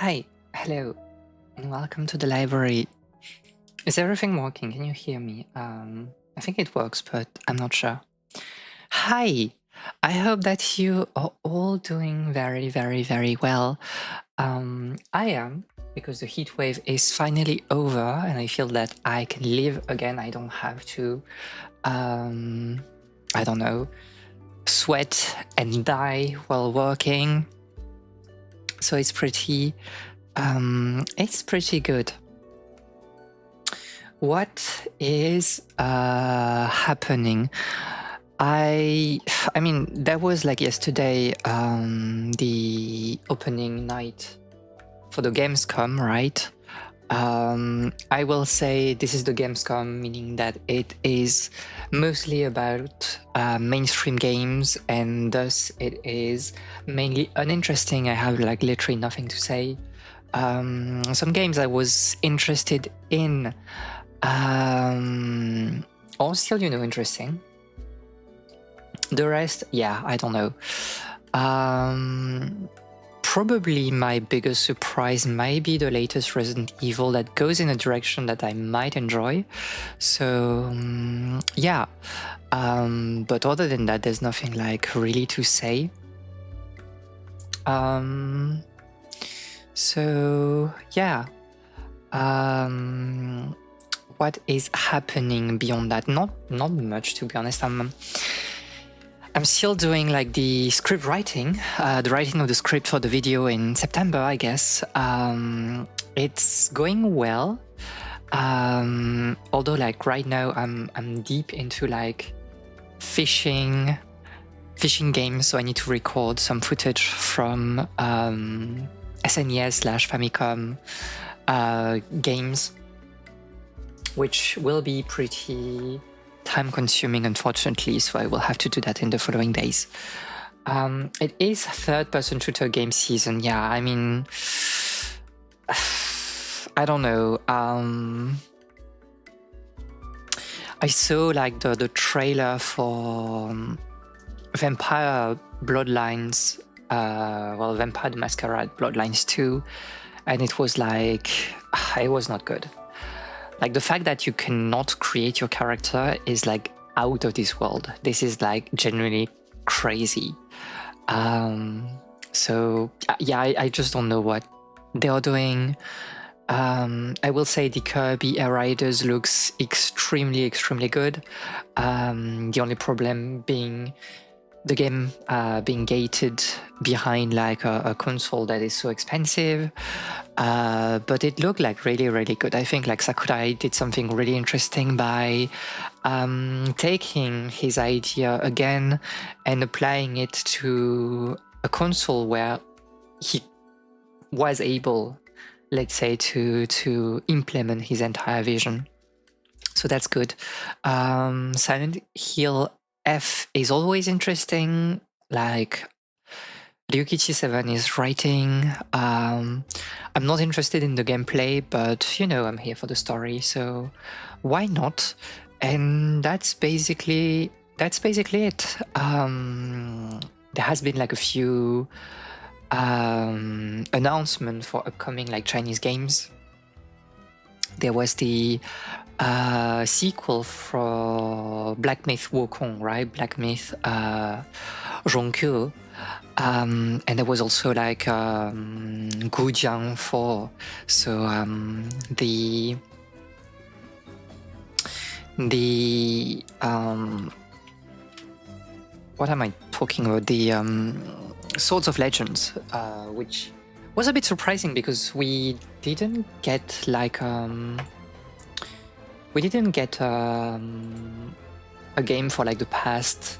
Hi, hello, and welcome to the library. Is everything working? Can you hear me? I think it works, but I'm not sure. Hi, I hope that you are all doing very, very, very well. I am, because the heat wave is finally over and I feel that I can live again. I don't have to, I don't know, sweat and die while working. So it's pretty good. What is happening? I mean, there was like yesterday the opening night for the Gamescom, right? I will say this is the Gamescom, meaning that it is mostly about mainstream games, and thus it is mainly uninteresting. I have like literally nothing to say. Some games I was interested in are still, interesting. The rest, yeah, I don't know. Probably my biggest surprise might be the latest Resident Evil that goes in a direction that I might enjoy. So, yeah. But other than that, there's nothing like really to say. So, yeah. What is happening beyond that? Not much, to be honest. I'm still doing like the script writing, the writing of the script for the video in September, I guess. It's going well. Although like right now I'm deep into like fishing games, so I need to record some footage from SNES/Famicom games, which will be pretty time consuming, unfortunately, so I will have to do that in the following days. It is third-person shooter game season. Yeah, I mean, I don't know. I saw like the trailer for Vampire Bloodlines, Vampire the Masquerade Bloodlines 2, and it was like, it was not good. Like the fact that you cannot create your character is like out of this world. This is like genuinely crazy. So yeah, I just don't know what they are doing. I will say the Kirby Air Riders looks extremely good. The only problem being the game being gated behind like a console that is so expensive. But it looked like really good. I think like Sakurai did something really interesting by taking his idea again and applying it to a console where he was able, let's say, to implement his entire vision. So that's good. Silent Hill F is always interesting. Like Ryukichi 7 is writing. I'm not interested in the gameplay, but I'm here for the story, so why not? And that's basically it. There has been like a few announcements for upcoming like Chinese games. There was the sequel for Black Myth Wukong, right? Black Myth Zhongke. And there was also like Gujiang 4. So the what am I talking about? The Swords of Legends, which was a bit surprising because we didn't get like a game for like the past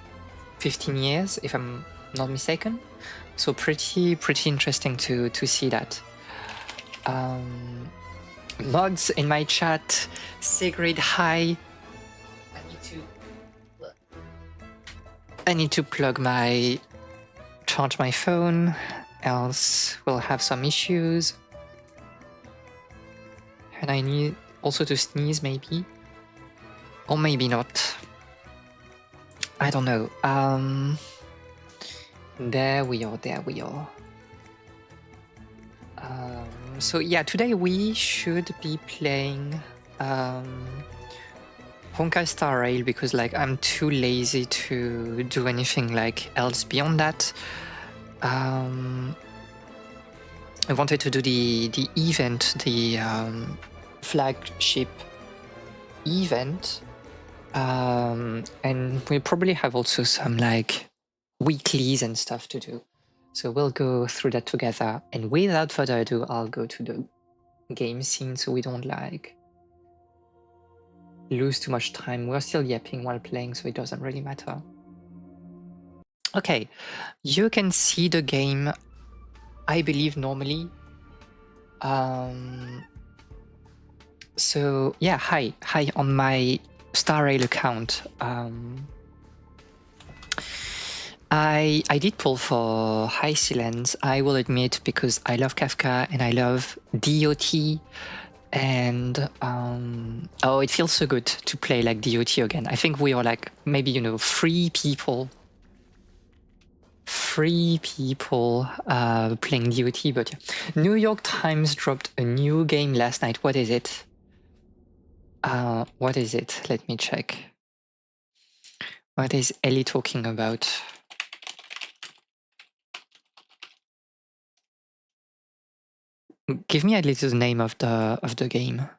15 years, if I'm not mistaken. So pretty interesting to see that. Mods in my chat. Sigrid, hi. I need to charge my phone, else we'll have some issues. And I need also to sneeze, maybe. Or maybe not. I don't know. There we are. So yeah, today we should be playing Honkai Star Rail because like I'm too lazy to do anything like else beyond that. I wanted to do the event, the flagship event, and we probably have also some like weeklies and stuff to do. So we'll go through that together. And without further ado, I'll go to the game scene so we don't like lose too much time. We're still yapping while playing, so it doesn't really matter. Okay, you can see the game, I believe, normally. So yeah, hi on my Star Rail account. I did pull for High Silence, I will admit, because I love Kafka and I love DOT, and oh, it feels so good to play like DOT again. I think we are like maybe, you know, three people playing DOT. But yeah. New York Times dropped a new game last night. What is it? What is it? Let me check. What is Ellie talking about? Give me at least the name of the game.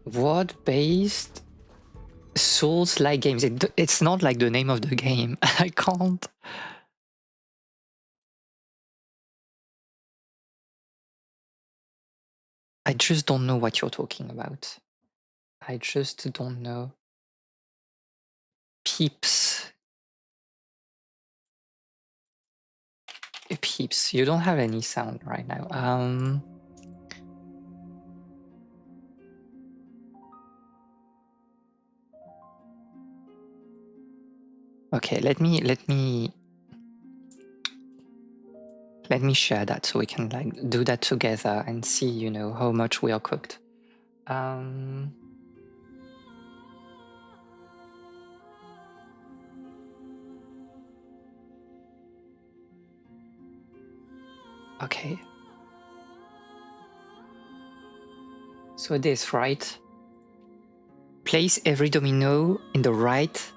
Word-based Souls-like games. It's not like the name of the game. I can't. I just don't know what you're talking about. I just don't know. Peeps. Peeps. You don't have any sound right now. Okay, let me share that so we can like do that together and see, you know, how much we are cooked. Okay. So this, right? Place every domino in the right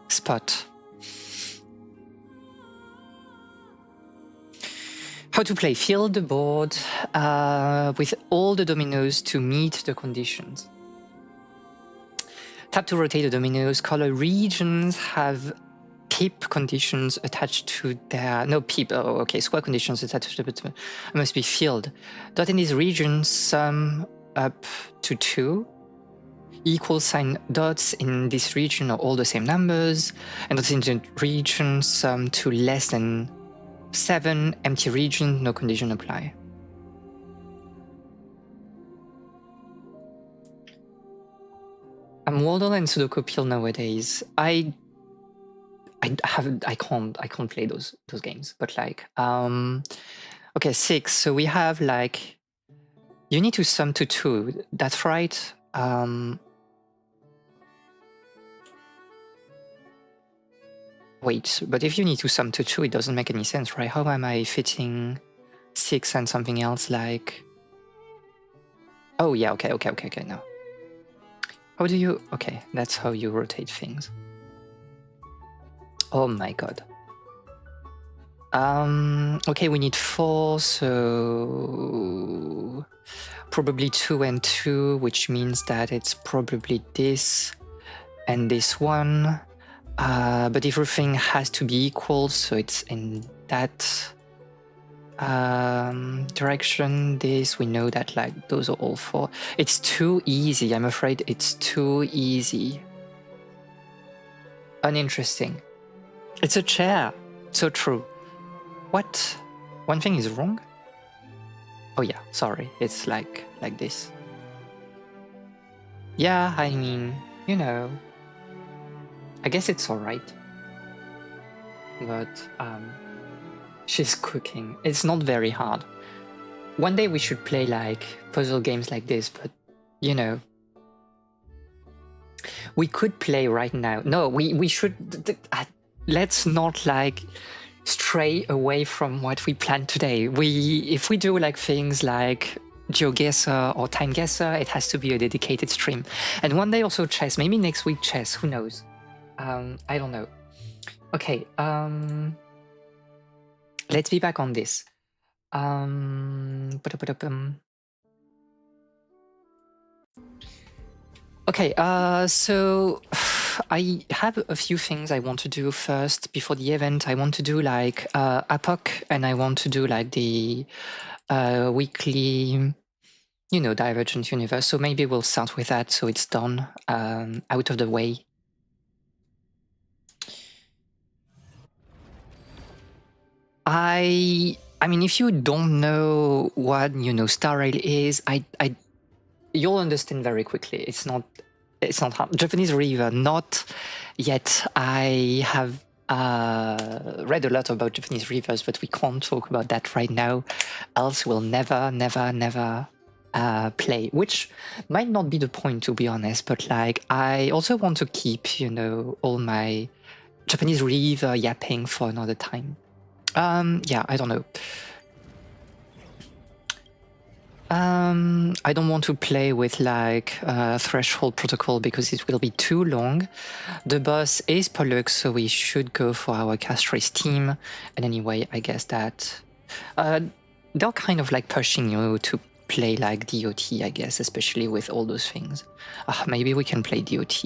spot. How to play? Fill the board with all the dominoes to meet the conditions. Tap to rotate the dominoes. Color regions have pip conditions attached to their... No, pip. Oh, okay. Square conditions attached to it must be filled. Dot in these regions sum up to 2. Equal sign dots in this region are all the same numbers, and dots in the region sum to less than 7. Empty region, no condition apply. I'm Wordle and Sudoku Peel nowadays. I can't play those games, but like okay, 6. So we have like, you need to sum to 2. That's right. Wait, but if you need to sum to 2, it doesn't make any sense, right? How am I fitting 6 and something else like... Oh yeah, okay, no. How do you... Okay, that's how you rotate things. Oh my god. Okay, we need 4, so... Probably 2 and 2, which means that it's probably this and this one. But everything has to be equal, so it's in that direction. This, we know that like those are all 4. It's too easy. I'm afraid it's too easy. Uninteresting. It's a chair. So true. What? One thing is wrong? Oh yeah, sorry. It's like this. Yeah, I mean, you know, I guess it's alright. But she's cooking. It's not very hard. One day we should play like puzzle games like this, but you know, We could play right now. No, we should. Let's not like stray away from what we planned today. If we do like things like GeoGuessr or Time Guesser, it has to be a dedicated stream. And one day also chess. Maybe next week chess. Who knows? I don't know. Okay. Let's be back on this. Okay, so I have a few things I want to do first before the event. I want to do like Apoc, and I want to do like the weekly, you know, Divergent Universe. So maybe we'll start with that so it's done, out of the way. I mean, if you don't know what, you know, Star Rail is, you'll understand very quickly. It's not hard. Japanese River, not yet. I have read a lot about Japanese rivers, but we can't talk about that right now, else we'll never play, which might not be the point, to be honest, but like I also want to keep, you know, all my Japanese river yapping for another time. Yeah, I don't know. I don't want to play with like Threshold Protocol because it will be too long. The boss is Pollux, so we should go for our Castris team. And anyway, I guess that they're kind of like pushing you to play like DOT, I guess, especially with all those things. Maybe we can play DOT.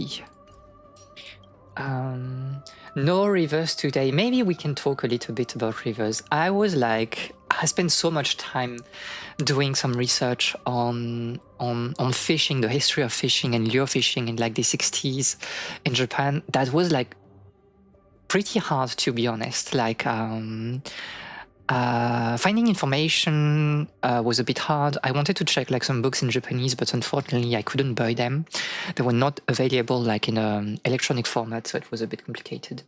No rivers today. Maybe we can talk a little bit about rivers. I spent so much time doing some research on fishing, the history of fishing and lure fishing in like the 60s in Japan. That was like pretty hard, to be honest. Like finding information was a bit hard. I wanted to check like some books in Japanese, but unfortunately I couldn't buy them. They were not available like in an electronic format, so it was a bit complicated.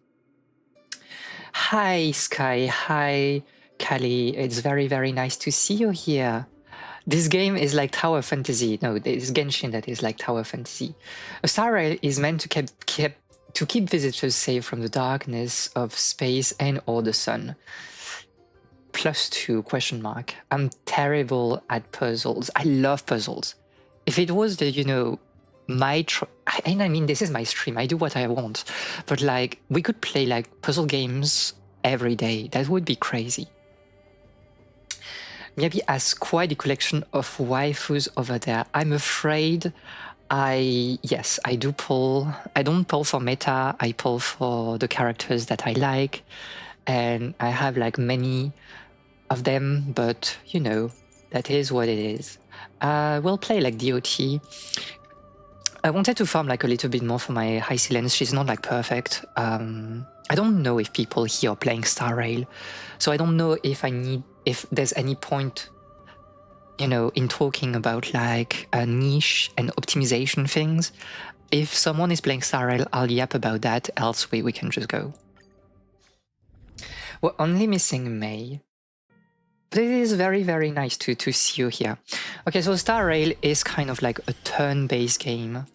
Hi Sky, hi Kali, it's very, very nice to see you here. This game is like Tower Fantasy. No, it's Genshin that is like Tower Fantasy. A Star Rail is meant to keep visitors safe from the darkness of space and or the sun. +2 ? I'm terrible at puzzles. I love puzzles. If it was the, you know, and I mean, this is my stream, I do what I want, but like we could play like puzzle games every day. That would be crazy. Maybe has quite a collection of waifus over there. I'm afraid yes, I do pull. I don't pull for meta, I pull for the characters that I like, and I have like many of them, but you know, that is what it is. We'll play like DOT. I wanted to farm like a little bit more for my High Sea Lens. She's not like perfect. I don't know if people here are playing Star Rail, so I don't know if there's any point, you know, in talking about like a niche and optimization things. If someone is playing Star Rail, I'll yap about that, else we can just go. We're only missing May. But it is very, very nice to see you here. Okay, so Star Rail is kind of like a turn-based game.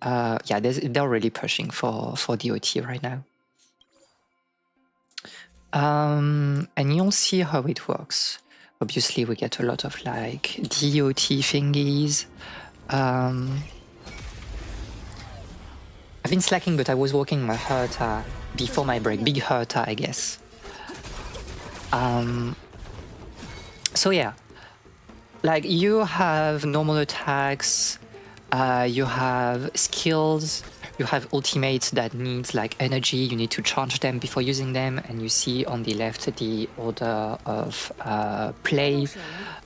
Yeah, they're really pushing for DOT right now. And you'll see how it works. Obviously, we get a lot of like DOT thingies. I've been slacking, but I was walking my Herta before my break. Big Herta, I guess. So yeah, like you have normal attacks, you have skills, you have ultimates that needs like energy, you need to charge them before using them, and you see on the left the order of play.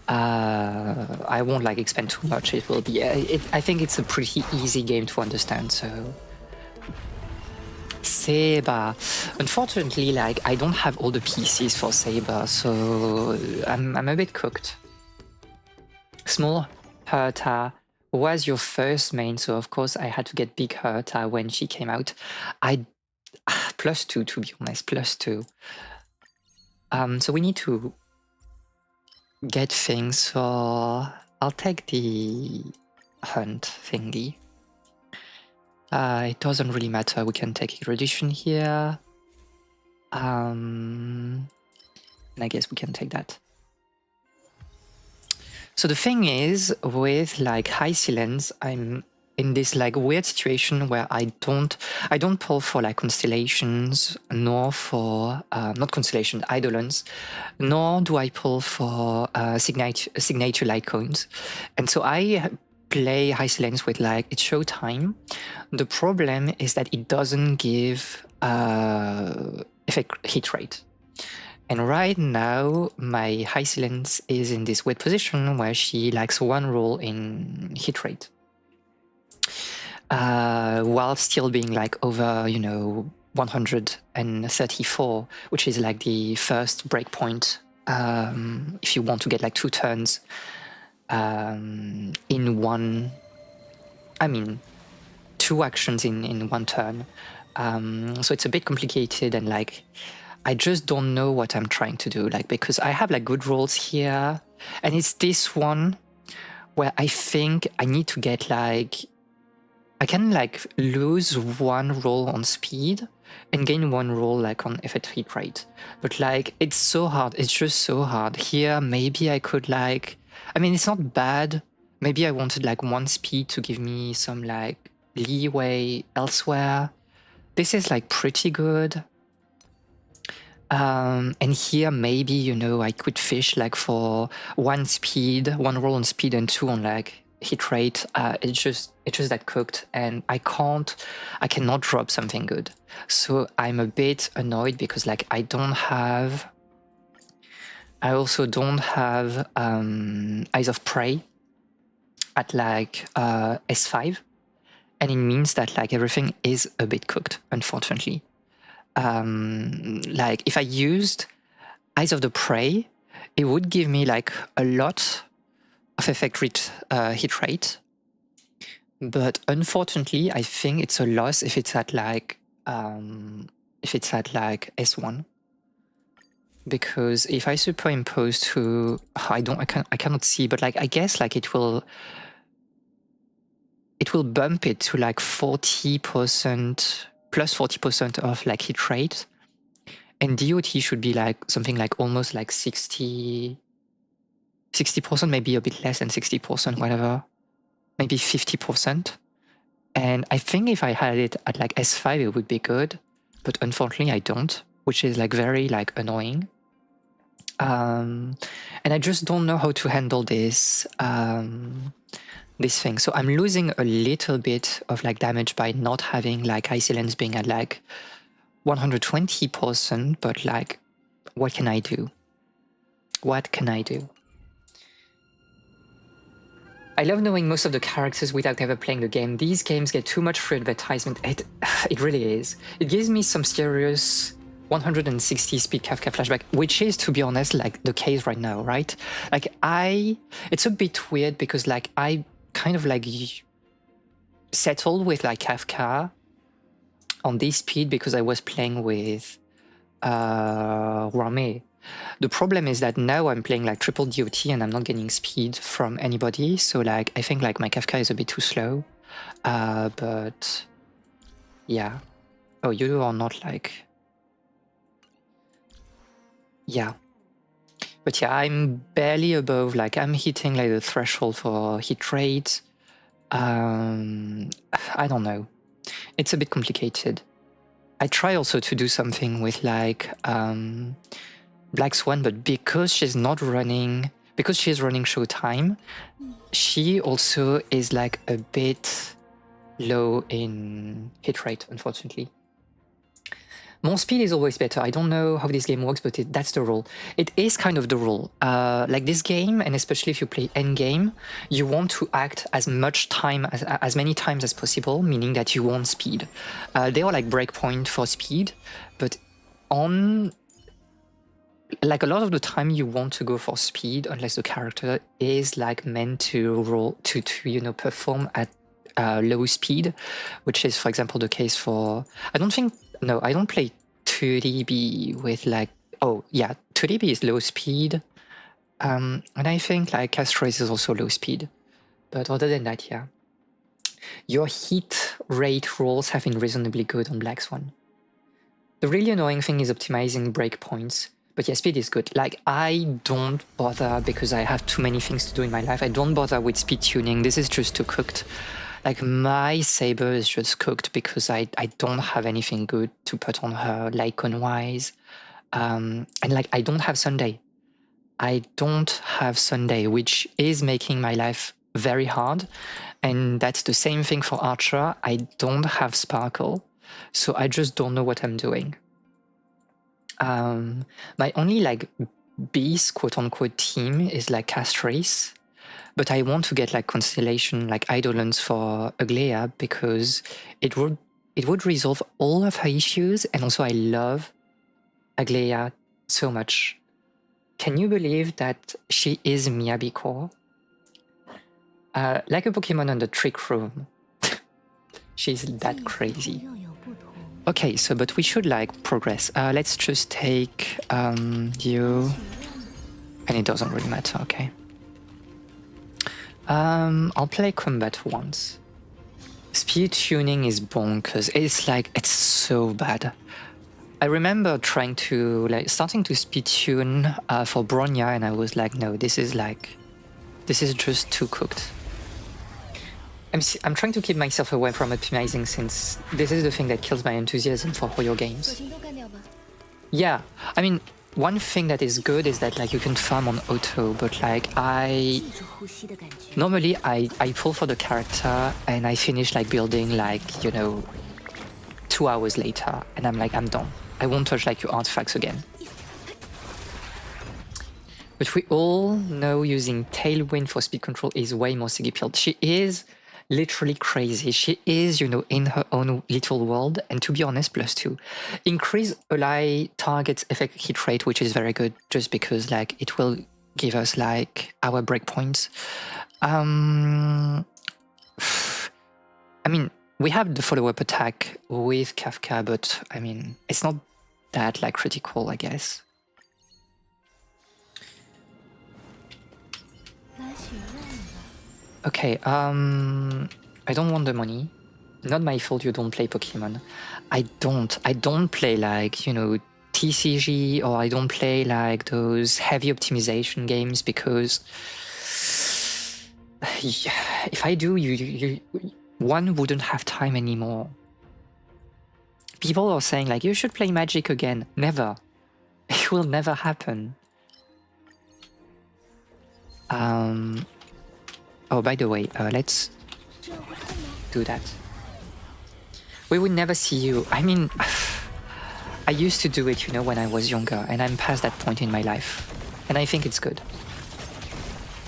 I won't like expand too much, it will be, I think it's a pretty easy game to understand, so... Saber. Unfortunately, like I don't have all the pieces for Saber, so I'm a bit cooked. Small Herta was your first main, so of course I had to get Big Herta when she came out. +2, to be honest, +2. So we need to get things, so I'll take the hunt thingy. It doesn't really matter. We can take erudition here. And I guess we can take that. So the thing is, with like high silence, I'm in this like weird situation where I don't pull for like constellations, nor for not constellation eidolons, nor do I pull for signature like coins, and so I play high silence with like it's showtime. The problem is that it doesn't give effect hit rate. And right now, my high silence is in this weird position where she lacks one roll in hit rate. While still being like over, 134, which is like the first breakpoint if you want to get like 2 turns in one, 2 actions in one turn. So it's a bit complicated, and like I just don't know what I'm trying to do, like, because I have like good rolls here, and it's this one where I think I need to get like, I can like lose 1 roll on speed and gain 1 roll like on effect hit rate. But like, it's so hard. It's just so hard. Here, maybe I could like, it's not bad. Maybe I wanted like 1 speed to give me some like leeway elsewhere. This is like pretty good. And here maybe, I could fish like for 1 speed, 1 roll on speed and 2 on like hit rate. It's just that cooked, and I cannot drop something good. So I'm a bit annoyed because like I also don't have Eyes of Prey at like S5, and it means that like everything is a bit cooked, unfortunately. Like if I used Eyes of the Prey, it would give me like a lot of effect hit rate, but unfortunately I think it's a loss if it's at like S1, because if I superimpose to I cannot see, but like I guess like it will bump it to like 40%, plus 40% of like hit rate, and DOT should be like something like almost like 60%, maybe a bit less than 60%, whatever, maybe 50%. And I think if I had it at like S5, it would be good, but unfortunately I don't, which is like very like annoying. And I just don't know how to handle this this thing. So I'm losing a little bit of like damage by not having like high silence being at like 120%, but like, what can I do? What can I do? I love knowing most of the characters without ever playing the game. These games get too much free advertisement. It really is. It gives me some serious 160 speed Kafka flashback, which is, to be honest, like the case right now, right? Like it's a bit weird because like I kind of like settled with like Kafka on this speed because I was playing with Rame. The problem is that now I'm playing like triple DOT and I'm not getting speed from anybody. So like I think like my Kafka is a bit too slow. But yeah. Oh, you are not like... Yeah. But yeah, I'm barely above, like I'm hitting like the threshold for hit rate. I don't know. It's a bit complicated. I try also to do something with like Black Swan, but because she's running Showtime, she also is like a bit low in hit rate, unfortunately. More speed is always better. I don't know how this game works, but that's the rule. It is kind of the rule. Like this game, and especially if you play endgame, you want to act as many times as possible, meaning that you want speed. They are like breakpoint for speed, but on like a lot of the time you want to go for speed unless the character is like meant to perform at low speed, which is, for example, the case for... I don't play 2DB with like... Oh, yeah, 2DB is low speed. And I think like Chrysos is also low speed. But other than that, yeah. Your hit rate rolls have been reasonably good on Black Swan. The really annoying thing is optimizing breakpoints. But yeah, speed is good. Like, I don't bother because I have too many things to do in my life. I don't bother with speed tuning. This is just too cooked. Like, my saber is just cooked because I don't have anything good to put on her, Lycon-wise. And like, I don't have Sunday. I don't have Sunday, which is making my life very hard. And that's the same thing for Archer. I don't have Sparkle, so I just don't know what I'm doing. My only like beast quote-unquote team is like Castris, but I want to get like Constellation, like Eidolons for Aglea because it would resolve all of her issues, and also I love Aglea so much. Can you believe that she is Miyabi core? Like a Pokemon on the Trick Room. She's that crazy. Okay, so but we should like progress. Let's just take you, and it doesn't really matter. Okay. I'll play combat once. Speed tuning is bonkers. It's like it's so bad. I remember trying to starting to speed tune for Bronya, and I was like, no, this is just too cooked. I'm trying to keep myself away from optimizing since this is the thing that kills my enthusiasm for Hoyo games. Yeah, I mean, one thing that is good is that like you can farm on auto, but like normally I pull for the character and I finish like building like, you know, 2 hours later, and I'm like, I'm done. I won't touch like your artifacts again. But we all know using Tailwind for speed control is way more Siggy-pilled. She is literally crazy. She is, you know, in her own little world, and to be honest, +2. Increase ally target's effect hit rate, which is very good, just because like it will give us like our breakpoints. I mean, we have the follow-up attack with Kafka, but I mean, it's not that like critical, I guess. Okay, I don't want the money. Not my fault you don't play Pokemon. I don't play like, you know, TCG, or I don't play like those heavy optimization games because if I do, one wouldn't have time anymore. People are saying like, you should play Magic again. Never. It will never happen. Oh, by the way, let's do that. We would never see you. I mean, I used to do it, you know, when I was younger, and I'm past that point in my life. And I think it's good.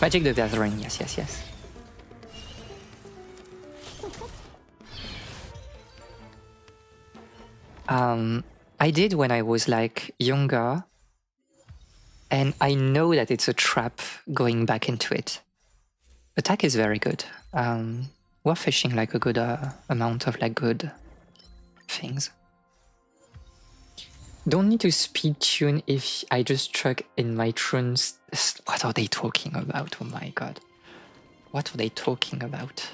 Magic the Gathering, yes, yes, yes. I did when I was like younger, and I know that it's a trap going back into it. Attack is very good. We're fishing like a good amount of like good things. Don't need to speed tune if I just chuck in my trunes. What are they talking about? Oh my god. What are they talking about?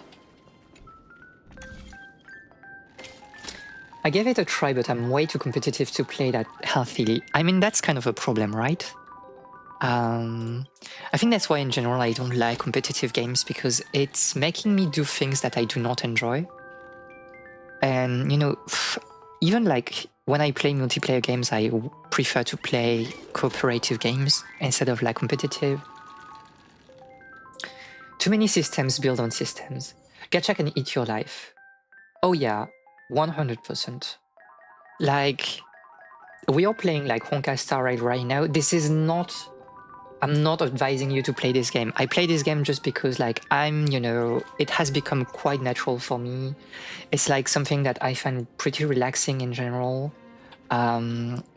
I gave it a try, but I'm way too competitive to play that healthily. I mean, that's kind of a problem, right? I think that's why in general I don't like competitive games, because it's making me do things that I do not enjoy. And, you know, even like when I play multiplayer games, I prefer to play cooperative games instead of like competitive. Too many systems build on systems. Gacha can eat your life. Oh yeah, 100%. Like, we are playing like Honkai Star Rail right now. This is not... I'm not advising you to play this game. I play this game just because like you know, it has become quite natural for me. It's like something that I find pretty relaxing in general.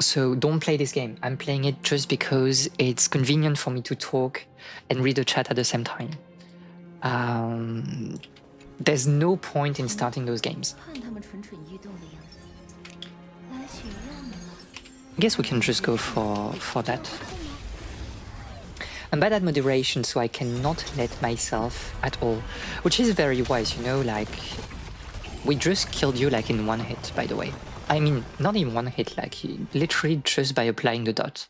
So don't play this game. I'm playing it just because it's convenient for me to talk and read the chat at the same time. There's no point in starting those games. I guess we can just go for that. I'm bad at moderation, so I cannot let myself at all, which is very wise, you know, like, we just killed you like in one hit, by the way. I mean, not in one hit, like literally just by applying the dot.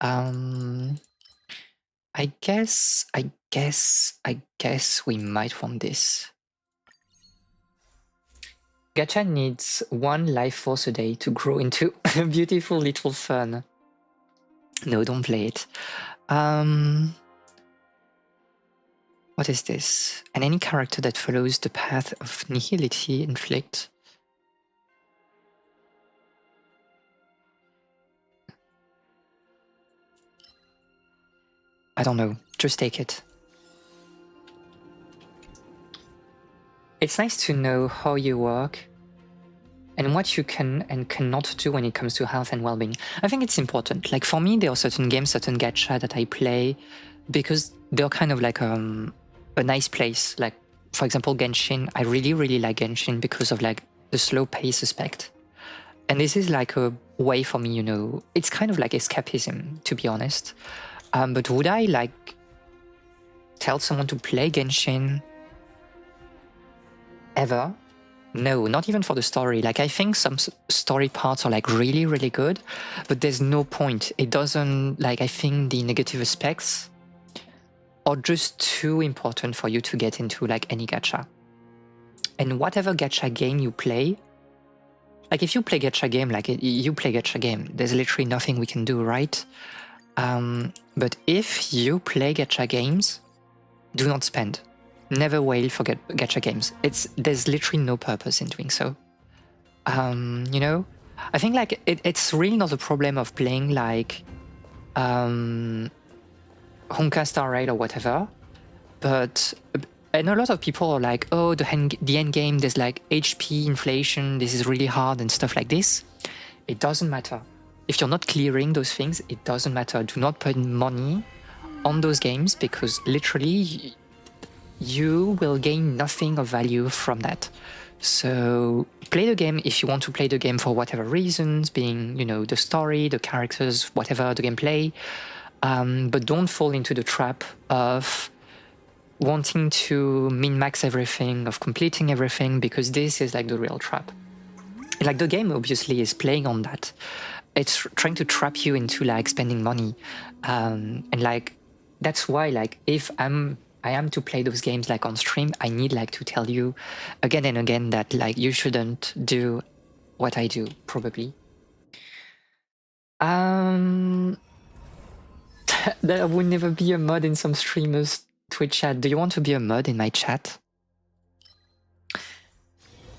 I guess we might want this. Gacha needs 1 life force a day to grow into a beautiful little fern. No, don't play it. What is this? And any character that follows the path of nihility inflict. I don't know, just take it. It's nice to know how you work and what you can and cannot do when it comes to health and well-being. I think it's important. Like for me, there are certain games, certain gacha that I play because they're kind of like a nice place. Like for example, Genshin. I really like Genshin because of like the slow pace aspect. And this is like a way for me, you know, it's kind of like escapism, to be honest. But would I like tell someone to play Genshin ever? No, not even for the story. Like I think some story parts are like really good, but there's no point. It doesn't, like, I think the negative aspects are just too important for you to get into like any gacha. And whatever gacha game you play, like if you play gacha game, like you play gacha game, there's literally nothing we can do, right? But if you play gacha games, do not spend. Never wait for gacha games. There's literally no purpose in doing so. You know, I think like it's really not a problem of playing like Honkai Star Rail or whatever, but and a lot of people are like, oh, the end game, there's like HP inflation, this is really hard and stuff like this. It doesn't matter. If you're not clearing those things, it doesn't matter. Do not put money on those games because literally you will gain nothing of value from that. So play the game if you want to play the game for whatever reasons, being, you know, the story, the characters, whatever, the gameplay. But don't fall into the trap of wanting to min-max everything, of completing everything, because this is like the real trap. Like the game obviously is playing on that. It's trying to trap you into like spending money. And like, that's why like if I am to play those games like on stream, I need like to tell you again and again that like you shouldn't do what I do, probably. There would never be a mod in some streamers' Twitch chat. Do you want to be a mod in my chat?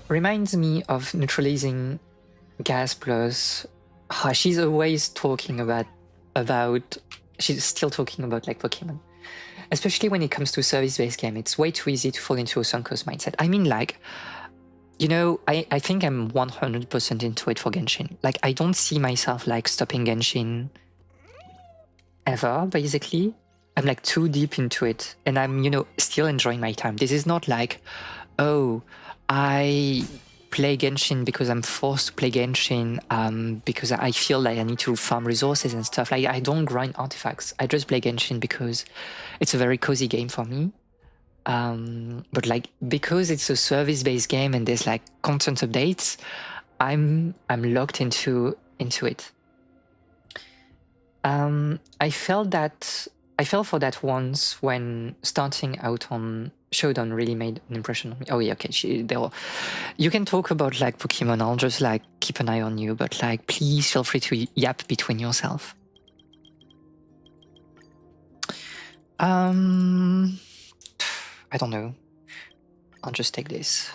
Reminds me of neutralizing gas plus. Oh, she's always talking about. She's still talking about like Pokemon. Especially when it comes to service-based game, it's way too easy to fall into a sunk cost mindset. I mean, like, you know, I think I'm 100% into it for Genshin. Like, I don't see myself like stopping Genshin ever, basically. I'm like too deep into it and I'm, you know, still enjoying my time. This is not like, oh, I play Genshin because I'm forced to play Genshin because I feel like I need to farm resources and stuff. Like I don't grind artifacts. I just play Genshin because it's a very cozy game for me. But like because it's a service-based game and there's like constant updates, I'm locked into it. I fell for that once when starting out on Showdown really made an impression on me. Oh yeah, okay. You can talk about like Pokemon. I'll just like keep an eye on you, but like please feel free to yap between yourself. I don't know. I'll just take this.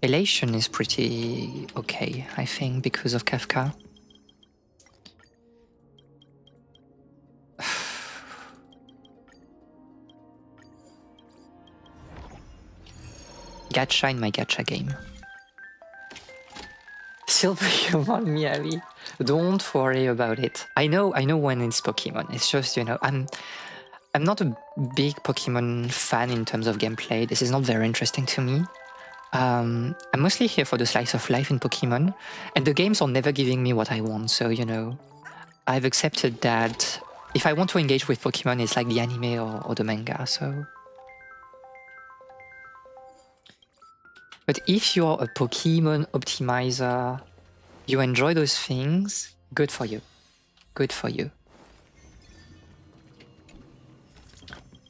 Elation is pretty okay, I think, because of Kafka. Gacha in my gacha game. Still Pokemon Miyavi. Don't worry about it. I know when it's Pokemon. It's just, you know, I'm not a big Pokemon fan in terms of gameplay. This is not very interesting to me. I'm mostly here for the slice of life in Pokemon, and the games are never giving me what I want. So, you know, I've accepted that if I want to engage with Pokemon, it's like the anime or the manga, so. But if you're a Pokemon optimizer, you enjoy those things, good for you. Good for you.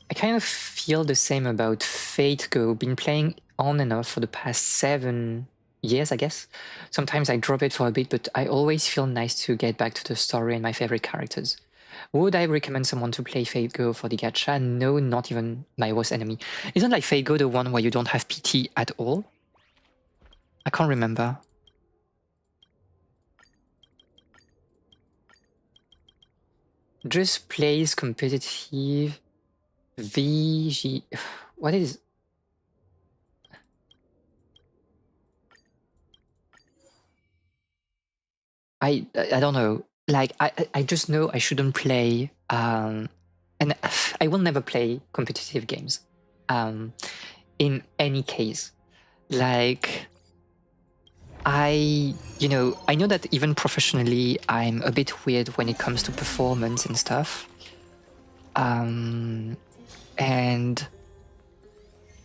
I kind of feel the same about Fate Go. Been playing on and off for the past 7 years, I guess. Sometimes I drop it for a bit, but I always feel nice to get back to the story and my favorite characters. Would I recommend someone to play Fate Go for the gacha? No, not even my worst enemy. Isn't like Fate Go the one where you don't have PT at all? I can't remember. Just plays competitive VG. What is? I don't know. Like I just know I shouldn't play. And I will never play competitive games. In any case, like I know that even professionally, I'm a bit weird when it comes to performance and stuff. And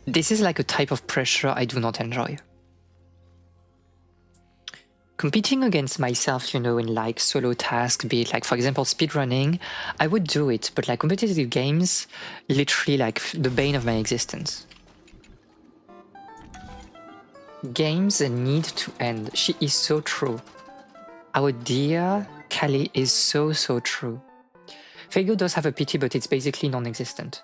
this is like a type of pressure I do not enjoy. Competing against myself, in like solo tasks, be it like, for example, speedrunning, I would do it, but like competitive games, literally like the bane of my existence. Games need to end. She is so true. Our dear Callie is so true. Fate Go does have a PT, but it's basically non-existent.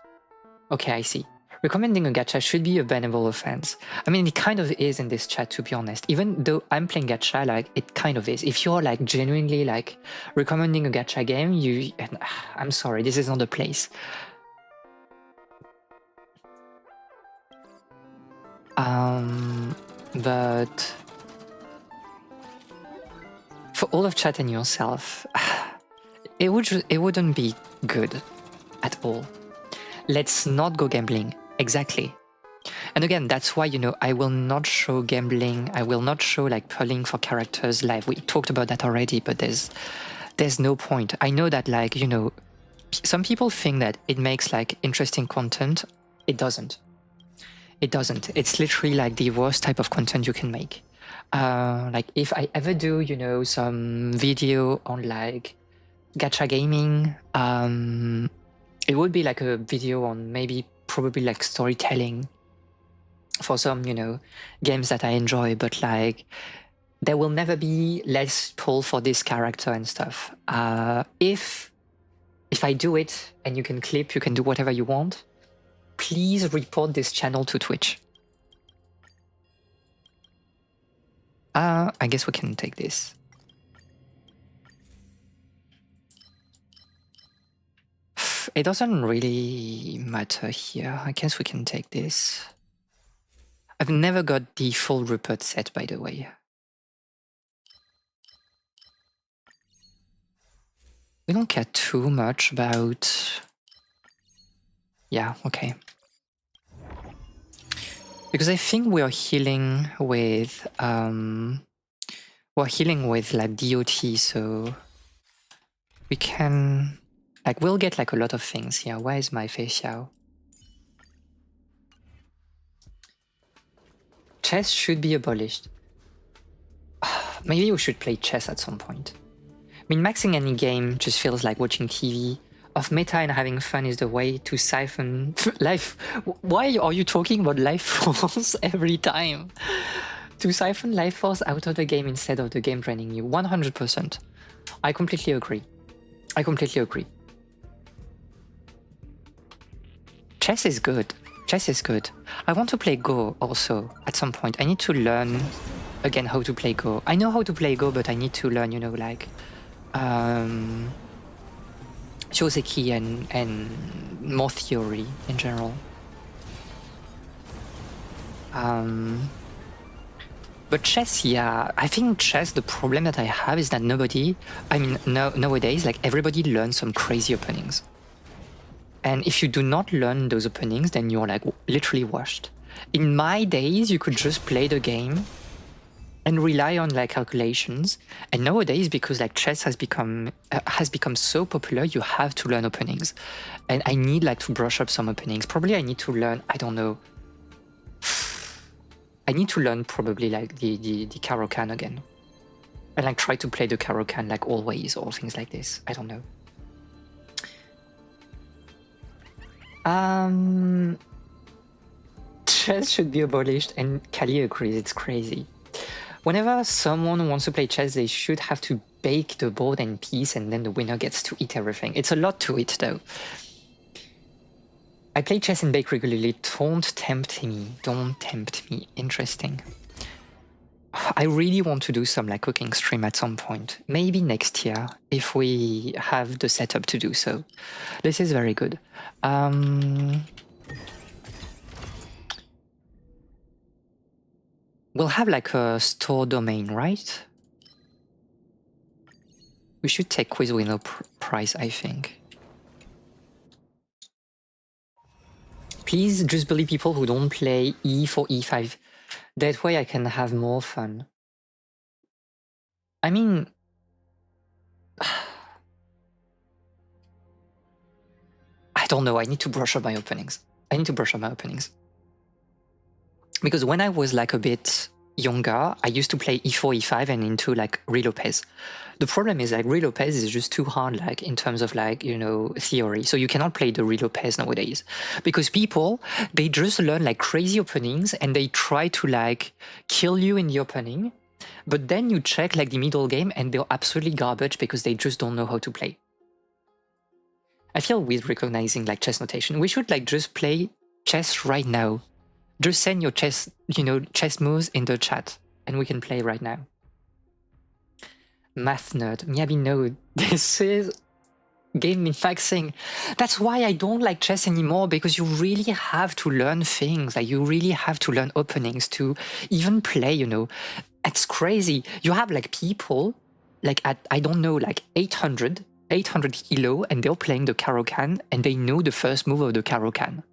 Okay, I see. Recommending a gacha should be a bannable offense. I mean, it kind of is in this chat, to be honest. Even though I'm playing gacha, like, it kind of is. If you're like genuinely like recommending a gacha game, I'm sorry, this is not the place. But for all of chat and yourself, it wouldn't be good at all. Let's not go gambling. Exactly. And again, that's why, I will not show gambling. I will not show like pulling for characters live. We talked about that already, but there's no point. I know that like, some people think that it makes like interesting content. It doesn't. It doesn't. It's literally like the worst type of content you can make. Like if I ever do, some video on like gacha gaming, it would be like a video on probably like storytelling for some, games that I enjoy, but like there will never be less pull for this character and stuff. If I do it and you can clip, you can do whatever you want, please report this channel to Twitch. I guess we can take this. It doesn't really matter here. I guess we can take this. I've never got the full Rupert set, by the way. We don't care too much about... Yeah, okay. Because I think we are healing with... we're healing with like DOT, so... We can... Like, we'll get like a lot of things here. Where is my facial? Chess should be abolished. Maybe we should play chess at some point. I mean, maxing any game just feels like watching TV. Off meta and having fun is the way to siphon life. Why are you talking about life force every time? To siphon life force out of the game instead of the game draining you. 100%. I completely agree. I completely agree. Chess is good. Chess is good. I want to play Go also at some point. I need to learn again how to play Go. I know how to play Go, but I need to learn, like Joseki and more theory in general. But chess, yeah, I think chess, the problem that I have is that nowadays, like everybody learns some crazy openings. And if you do not learn those openings, then you're like literally washed. In my days, you could just play the game and rely on like calculations. And nowadays, because like chess has become so popular, you have to learn openings. And I need like to brush up some openings. Probably I need to learn, I don't know. I need to learn probably like the Caro-Kann again. And like try to play the Caro-Kann like always or things like this. I don't know. Chess should be abolished, and Kali agrees, it's crazy. Whenever someone wants to play chess, they should have to bake the board and piece, and then the winner gets to eat everything. It's a lot to eat, though. I play chess and bake regularly. Don't tempt me. Don't tempt me. Interesting. I really want to do some like cooking stream at some point. Maybe next year, if we have the setup to do so. This is very good. We'll have like a store domain, right? We should take quiz with no price, I think. Please just believe people who don't play e4, e5. That way I can have more fun. I mean... I don't know, I need to brush up my openings. Because when I was like a bit younger, I used to play e4, e5 and into like Re-Lopez. The problem is like Re-Lopez is just too hard, like in terms of like, you know, theory. So you cannot play the Re-Lopez nowadays because people, they just learn like crazy openings and they try to like kill you in the opening. But then you check like the middle game and they're absolutely garbage because they just don't know how to play. I feel weird recognizing like chess notation. We should like just play chess right now. Just send your chess, you know, chess moves in the chat and we can play right now. Math nerd. Miyabi, no, this is game min-maxing. That's why I don't like chess anymore, because you really have to learn things. Like you really have to learn openings to even play, you know. It's crazy. You have like people like at, I don't know, like 800 kilo and they're playing the Caro-Kann and they know the first move of the Caro-Kann.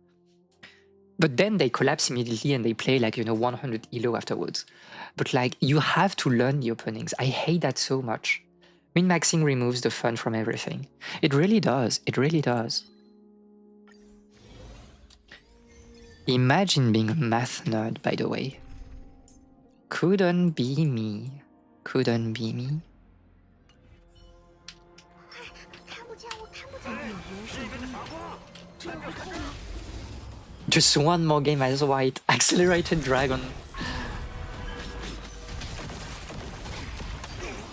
But then they collapse immediately and they play like, you know, 100 elo afterwards. But like, you have to learn the openings. I hate that so much. Min-maxing removes the fun from everything. It really does. It really does. Imagine being a math nerd, by the way. Couldn't be me. Couldn't be me. Just one more game as white. Accelerated Dragon.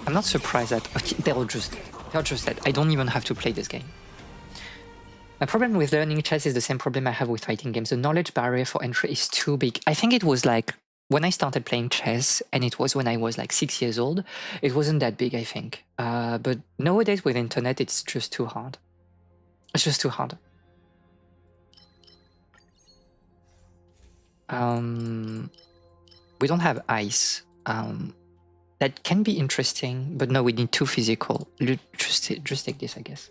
I'm not surprised that okay, they're just dead. I don't even have to play this game. My problem with learning chess is the same problem I have with fighting games. The knowledge barrier for entry is too big. I think it was like when I started playing chess, and it was when I was like 6 years old, it wasn't that big, I think. But nowadays with internet, it's just too hard. It's just too hard. We don't have ice. That can be interesting, but no, we need 2 physical. Just take this, I guess.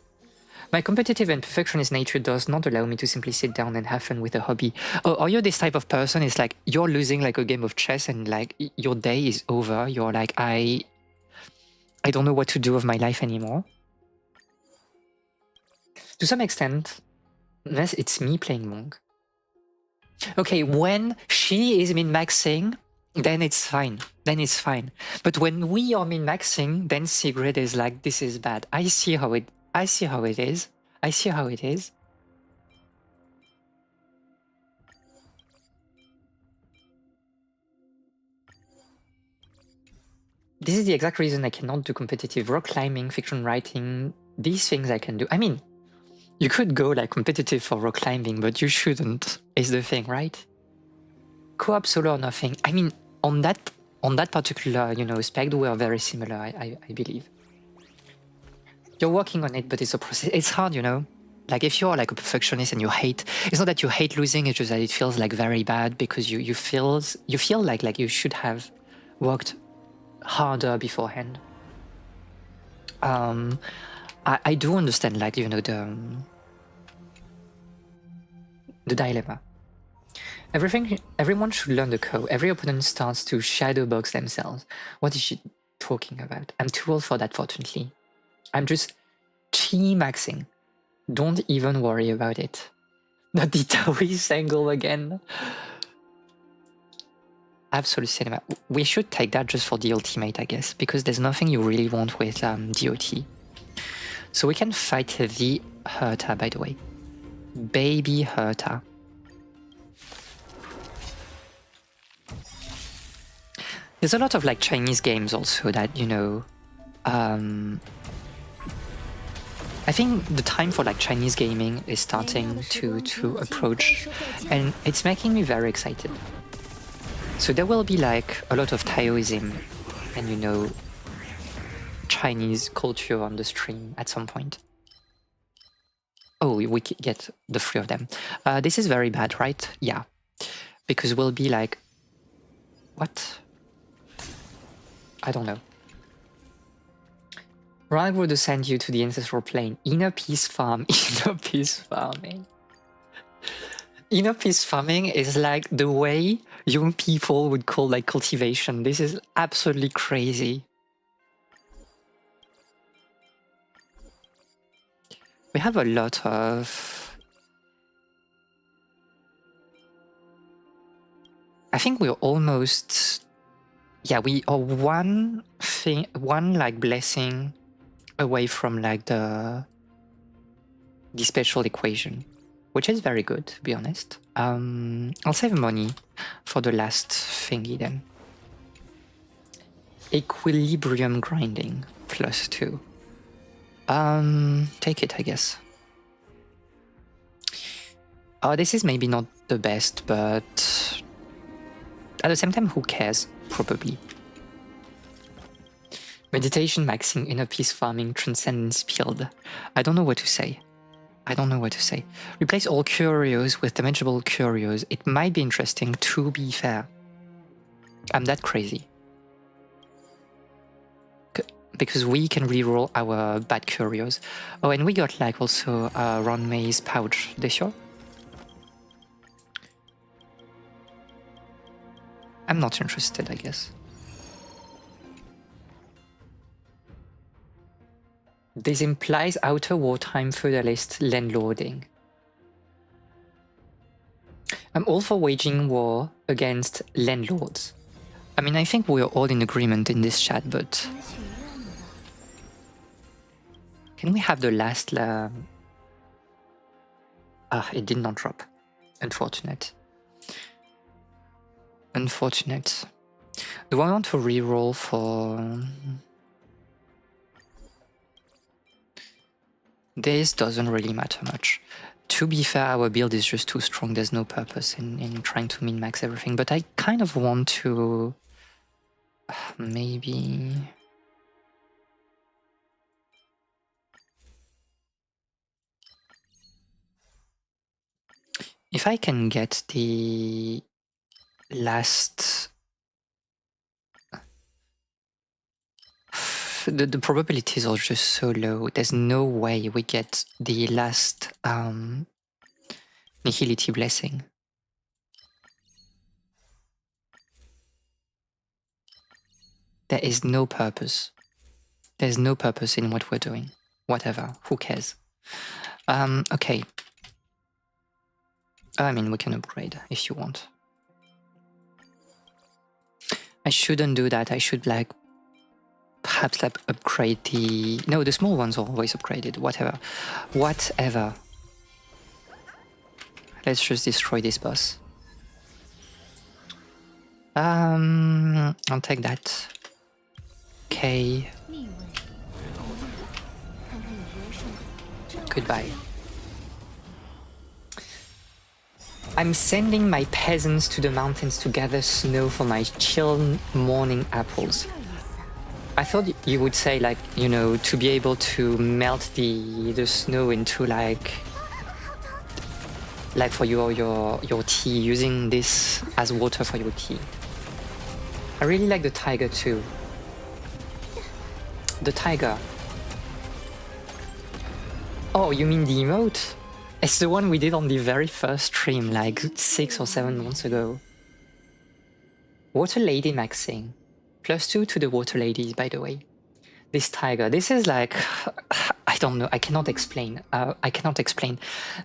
My competitive and perfectionist nature does not allow me to simply sit down and have fun with a hobby. Oh, are you this type of person? It's like you're losing like a game of chess and like your day is over. You're like, I don't know what to do with my life anymore. To some extent, unless it's me playing Monk. Okay, when she is min-maxing, then it's fine. Then it's fine. But when we are min-maxing, then Sigrid is like, this is bad. I see how it is. This is the exact reason I cannot do competitive rock climbing, fiction writing, these things I can do. I mean, you could go like competitive for rock climbing, but you shouldn't, is the thing, right? Co-op, solo or nothing. I mean, on that particular, you know, aspect, we are very similar, I believe. You're working on it, but it's a process. It's hard, you know? Like if you're like a perfectionist and you hate, it's not that you hate losing, it's just that it feels like very bad because you feel like you should have worked harder beforehand. I do understand, like, you know, the dilemma. Everyone should learn the code. Every opponent starts to shadow box themselves. What is she talking about? I'm too old for that, fortunately. I'm just chi maxing. Don't even worry about it. Not the Taoist angle again. Absolute cinema. We should take that just for the ultimate, I guess, because there's nothing you really want with DOT. So we can fight the Herta, by the way. Baby Herta. There's a lot of like Chinese games also that, you know, I think the time for like Chinese gaming is starting to approach, and it's making me very excited. So there will be like a lot of Taoism and, you know, Chinese culture on the stream at some point. Oh, we get the three of them. This is very bad, right? Yeah, because we'll be like, what? I don't know. Rag would send you to the ancestral plane. Inner peace farm. Inner peace farming. Inner peace farming is like the way young people would call like cultivation. This is absolutely crazy. We have a lot of... I think we're almost... Yeah, we are one like blessing away from like the special equation, which is very good, to be honest. I'll save money for the last thingy then. Equilibrium grinding +2. Take it, I guess. Oh, this is maybe not the best, but at the same time, who cares? Probably. Meditation, maxing, inner peace farming, transcendence field. I don't know what to say. I don't know what to say. Replace all curios with damageable curios. It might be interesting, to be fair. I'm that crazy. Because we can reroll our bad curios. Oh, and we got like also a Ron May's pouch this year. I'm not interested, I guess. This implies outer wartime feudalist landlording. I'm all for waging war against landlords. I mean, I think we're all in agreement in this chat, but... Can we have the last... Ah, it did not drop. Unfortunate. Unfortunate. Do I want to reroll for... This doesn't really matter much. To be fair, our build is just too strong. There's no purpose in trying to min-max everything. But I kind of want to... maybe... If I can get the last... The probabilities are just so low. There's no way we get the last Nihility Blessing. There is no purpose. There's no purpose in what we're doing. Whatever. Who cares? Okay. I mean, we can upgrade if you want. I shouldn't do that. I should like perhaps like upgrade the... No, the small ones are always upgraded. Whatever. Whatever. Let's just destroy this boss. I'll take that. Okay. Goodbye. I'm sending my peasants to the mountains to gather snow for my chill morning apples. I thought you would say, like, you know, to be able to melt the snow into like for your tea, using this as water for your tea. I really like the tiger too. The tiger. Oh, you mean the emote? It's the one we did on the very first stream, like 6 or 7 months ago. Water Lady maxing. +2 to the Water Ladies, by the way. This tiger, this is like, I don't know, I cannot explain.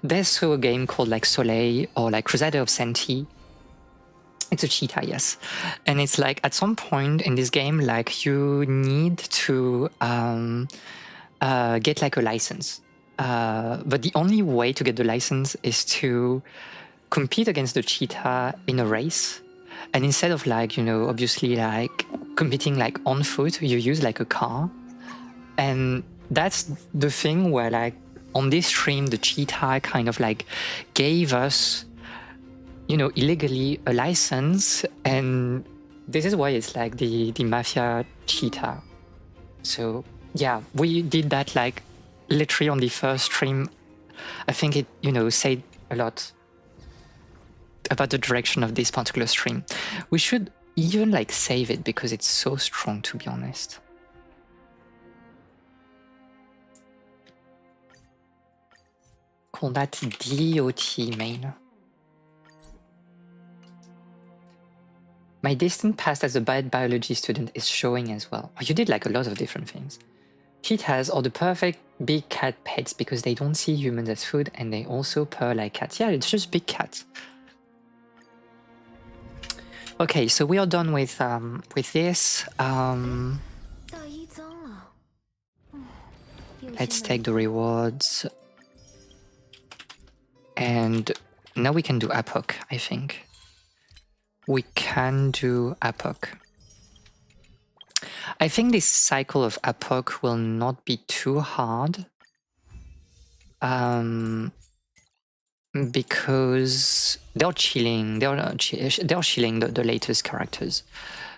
There's a game called like Soleil or like Crusader of Senti. It's a cheetah, yes. And it's like at some point in this game, like you need to get like a license. But the only way to get the license is to compete against the cheetah in a race. And instead of like, you know, obviously like competing like on foot, you use like a car. And that's the thing where like on this stream, the cheetah kind of like gave us, you know, illegally a license. And this is why it's like the mafia cheetah. So yeah, we did that like literally on the first stream. I think it, you know, said a lot about the direction of this particular stream. We should even like save it because it's so strong, to be honest. Call that DOT main. My distant past as a biology student is showing as well. Oh, you did like a lot of different things. Cheetahs are the perfect big cat pets because they don't see humans as food and they also purr like cats. Yeah, it's just big cats. Okay, so we are done with this. Let's take the rewards. And now we can do Apoc, I think. We can do Apoc. I think this cycle of Apoc will not be too hard. Because they're chilling, they're chilling the latest characters.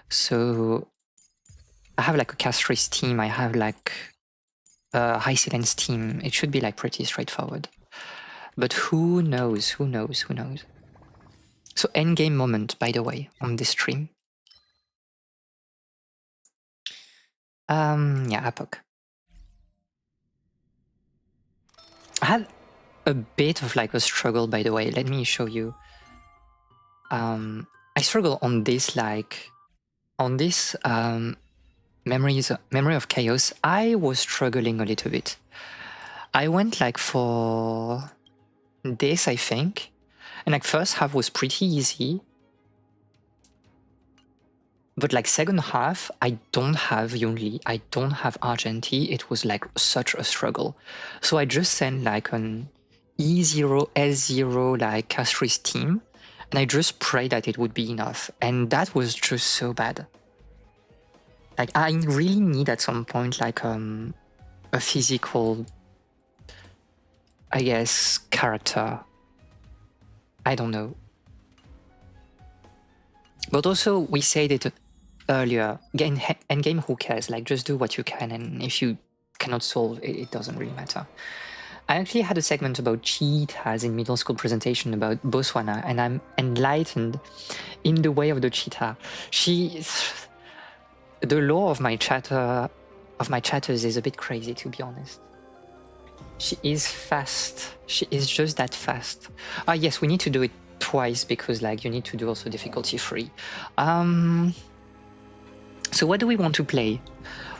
So I have like a Castris team, I have like a High Silence team. It should be like pretty straightforward. But who knows, who knows, who knows. So endgame moment, by the way, on this stream. Yeah, Apoc. I had a bit of like a struggle, by the way. Let me show you. I struggle on this, like, on this Memory of Chaos. I was struggling a little bit. I went like for this, I think. And like first half was pretty easy. But like second half, I don't have Yunli, I don't have Argenti. It was like such a struggle. So I just sent like an E0, S0 like Castris team. And I just prayed that it would be enough. And that was just so bad. Like I really need at some point like a physical, I guess, character. I don't know. But also we said it earlier, endgame, who cares? Like just do what you can, and if you cannot solve it, it doesn't really matter. I actually had a segment about cheetahs in middle school presentation about Botswana, and I'm enlightened in the way of the cheetah. The law of my chatters is a bit crazy, to be honest. She is fast. She is just that fast. Ah, yes, we need to do it twice because like you need to do also difficulty 3. So what do we want to play?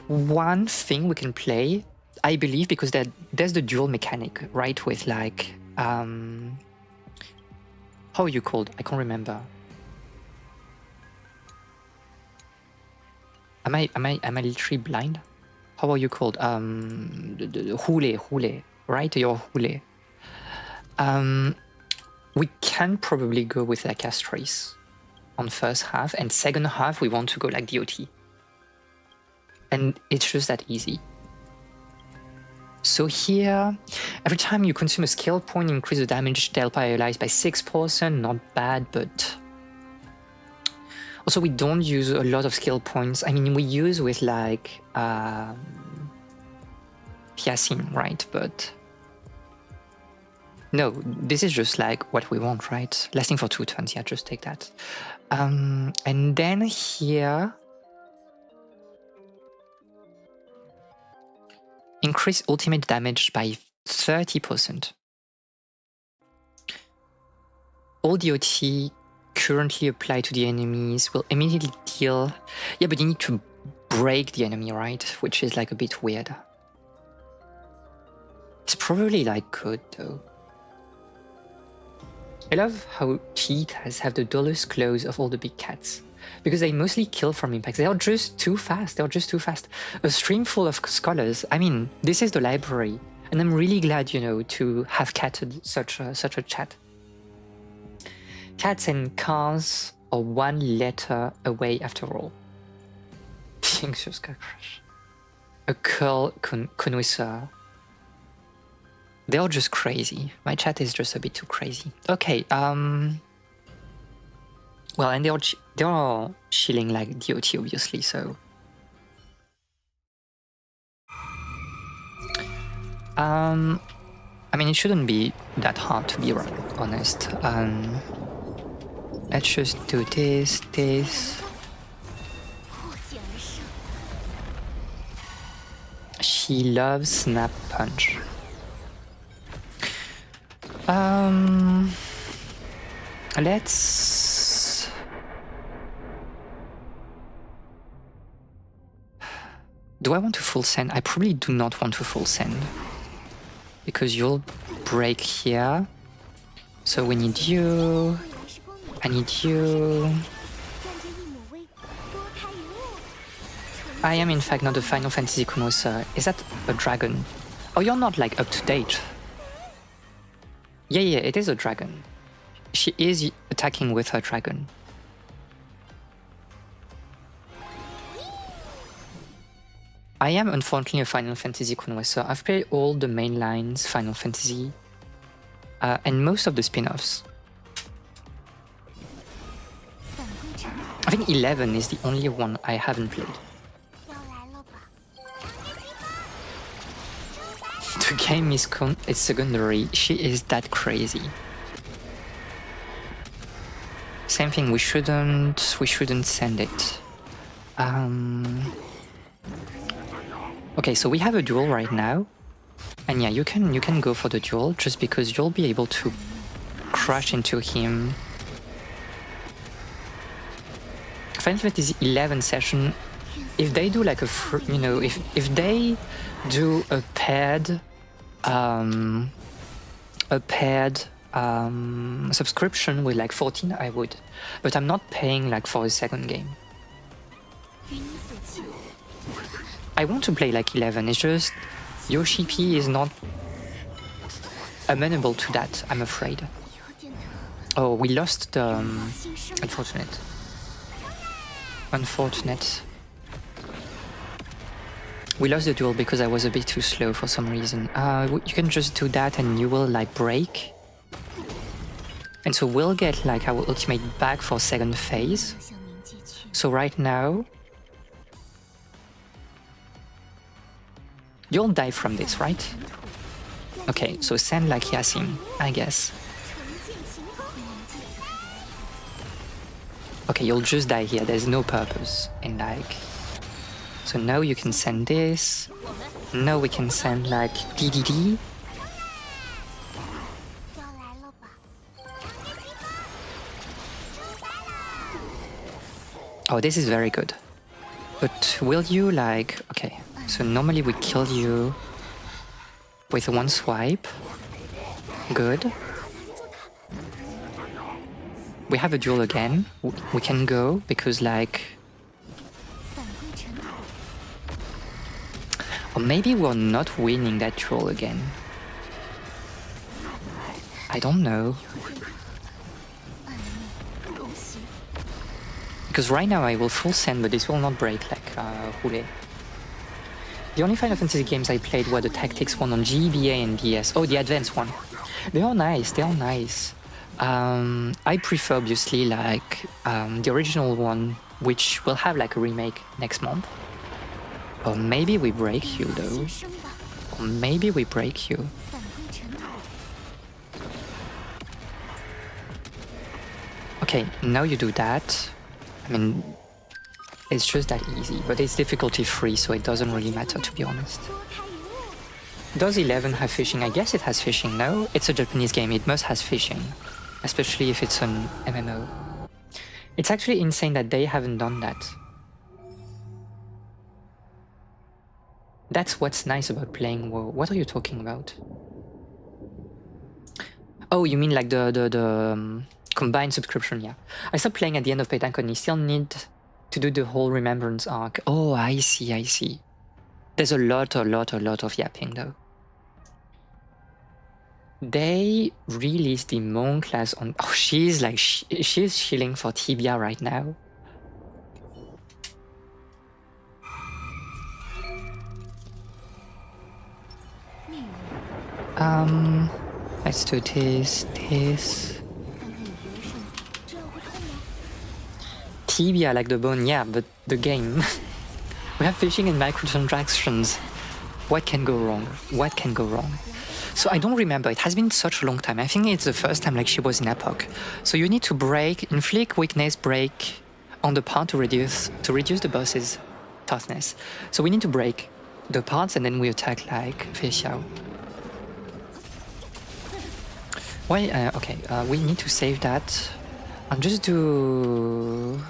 One thing we can play, I believe, because there's the dual mechanic, right? With like, how are you called? I can't remember. Am I literally blind? How are you called? Hule, right? You're Hule. We can probably go with like Castris on first half, and second half we want to go like DOT. And it's just that easy. So here, every time you consume a skill point, increase the damage dealt by allies by 6%, not bad, but also we don't use a lot of skill points. I mean, we use with like Hyacinth, right? But no, this is just like what we want, right? Lasting for 2 turns, yeah, just take that. And then here, increase ultimate damage by 30%. all DOT currently applied to the enemies will immediately deal. Yeah, but you need to break the enemy, right? Which is like a bit weird. It's probably like good though. I love how cheetahs have the dullest claws of all the big cats, because they mostly kill from impacts. They are just too fast. They are just too fast. A stream full of scholars. I mean, this is the library, and I'm really glad, you know, to have catted such a chat. Cats and cars are one letter away after all. The anxious car crash. A curl connoisseur. They are just crazy. My chat is just a bit too crazy. Okay, well, and they are chilling like DOT, obviously, so. I mean, it shouldn't be that hard, to be honest. Let's just do this. She loves Snap Punch. Let's... Do I want to full send? I probably do not want to full send, because you'll break here. So we need you. I need you. I am in fact not a Final Fantasy connoisseur. Is that a dragon? Oh, you're not like up to date. Yeah, it is a dragon. She is attacking with her dragon. I am unfortunately a Final Fantasy connoisseur. I've played all the main lines Final Fantasy and most of the spin-offs. I think 11 is the only one I haven't played. The game is secondary. She is that crazy. Same thing. We shouldn't send it. Okay, so we have a duel right now, and yeah, you can go for the duel just because you'll be able to crash into him. Final Fantasy 11 session. If they do like if they do a paired subscription with like 14, I would, but I'm not paying like for a second game. I want to play like 11. It's just Yoshi P is not amenable to that, I'm afraid. Oh, we lost the unfortunate. We lost the duel because I was a bit too slow for some reason. You can just do that and you will like break. And so we'll get like our ultimate back for second phase. So right now... You'll die from this, right? Okay, so send like Yasin, I guess. Okay, you'll just die here, there's no purpose in like... So now you can send this. Now we can send like DDD. Oh, this is very good. But will you like... Okay, so normally we kill you with one swipe. Good. We have a duel again. We can go because like... Or maybe we're not winning that duel again. I don't know. Because right now I will full send, but this will not break like Roulé. The only Final Fantasy games I played were the Tactics one on GBA and DS. Oh, the advanced one. They are nice, they are nice. I prefer obviously like the original one, which will have like a remake next month. Or maybe we break you though. Or maybe we break you. Okay, now you do that. I mean, it's just that easy, but it's difficulty free, so it doesn't really matter, to be honest. Does 11 have fishing? I guess it has fishing, no? It's a Japanese game, it must have fishing. especially if it's an MMO. It's actually insane that they haven't done that. That's what's nice about playing WoW. What are you talking about? Oh, you mean like the combined subscription? Yeah. I stopped playing at the end of Paytankon. You still need to do the whole Remembrance arc. Oh, I see, I see. There's a lot of yapping though. They released the Monk class on... Oh, she's like... she's shilling for Tibia right now. Let's do this. Tibia like the bone, yeah, but the game. We have fishing and microtransactions. What can go wrong? What can go wrong? So I don't remember, it has been such a long time. I think it's the first time like she was in Apoc. So you need to break, inflict weakness break on the part to reduce the boss's toughness. So we need to break the parts and then we attack like Fei Xiao. Why? Okay, we need to save that. I'll just do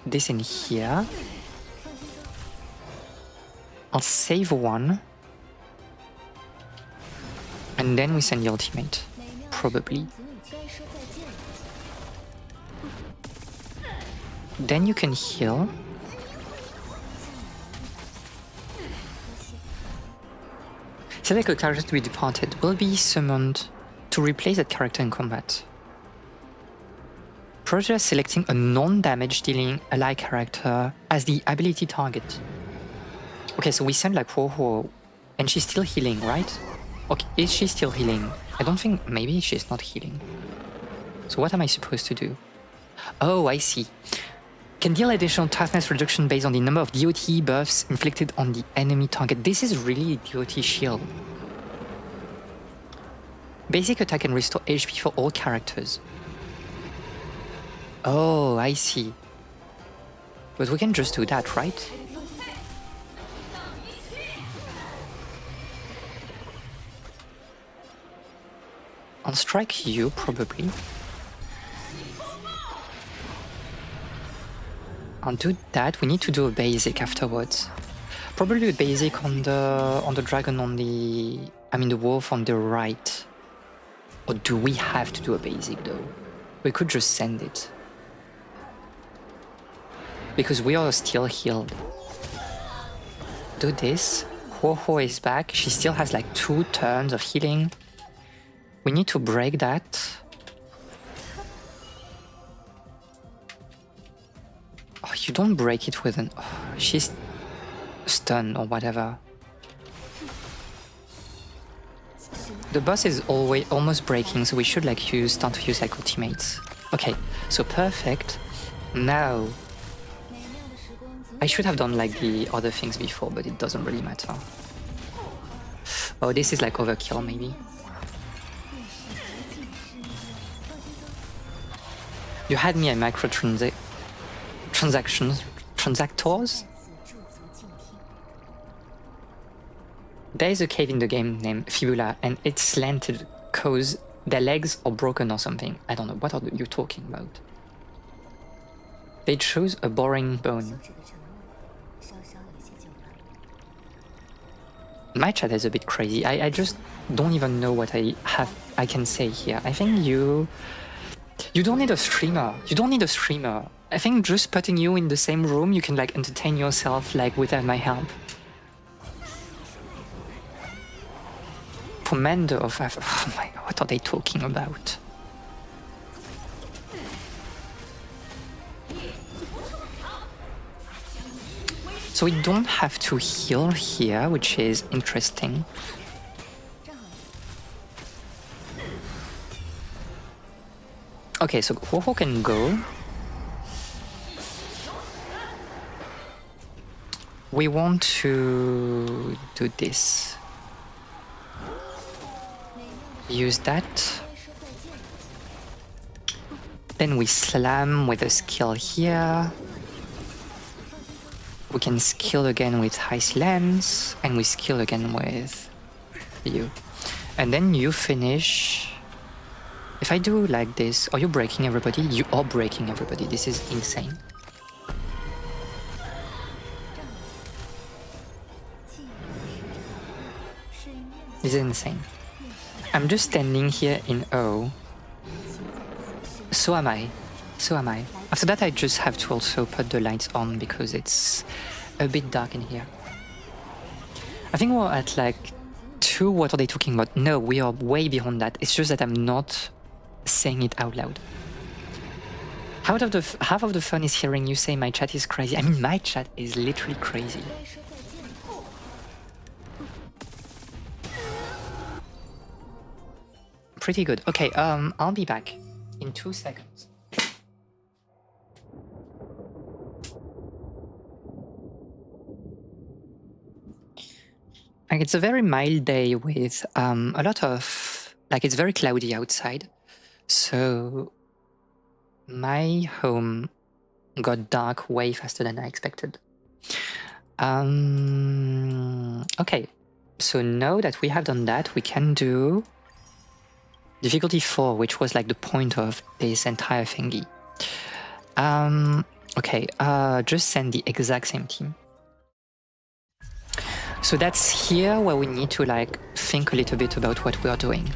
this in here. I'll save one. And then we send the ultimate. Probably. Then you can heal. Select a character to be departed. Will be summoned to replace that character in combat. Process selecting a non-damage dealing ally character as the ability target. Okay, so we send like Huo, and she's still healing, right? Okay, is she still healing? I don't think... maybe she's not healing. So what am I supposed to do? Oh, I see. Can deal additional toughness reduction based on the number of DOT buffs inflicted on the enemy target. This is really DOT shield. Basic attack and restore HP for all characters. Oh, I see. But we can just do that, right? I'll strike you, probably. I'll do that. We need to do a basic afterwards. Probably a basic on the dragon on the... I mean the wolf on the right. Or do we have to do a basic though? We could just send it. Because we are still healed. Do this. Huo is back. She still has like 2 turns of healing. We need to break that. Oh, you don't break it with an... Oh, she's stunned or whatever. The boss is always almost breaking, so we should like start to use like ultimates. Okay, so perfect. Now... I should have done like the other things before, but it doesn't really matter. Oh, this is like overkill maybe. You had me at transactors? There is a cave in the game named Fibula, and it's slanted cause their legs are broken or something. I don't know, what are you talking about? They chose a boring bone. My chat is a bit crazy. I just don't even know what I can say here. I think you don't need a streamer. You don't need a streamer. I think just putting you in the same room, you can like entertain yourself like without my help. Commander of... Oh my god, what are they talking about? So we don't have to heal here, which is interesting. Okay, so Huo can go. We want to do this. Use that. Then we slam with a skill here. We can skill again with high slams, and we skill again with you. And then you finish If I do like this, are you breaking everybody? You are breaking everybody. This is insane. This is insane. I'm just standing here in awe. So am I. So am I. After that, I just have to also put the lights on because it's a bit dark in here. I think we're at like 2. What are they talking about? No, we are way beyond that. It's just that I'm not saying it out loud. Half of the fun is hearing you say my chat is crazy. I mean, my chat is literally crazy. Pretty good. Okay, I'll be back in 2 seconds. Like, it's a very mild day with a lot of, like, it's very cloudy outside. So my home got dark way faster than I expected. Okay, so now that we have done that, we can do difficulty 4, which was like the point of this entire thingy. Okay, just send the exact same team. So that's here where we need to like think a little bit about what we are doing.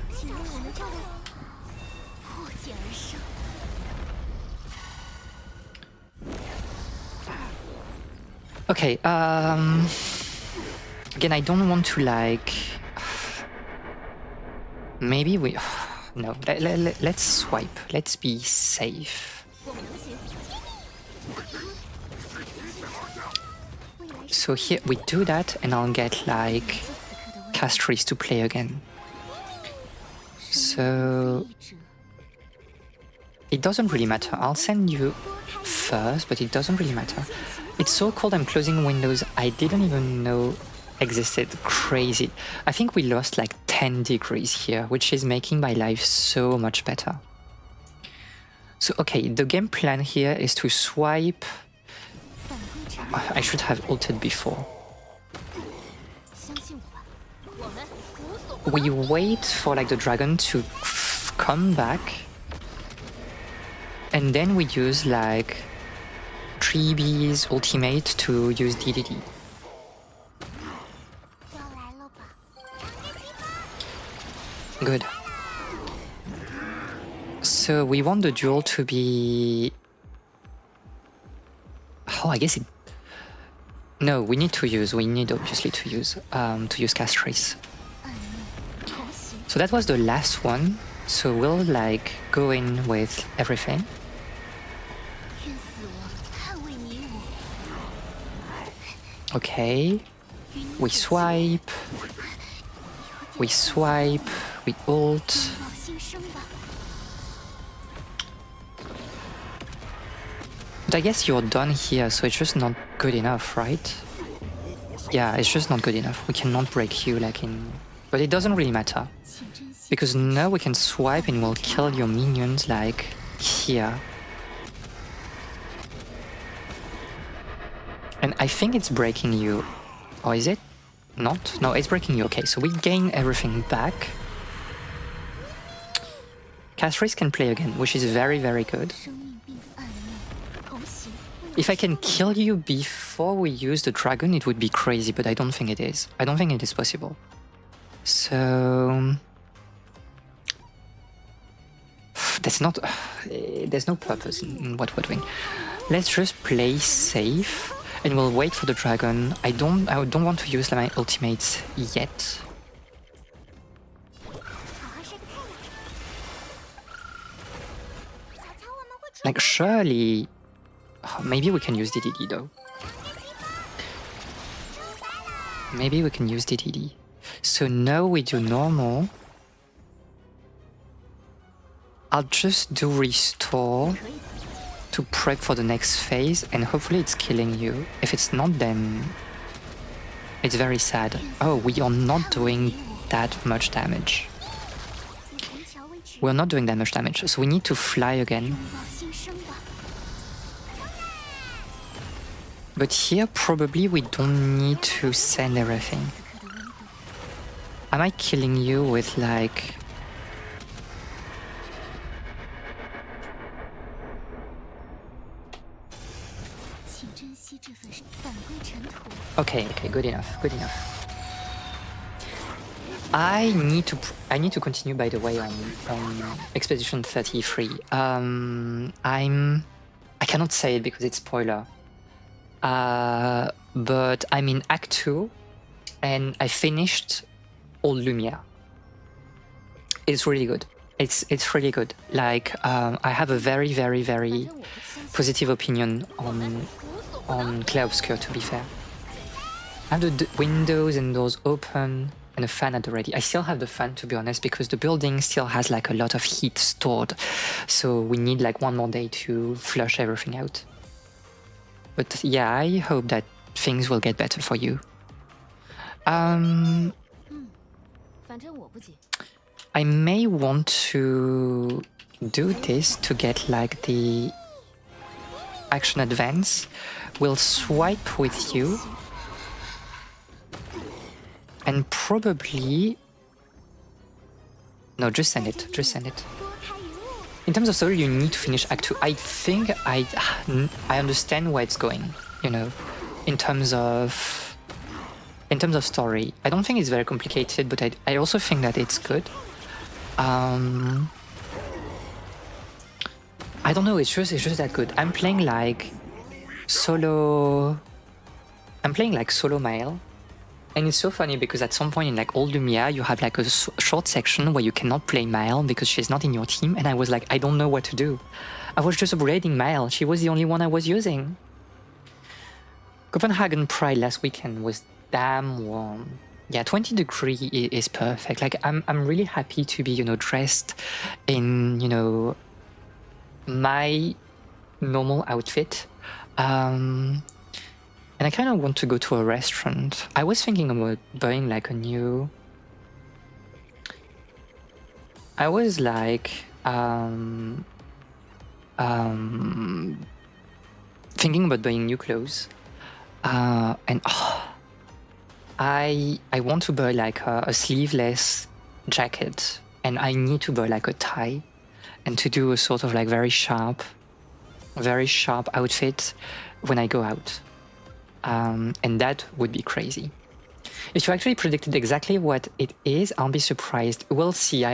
Okay, again, I don't want to like, maybe we, no, let's swipe, let's be safe. So here we do that and I'll get like Castries to play again. So it doesn't really matter. I'll send you first, but it doesn't really matter. It's so cold I'm closing windows I didn't even know existed. Crazy. I think we lost like 10 degrees here, which is making my life so much better. So okay, the game plan here is to swipe. I should have ulted before. We wait for like the dragon to come back, and then we use like 3B's ultimate to use DDD. Good. So we want the duel to be... Oh, I guess it... No, we need obviously to use Castries. So that was the last one. So we'll like go in with everything. Okay. We swipe. We ult. But I guess you're done here, so it's just not good enough, right? Yeah, it's just not good enough. We cannot break you like in... But it doesn't really matter. Because now we can swipe and we'll kill your minions like here. And I think it's breaking you. Or is it? Not? No, it's breaking you. Okay, so we gain everything back. Castries can play again, which is very, very good. If I can kill you before we use the dragon, it would be crazy, but I don't think it is. I don't think it is possible. So... There's no purpose in what we're doing. Let's just play safe, and we'll wait for the dragon. I don't want to use my ultimates yet. Like, surely... Maybe we can use DDD though. Maybe we can use DDD. So now we do normal. I'll just do restore to prep for the next phase, and hopefully it's killing you. If it's not, then it's very sad. Oh, we are not doing that much damage. We're not doing that much damage, so we need to fly again. But here, probably we don't need to send everything. Am I killing you with like... Okay, good enough, good enough. I need to continue, by the way, on Expedition 33. I cannot say it because it's spoiler. But I'm in Act 2 and I finished Old Lumiere. It's really good. It's really good. Like I have a very, very, very positive opinion on Clair Obscur, to be fair. I have the windows and doors open and a fan at the ready. I still have the fan, to be honest, because the building still has like a lot of heat stored. So we need like one more day to flush everything out. But yeah, I hope that things will get better for you. I may want to do this to get like the action advance. We'll swipe with you. And probably... No, just send it. Just send it. In terms of story, you need to finish Act 2. I think I understand where it's going, you know, in terms of story. I don't think it's very complicated, but I also think that it's good. I don't know, it's just that good. I'm playing like solo male. And it's so funny because at some point in like Old Lumiere, you have like a short section where you cannot play Mael because she's not in your team. And I was like, I don't know what to do. I was just upgrading Mael. She was the only one I was using. Copenhagen Pride last weekend was damn warm. Yeah, 20 degrees is perfect. Like I'm really happy to be, you know, dressed in, you know, my normal outfit. And I kind of want to go to a restaurant. I was thinking about buying like a new... I was like... thinking about buying new clothes. And I want to buy like a sleeveless jacket. And I need to buy like a tie. And to do a sort of like very sharp outfit when I go out. And that would be crazy. If you actually predicted exactly what it is, I'll be surprised. We'll see.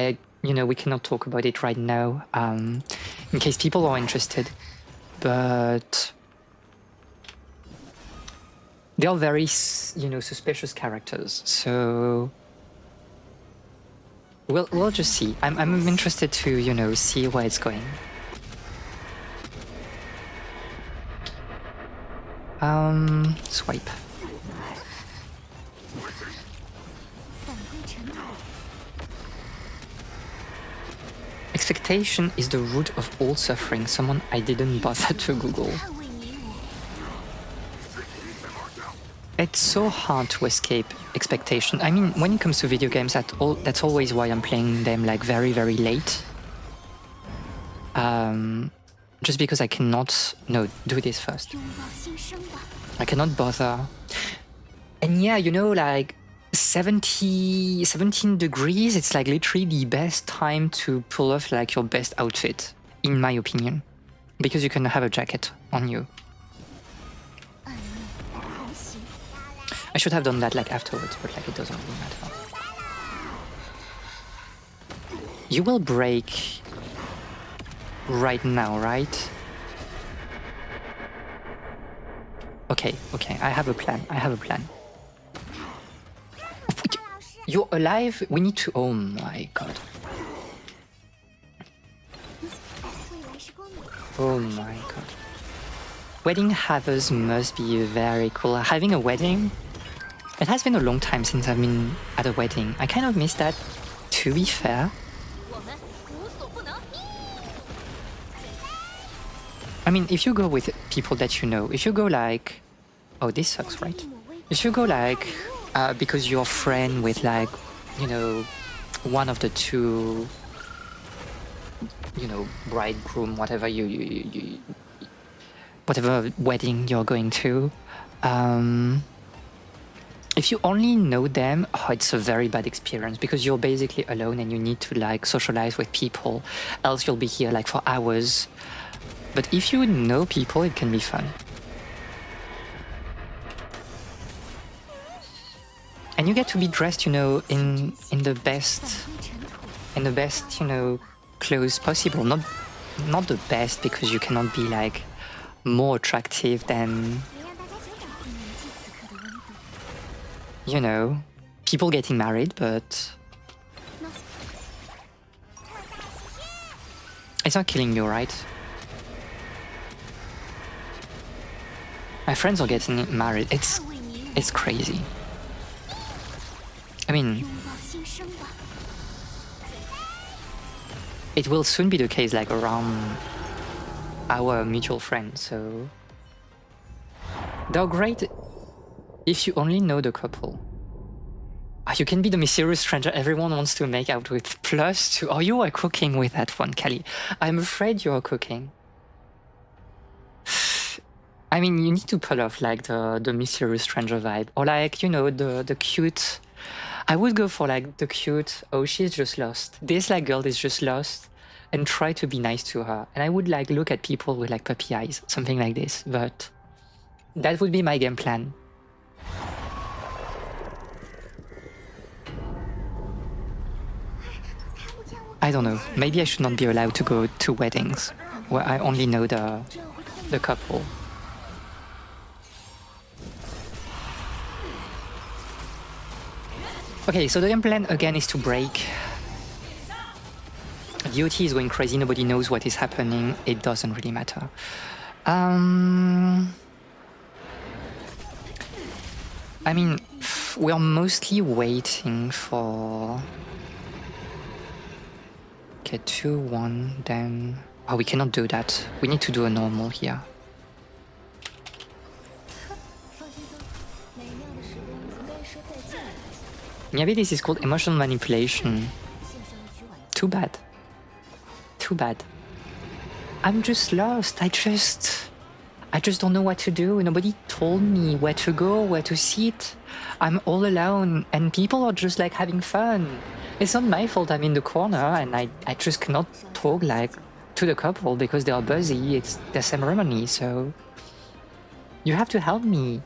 You know, we cannot talk about it right now, in case people are interested. But they are very, you know, suspicious characters. So we'll just see. I'm interested to, you know, see where it's going. Swipe. Expectation is the root of all suffering. Someone I didn't bother to Google. It's so hard to escape expectation. I mean, when it comes to video games, that's always why I'm playing them like very, very late. Just because I cannot... No, do this first. I cannot bother. And yeah, you know, like 17 degrees, it's like literally the best time to pull off like your best outfit, in my opinion. Because you can have a jacket on you. I should have done that like afterwards, but like it doesn't really matter. You will break right now, right? Okay, I have a plan. You're alive? We need to... Oh my god. Oh my god. Wedding havers must be very cool. Having a wedding? It has been a long time since I've been at a wedding. I kind of miss that, to be fair. I mean, if you go with people that you know, if you go like... Oh, this sucks, right? If you go like... because you're friend with like, you know, one of the two, you know, bridegroom, whatever whatever wedding you're going to, if you only know them, it's a very bad experience because you're basically alone and you need to like socialize with people, else you'll be here like for hours. But if you know people, it can be fun. And you get to be dressed, you know, in the best, you know, clothes possible. Not the best, because you cannot be like more attractive than, you know, people getting married, but it's not killing you, right? My friends are getting married. It's crazy. I mean, it will soon be the case, like around our mutual friends, so they're great if you only know the couple. You can be the mysterious stranger everyone wants to make out with, +2. Oh, you are cooking with that one, Kelly. I'm afraid you are cooking. I mean, you need to pull off like the mysterious stranger vibe, or like, you know, the cute. I would go for like the cute, oh, she's just lost. This like girl is just lost, and try to be nice to her. And I would like look at people with like puppy eyes, something like this. But that would be my game plan. I don't know. Maybe I should not be allowed to go to weddings where I only know the couple. Okay, so the game plan again is to break. DOT is going crazy, nobody knows what is happening, it doesn't really matter. I mean, we are mostly waiting for... Okay, 2, 1, then... Oh, we cannot do that. We need to do a normal here. Maybe this is called emotional manipulation. Too bad. Too bad. I'm just lost. I just don't know what to do. Nobody told me where to go, where to sit. I'm all alone and people are just like having fun. It's not my fault I'm in the corner and I just cannot talk like to the couple because they are busy. It's their ceremony, so you have to help me.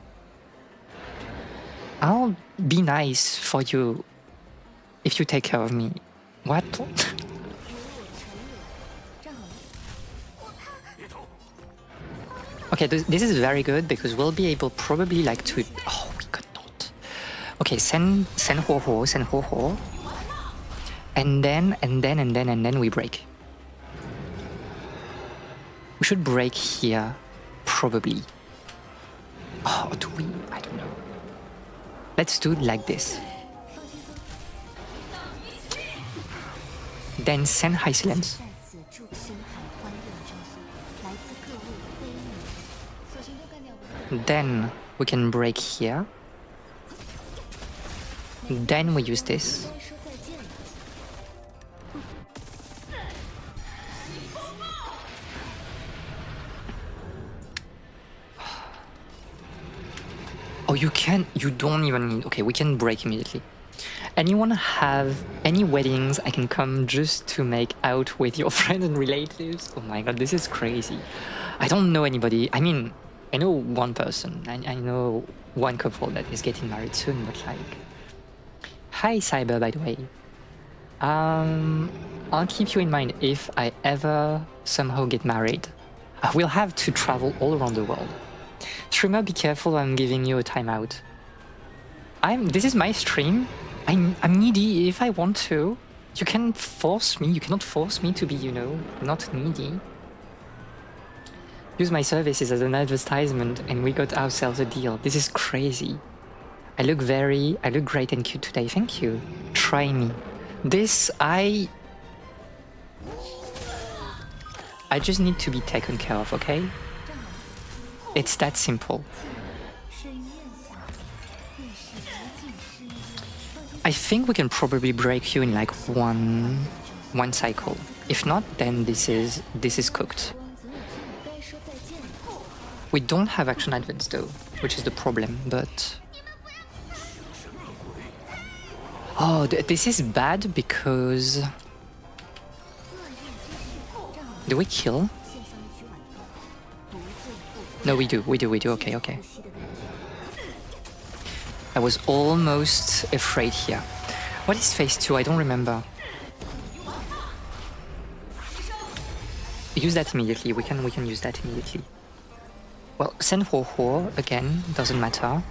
I'll be nice for you if you take care of me. What? Okay, this is very good because we'll be able probably like to... Oh, we could not. Okay, send Ho. And then we break. We should break here, probably. Oh, do we? I don't know. Let's do it like this. Then send high silence. Then we can break here. Then we use this. Oh, you don't even need... Okay, we can break immediately. Anyone have any weddings I can come just to make out with your friends and relatives? Oh my god, this is crazy. I don't know anybody. I mean, I know one person. I know one couple that is getting married soon, but like... Hi, Cyber, by the way. I'll keep you in mind if I ever somehow get married. We'll have to travel all around the world. Streamer, be careful, I'm giving you a timeout. This is my stream. I'm needy if I want to. You can force me, you cannot force me to be, you know, not needy. Use my services as an advertisement and we got ourselves a deal. This is crazy. I look great and cute today, thank you. Try me. I just need to be taken care of, okay? It's that simple. I think we can probably break you in like one cycle. If not, then this is cooked. We don't have action advance though, which is the problem, but... Oh, this is bad because... Do we kill? No, we do, okay. I was almost afraid here. What is phase 2? I don't remember. Use that immediately. We can use that immediately. Well, send Ho again, doesn't matter.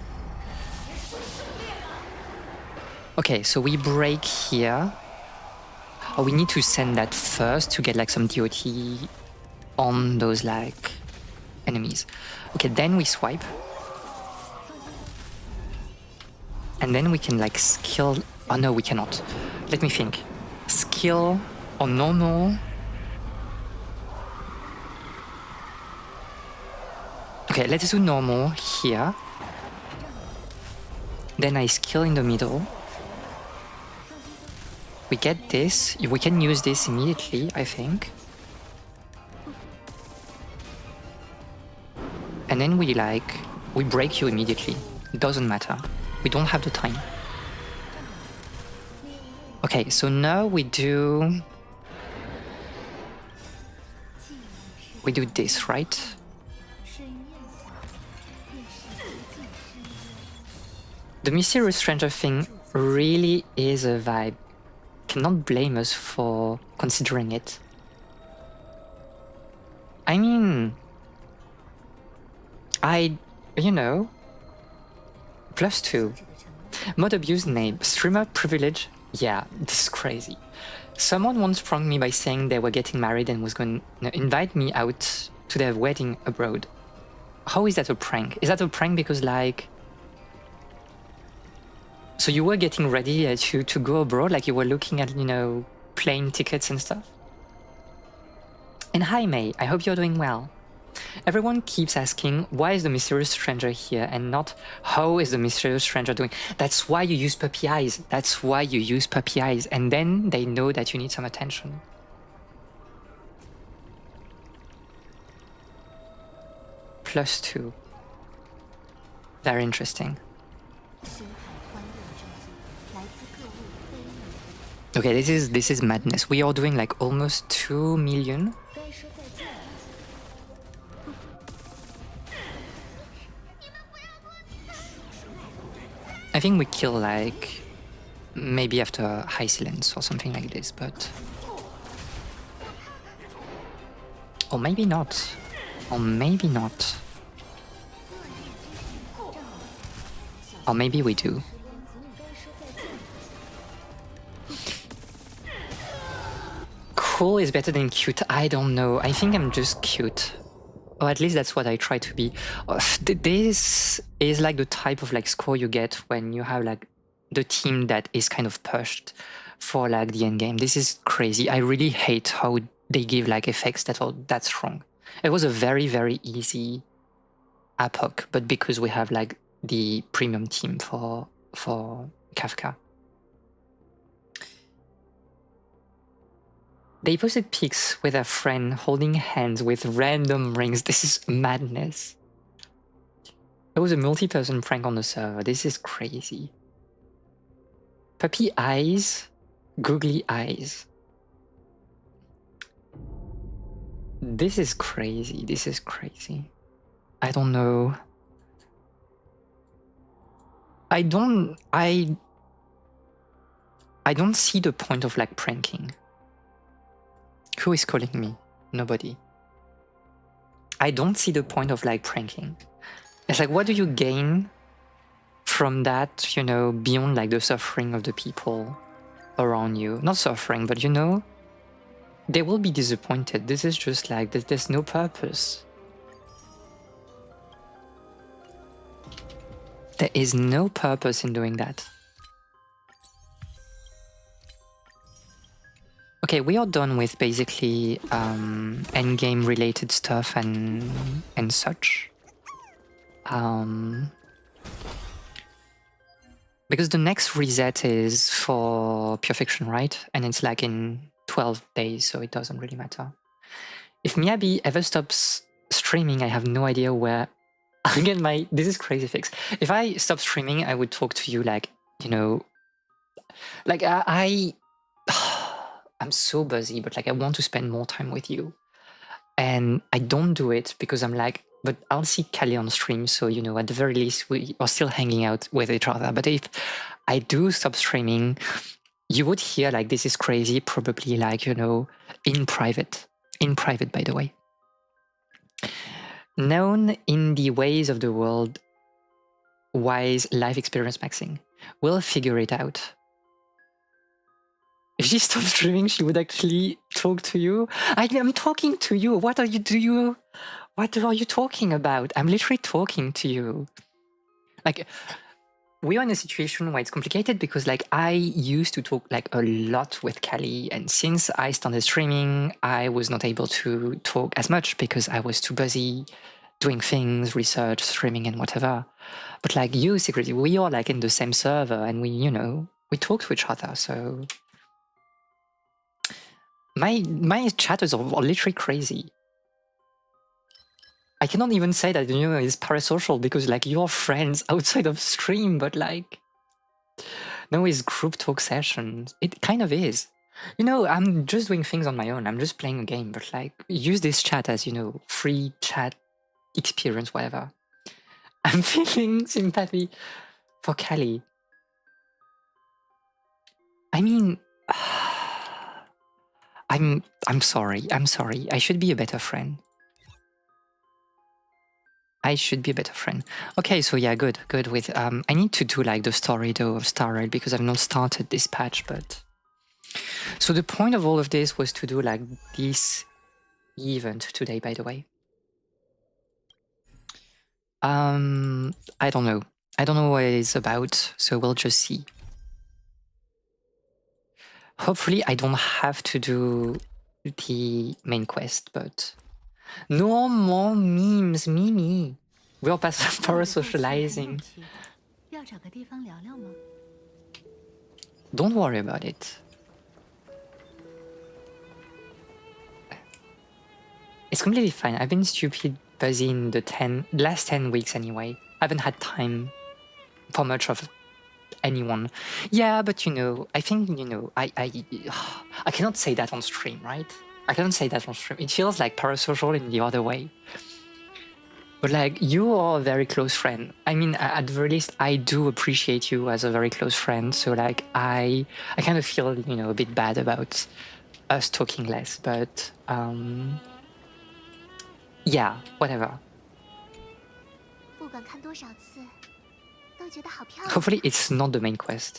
Okay, so we break here. Oh, we need to send that first to get like some DOT on those like enemies. Okay, then we swipe. And then we can like skill. Oh no, we cannot. Let me think. Skill or normal. Okay, let's do normal here. Then I skill in the middle. We get this. We can use this immediately, I think. And then we break you immediately. Doesn't matter. We don't have the time. Okay, so now we do this, right? The Mysterious Stranger thing really is a vibe. Cannot blame us for considering it. I mean, you know, +2. Mod abuse name, streamer privilege. Yeah, this is crazy. Someone once pranked me by saying they were getting married and was going to invite me out to their wedding abroad. How is that a prank? Is that a prank because like... So you were getting ready to go abroad, like you were looking at, you know, plane tickets and stuff? And hi May, I hope you're doing well. Everyone keeps asking, why is the Mysterious Stranger here and not how is the Mysterious Stranger doing? That's why you use puppy eyes. That's why you use puppy eyes. And then they know that you need some attention. +2. Very interesting. Okay, this is madness. We are doing like almost 2 million. I think we kill like maybe after high silence or something like this, but or maybe not. Or maybe not. Or maybe we do. Cool is better than cute. I don't know. I think I'm just cute. Or at least that's what I try to be. This is like the type of like score you get when you have like the team that is kind of pushed for like the end game. This is crazy. I really hate how they give like effects that are that strong. It was a very, very easy Apoc, but because we have like the premium team for Kafka. They posted pics with a friend holding hands with random rings. This is madness. It was a multi-person prank on the server. This is crazy. Puppy eyes, googly eyes. This is crazy. This is crazy. I don't know. I don't see the point of like pranking. Who is calling me? Nobody. I don't see the point of like pranking. It's like, what do you gain from that, you know, beyond like the suffering of the people around you? Not suffering, but you know, they will be disappointed. This is just like, there's no purpose. There is no purpose in doing that. Okay, we are done with basically endgame related stuff and such. Because the next reset is for Pure Fiction, right? And it's like in 12 days, so it doesn't really matter. If Miyabi ever stops streaming, I have no idea where I'll get my... This is crazy fix. If I stop streaming, I would talk to you like, you know... Like, I'm so busy, but like I want to spend more time with you. And I don't do it because I'm like, but I'll see Kali on stream, so you know, at the very least, we are still hanging out with each other. But if I do stop streaming, you would hear like this is crazy, probably like, you know, in private, by the way. Known in the ways of the world, wise life experience maxing. We'll figure it out. If she stopped streaming, she would actually talk to you. I'm talking to you. What are you talking about? I'm literally talking to you. Like, we are in a situation where it's complicated because like I used to talk like a lot with Kali, and since I started streaming, I was not able to talk as much because I was too busy doing things, research, streaming, and whatever. But like you, secretly, we are like in the same server, and we, you know, we talk to each other. So my chatters are literally crazy. I cannot even say that, you know, it's parasocial because like you're friends outside of stream, but like no, it's group talk sessions. It kind of is. You know, I'm just doing things on my own. I'm just playing a game, but like use this chat as, you know, free chat experience, whatever. I'm feeling sympathy for Kali. I mean, I'm sorry. I'm sorry. I should be a better friend. I should be a better friend. Okay, so yeah, good with I need to do like the story though of Star Rail because I've not started this patch, but so the point of all of this was to do like this event today, by the way. I don't know. I don't know what it is about, so we'll just see. Hopefully I don't have to do the main quest, but no more memes, Mimi. We're parasocializing. Don't worry about it. It's completely fine. I've been stupid busy in the last 10 weeks anyway. I haven't had time for much of anyone. Yeah, but you know, I think, you know, I cannot say that on stream, right? I cannot say that on stream. It feels like parasocial in the other way. But like, you are a very close friend. I mean, at the very least, I do appreciate you as a very close friend. So like, I kind of feel, you know, a bit bad about us talking less, but yeah, whatever. Hopefully it's not the main quest.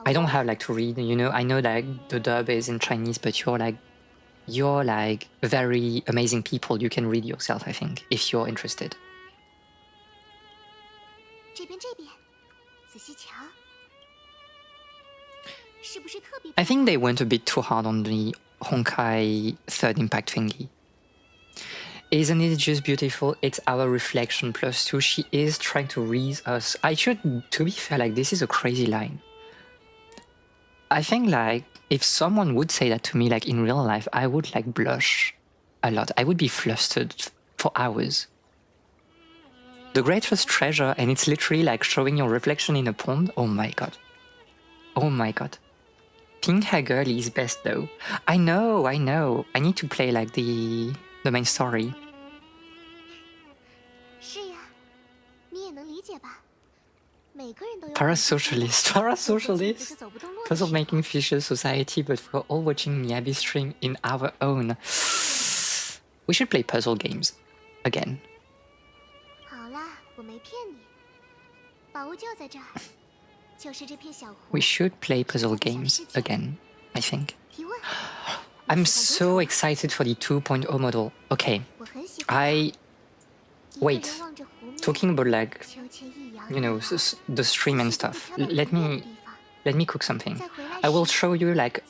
I don't have like to read, you know, I know like the dub is in Chinese, but you're like very amazing people. You can read yourself, I think, if you're interested. I think they went a bit too hard on the Honkai third impact thingy. Isn't it just beautiful? It's our reflection plus two. She is trying to read us. I should, to be fair, like this is a crazy line. I think like if someone would say that to me like in real life, I would like blush a lot. I would be flustered for hours. The greatest treasure, and it's literally like showing your reflection in a pond. Oh my god. Oh my god. Pink hair girly is best though. I know. I need to play like the main story. Parasocialist. Because of making fishes society, but we're all watching Miyabi stream in our own. We should play puzzle games again. We should play puzzle games again, I think. I'm so excited for the 2.0 model. Okay, wait, talking about like, you know, the stream and stuff. Let me cook something. I will show you like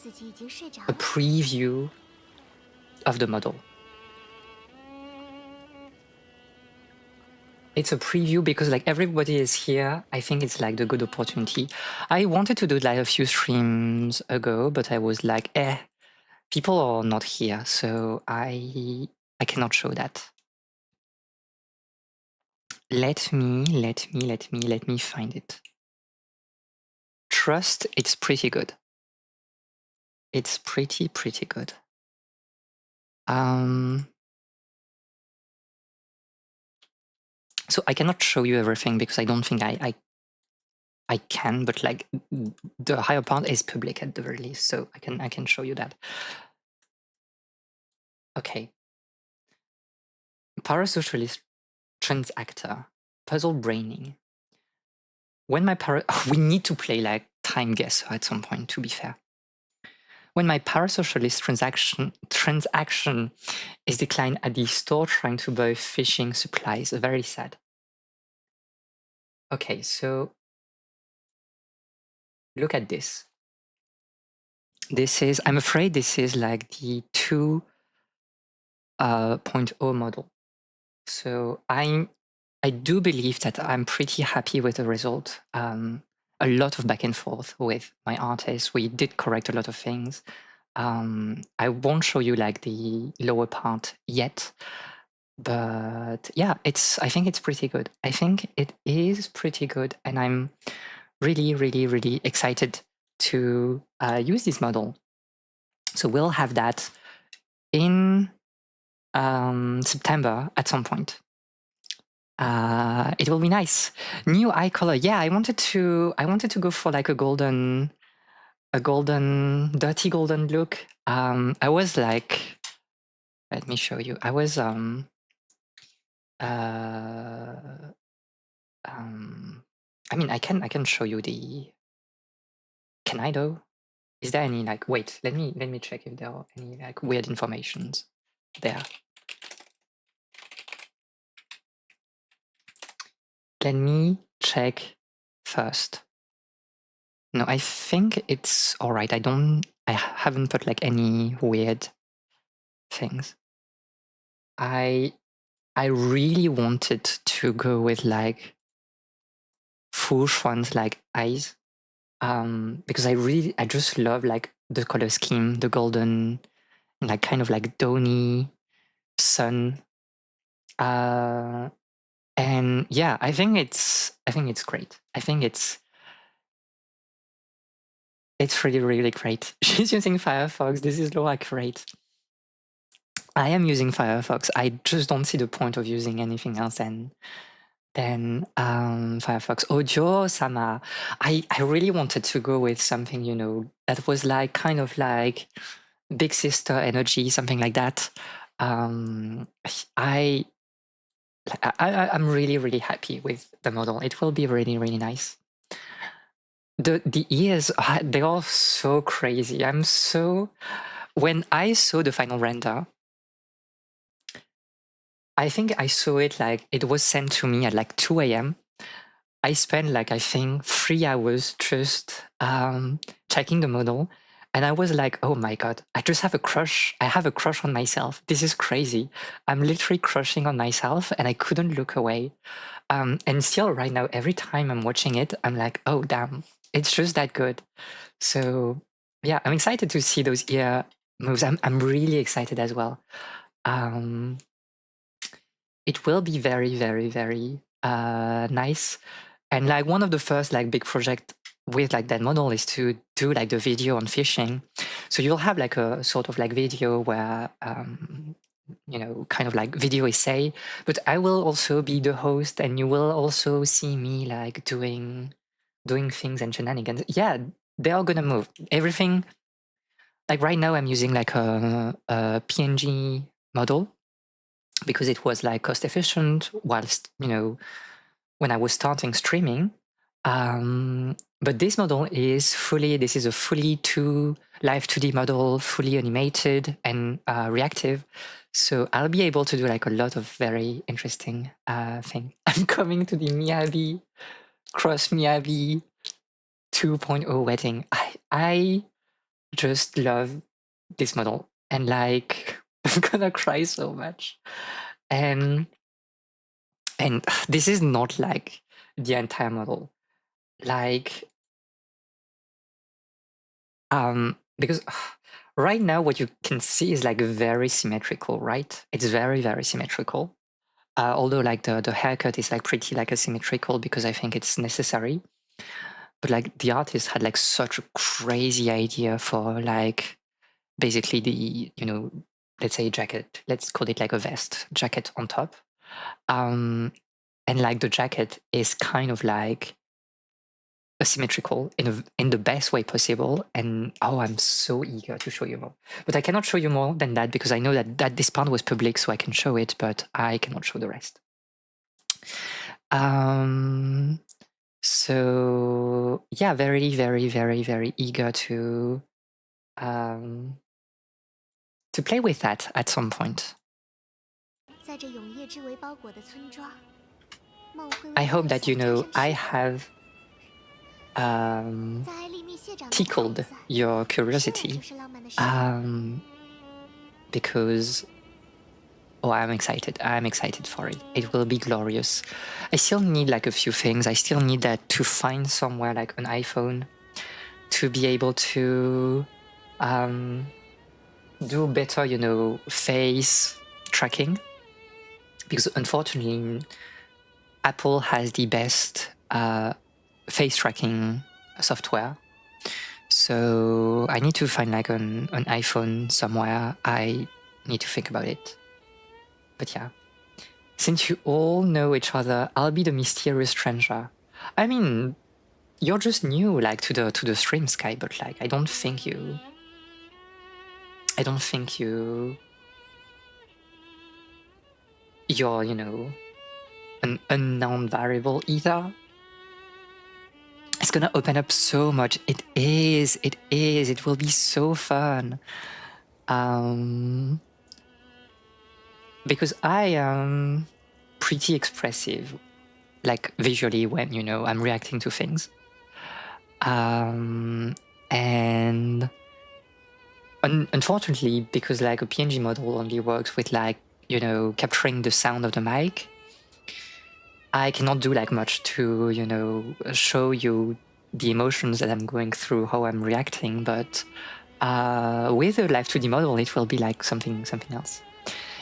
a preview of the model. It's a preview because like everybody is here. I think it's like the good opportunity. I wanted to do like a few streams ago, but I was like, people are not here, so I cannot show that. Let me find it. Trust, it's pretty good. it's pretty good. So I cannot show you everything because I don't think I can, but like the higher part is public at the very least, so I can show you that. Okay. Parasocialist transactor, puzzle braining. When my we need to play like time guesser at some point, to be fair. When my parasocialist transaction is declined at the store trying to buy fishing supplies, very sad. Okay, so look at this. This is, I'm afraid this is like the 2.0 model. So I do believe that I'm pretty happy with the result. A lot of back and forth with my artist. We did correct a lot of things. I won't show you like the lower part yet, but yeah, I think it's pretty good. I think it is pretty good, and I'm really excited to use this model. So we'll have that in September at some point. It will be nice. New eye color. Yeah, I wanted to go for like a dirty golden look. I was like, let me show you. I was I mean, I can show you the. Can I though? Is there any like? Wait, let me check if there are any like weird informations there. Let me check first. No, I think it's all right. I haven't put like any weird things. I really wanted to go with like full Schwanz like eyes. Because I just love like the color scheme, the golden, like kind of like dawny sun. And yeah, I think it's great. I think it's really great. She's using Firefox. This is Laura, great. I am using Firefox. I just don't see the point of using anything else than Firefox. Audio Sama. I really wanted to go with something, you know, that was like kind of like Big Sister energy, something like that. I'm really happy with the model. It will be really nice. The ears, they are so crazy. When I saw the final render, I think I saw it like it was sent to me at like 2 a.m. I spent like I think 3 hours just checking the model, and I was like, oh my god, I just have a crush. I have a crush on myself. This is crazy. I'm literally crushing on myself, and I couldn't look away. And still, right now, every time I'm watching it, I'm like, oh damn, it's just that good. So yeah, I'm excited to see those ear moves. I'm really excited as well. It will be very nice. And like one of the first like big project with like that model is to do like the video on fishing. So you'll have like a sort of like video where you know, kind of like video essay, but I will also be the host, and you will also see me like doing things and shenanigans. Yeah, they are gonna move everything. Like right now, I'm using like a PNG model because it was like cost efficient whilst, you know, when I was starting streaming. But this model is this is a fully live 2D model, fully animated and reactive. So I'll be able to do like a lot of very interesting things. I'm coming to the Miyabi, Cross Miyabi 2.0 wedding. I just love this model, and like I'm gonna cry so much. And this is not like the entire model. Like because right now what you can see is like very symmetrical, right? It's very symmetrical. Although like the haircut is like pretty like asymmetrical because I think it's necessary. But like the artist had like such a crazy idea for like basically the, let's say jacket, let's call it like a vest jacket on top. And like the jacket is kind of like asymmetrical in the best way possible. And I'm so eager to show you more, but I cannot show you more than that because I know that this part was public, so I can show it, but I cannot show the rest. So yeah, very, very, very, very eager to play with that at some point. I hope that I have tickled your curiosity, because I'm excited. I'm excited for it. It will be glorious. I still need like a few things. I still need that to find somewhere like an iPhone to be able to do better, face tracking, because unfortunately Apple has the best face tracking software. So I need to find like an iPhone somewhere. I need to think about it. But yeah, since you all know each other, I'll be the mysterious stranger. I mean, you're just new like to the stream, Sky, but like I don't think you're an unknown variable either. It's gonna open up so much. It is. It will be so fun. Because I am pretty expressive, like visually when, I'm reacting to things. And unfortunately, because like a PNG model only works with like, capturing the sound of the mic, I cannot do like much to, show you the emotions that I'm going through, how I'm reacting. But with a live 2D model, it will be like something else.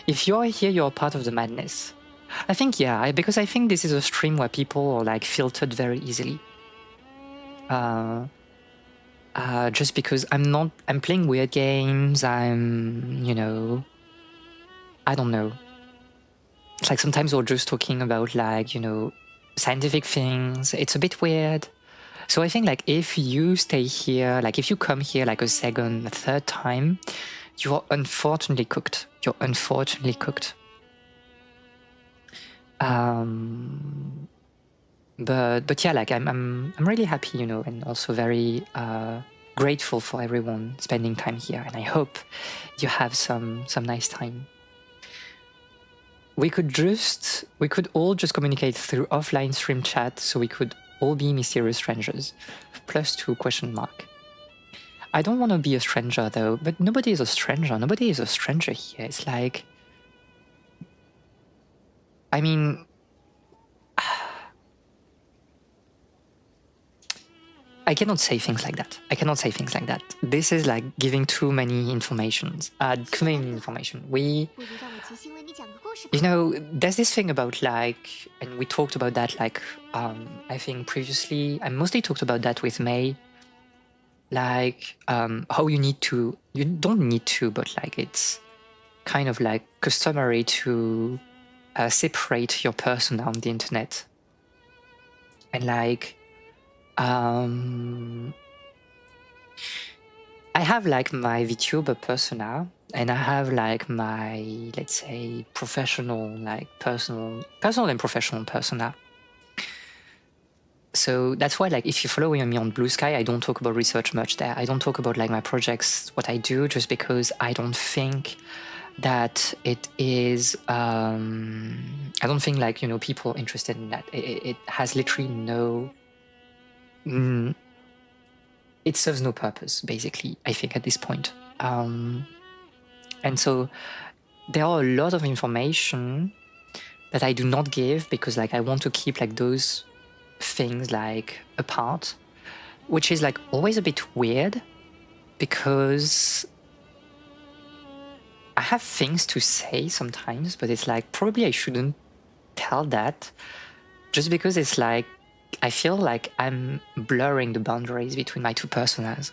If you're here, you're part of the madness. I think, yeah, because I think this is a stream where people are like filtered very easily. Just because I'm playing weird games, I don't know. It's like sometimes we're just talking about like, scientific things. It's a bit weird. So I think like if you stay here, like if you come here like a second, a third time, you're unfortunately cooked. You're unfortunately cooked. But yeah, like I'm really happy, and also very grateful for everyone spending time here, and I hope you have some nice time. We could all just communicate through offline stream chat, so we could all be mysterious strangers. +2 ? I don't want to be a stranger though, but nobody is a stranger. Nobody is a stranger here. It's like, I mean, I cannot say things like that. This is like giving too many information. There's this thing about like, and we talked about that like, I think previously, I mostly talked about that with May, like how you don't need to, but like it's kind of like customary to separate your persona on the internet. And like, I have like my VTuber persona, and I have like my, let's say, professional, like personal and professional persona. So that's why, like, if you follow me on Blue Sky, I don't talk about research much there. I don't talk about like my projects, what I do, just because I don't think that it is. I don't think like people are interested in that. It has literally no. It serves no purpose, basically, I think, at this point. And so there are a lot of information that I do not give because like I want to keep like those things like apart, which is like always a bit weird because I have things to say sometimes, but it's like probably I shouldn't tell that just because it's like I feel like I'm blurring the boundaries between my two personas.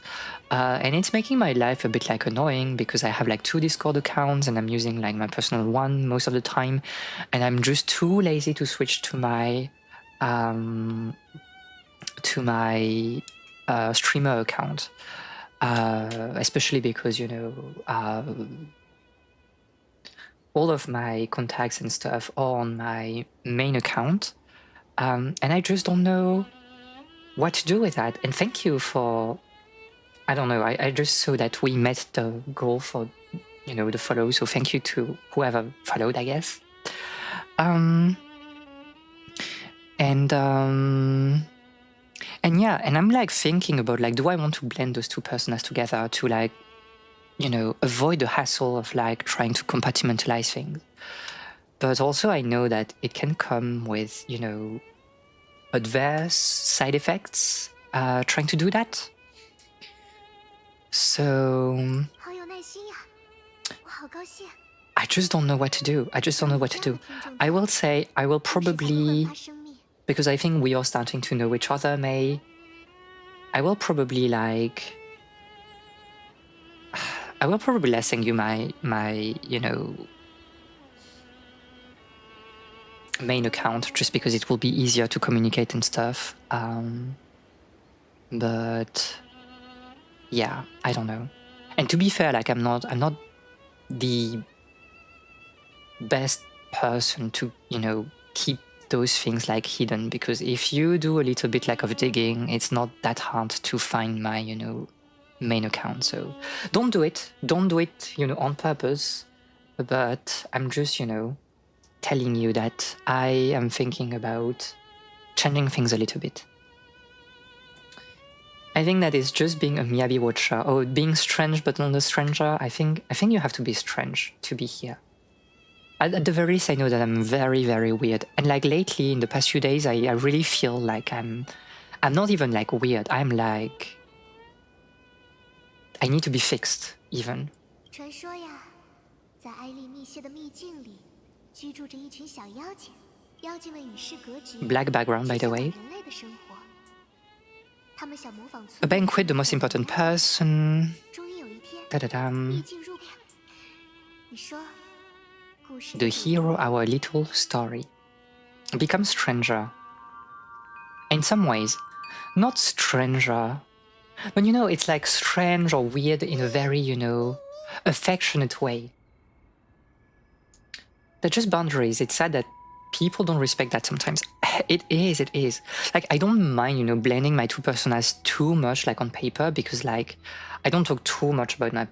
And it's making my life a bit like annoying because I have like 2 Discord accounts and I'm using like my personal one most of the time. And I'm just too lazy to switch to my streamer account. Especially because, you know, all of my contacts and stuff are on my main account. And I just don't know what to do with that. And thank you for, I don't know, I just saw that we met the goal for, you know, the follow. So thank you to whoever followed, I guess. And yeah, and I'm like thinking about like, do I want to blend those two personas together to like, you know, avoid the hassle of like trying to compartmentalize things. But also I know that it can come with, you know, adverse side effects trying to do that. So I just don't know what to do. I will say I will probably, because I think we are starting to know each other, May, I will probably like, I will probably send you my you know, main account just because it will be easier to communicate and stuff. But yeah, I don't know. And to be fair, like I'm not the best person to, you know, keep those things like hidden, because if you do a little bit like of digging, it's not that hard to find my, you know, main account. So don't do it, you know, on purpose. But I'm just, you know, telling you that I am thinking about changing things a little bit. I think that is just being a Miyabi watcher, or being strange but not a stranger. I think you have to be strange to be here. At the very least, I know that I'm very, very weird. And like lately, in the past few days, I really feel like I'm not even like weird. I'm like, I need to be fixed, even. Black background, by the way. A banquet, the most important person. Da-da-dam. The hero, our little story. Become stranger. In some ways, not stranger, but you know, it's like strange or weird in a very, you know, affectionate way. They're just boundaries. It's sad that people don't respect that sometimes. It is. Like, I don't mind, you know, blending my two personas too much, like on paper, because like, I don't talk too much about my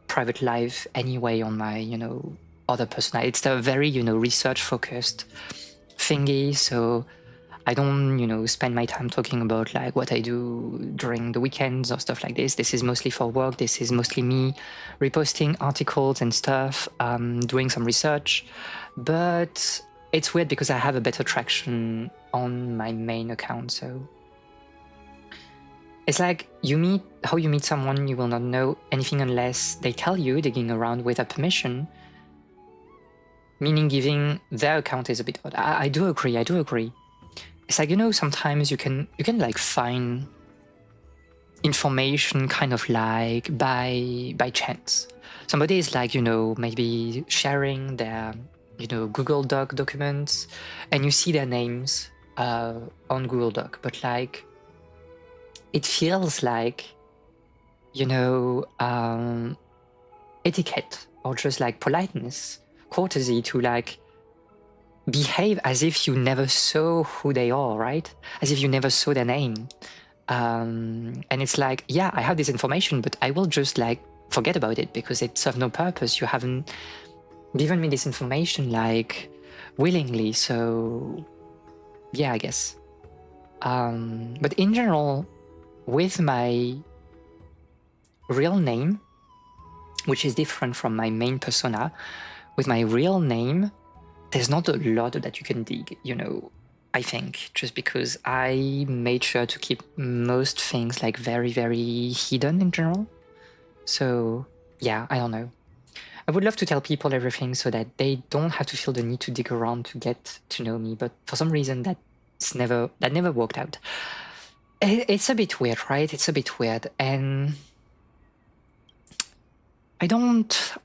private life anyway on my, you know, other persona. It's a very, you know, research focused thingy. So I don't, you know, spend my time talking about like what I do during the weekends or stuff like this. This is mostly for work. This is mostly me reposting articles and stuff, doing some research. But it's weird because I have a better traction on my main account. So it's like how you meet someone, you will not know anything unless they tell you, digging around without permission. Meaning giving their account is a bit odd. I do agree. It's like, you know, sometimes you can like find information kind of like by chance. Somebody is like, you know, maybe sharing their, you know, Google Doc documents, and you see their names on Google Doc, but like it feels like, you know, etiquette or just like politeness, courtesy to like behave as if you never saw who they are, right? As if you never saw their name. And it's like, yeah, I have this information, but I will just like forget about it because it serves no purpose. You haven't given me this information like willingly. So yeah, I guess. But in general, with my real name, which is different from my main persona, with my real name, there's not a lot that you can dig, you know, I think, just because I made sure to keep most things like very, very hidden in general. So yeah, I don't know. I would love to tell people everything so that they don't have to feel the need to dig around to get to know me, but for some reason that that never worked out. It's a bit weird, right? It's a bit weird, and I don't want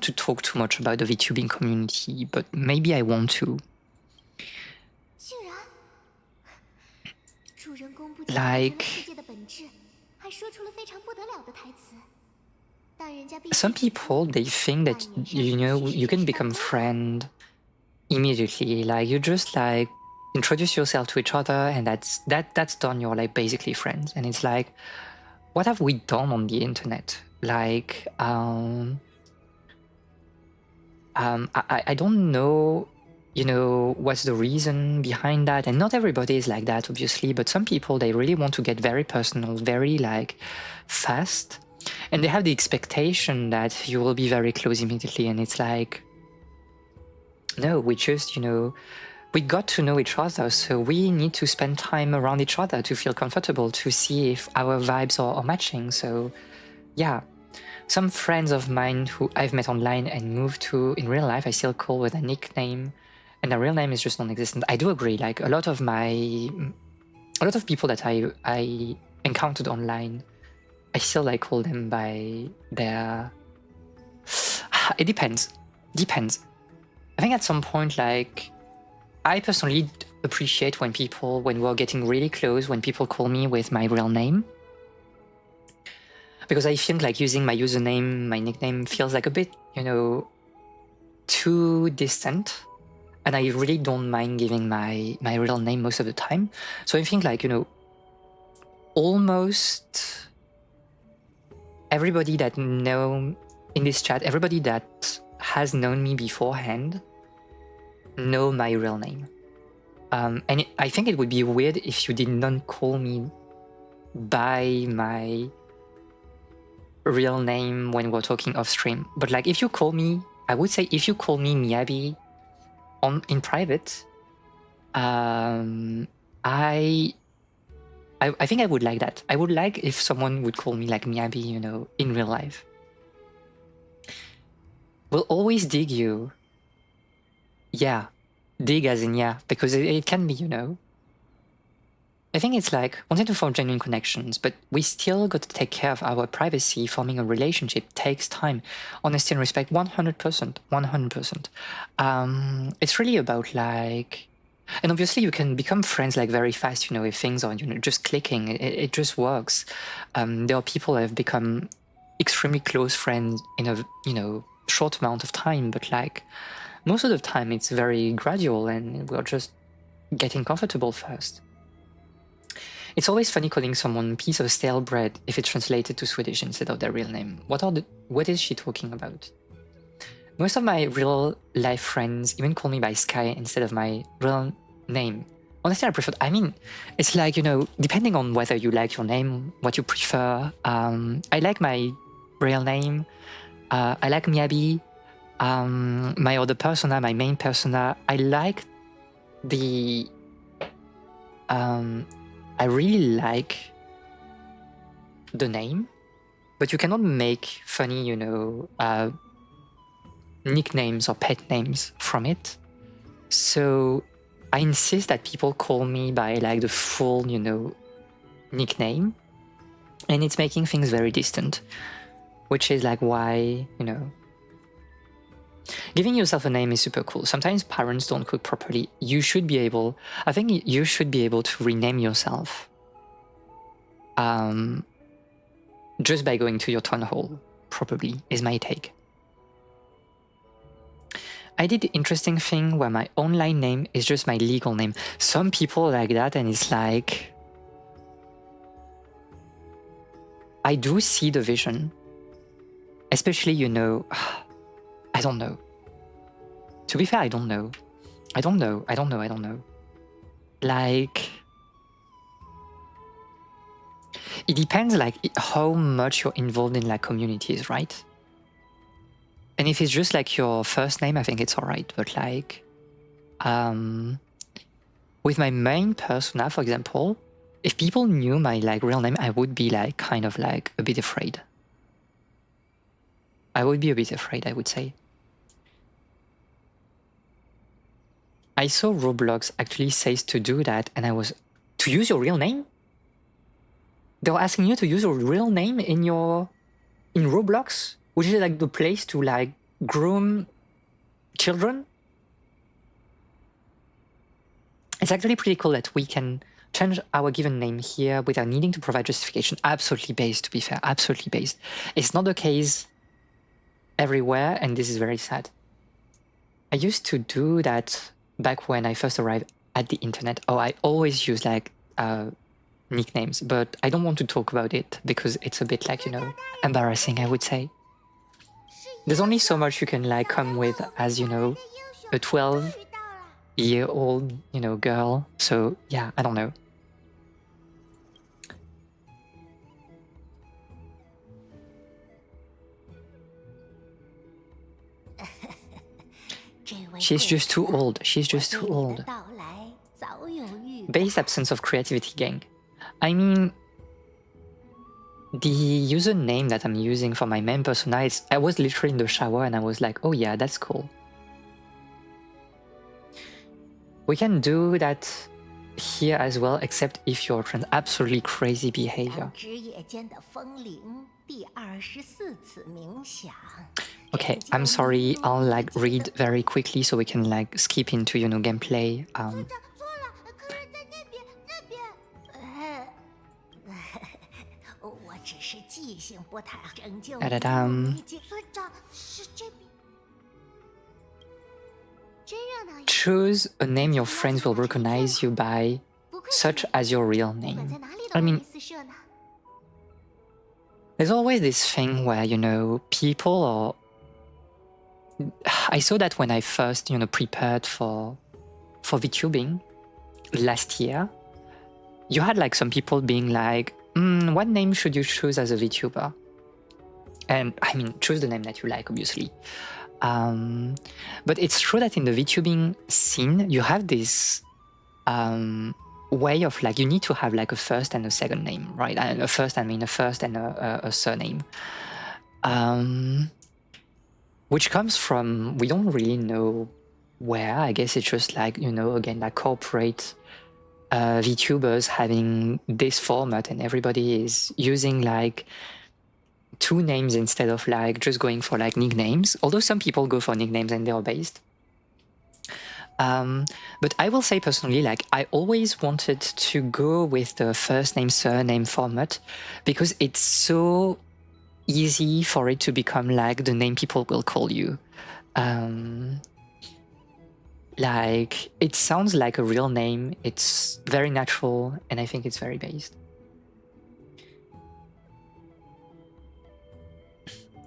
to talk too much about the VTubing community, but maybe I want to. Like, some people, they think that, you know, you can become friend immediately. Like, you just like introduce yourself to each other, and that's done. You're like basically friends. And it's like, what have we done on the internet? Like, I don't know, you know, what's the reason behind that. And not everybody is like that, obviously, but some people, they really want to get very personal, very like fast. And they have the expectation that you will be very close immediately. And it's like, no, we just, you know, we got to know each other. So we need to spend time around each other to feel comfortable, to see if our vibes are matching. So yeah, some friends of mine who I've met online and moved to in real life, I still call with a nickname, and their real name is just non-existent. I do agree, like a lot of people that I encountered online, I still like call them by their, it depends. I think at some point, like, I personally appreciate when we're getting really close, when people call me with my real name. Because I think like using my username, my nickname feels like a bit, you know, too distant. And I really don't mind giving my real name most of the time. So I think like, you know, almost everybody that know in this chat, everybody that has known me beforehand, know my real name. And I think it would be weird if you did not call me by my real name when we're talking off stream. But like, if you call me, I would say if you call me Miyabi in private, I think I would like that. I would like if someone would call me like Miyabi, you know, in real life. We'll always dig you. Yeah, dig as in yeah, because it can be, you know. I think it's like wanting to form genuine connections, but we still got to take care of our privacy. Forming a relationship takes time. Honesty and respect, 100%, 100%. It's really about like, and obviously you can become friends like very fast, you know, if things are, you know, just clicking, it just works. There are people that have become extremely close friends in a, you know, short amount of time, but like most of the time it's very gradual and we're just getting comfortable first. It's always funny calling someone piece of stale bread if it's translated to Swedish instead of their real name. What is she talking about? Most of my real life friends even call me by Sky instead of my real name. Honestly, I prefer, I mean, it's like, you know, depending on whether you like your name, what you prefer. I like my real name. I like Miyabi. My other persona, my main persona, I like the, I really like the name, but you cannot make funny, you know, nicknames or pet names from it. So I insist that people call me by like the full, you know, nickname, and it's making things very distant, which is like why, you know, giving yourself a name is super cool. Sometimes parents don't cook properly. You should be able, I think you should be able to rename yourself just by going to your town hall, probably, is my take. I did the interesting thing where my online name is just my legal name. Some people like that, and it's like, I do see the vision. Especially, you know, I don't know. To be fair, I don't know. Like, it depends like how much you're involved in like communities, right? And if it's just like your first name, I think it's all right. But like, with my main persona, for example, if people knew my like real name, I would be like kind of like a bit afraid. I would be a bit afraid, I would say. I saw Roblox actually says to do that, and I was to use your real name. They were asking you to use your real name in Roblox, which is like the place to like groom children. It's actually pretty cool that we can change our given name here without needing to provide justification. Absolutely based, to be fair, absolutely based. It's not the case everywhere, and this is very sad. I used to do that back when I first arrived at the internet. Oh, I always use like nicknames, but I don't want to talk about it because it's a bit like, you know, embarrassing, I would say. There's only so much you can like come with as, you know, a 12-year-old, you know, girl. So yeah, I don't know. She's just too old. She's just too old. Base absence of creativity, gang. I mean, the username that I'm using for my main persona is, I was literally in the shower and I was like, oh yeah, that's cool. We can do that here as well, except if you're an absolutely crazy behavior. Okay, I'm sorry, I'll like read very quickly so we can like skip into, you know, gameplay. Choose a name your friends will recognize you by, such as your real name. I mean, there's always this thing where, you know, people are... I saw that when I first, you know, prepared for VTubing last year. You had like some people being like, what name should you choose as a VTuber? And I mean, choose the name that you like, obviously. But it's true that in the VTubing scene, you have this way of like, you need to have like a first and a second name, right? And a first, I mean a first and a surname. Which comes from, we don't really know where. I guess it's just like, you know, again, like corporate VTubers having this format, and everybody is using like 2 names instead of like just going for like nicknames. Although some people go for nicknames and they are based. But I will say personally, like I always wanted to go with the first name, surname format because it's so easy for it to become like the name people will call you. Like it sounds like a real name, it's very natural, and I think it's very based.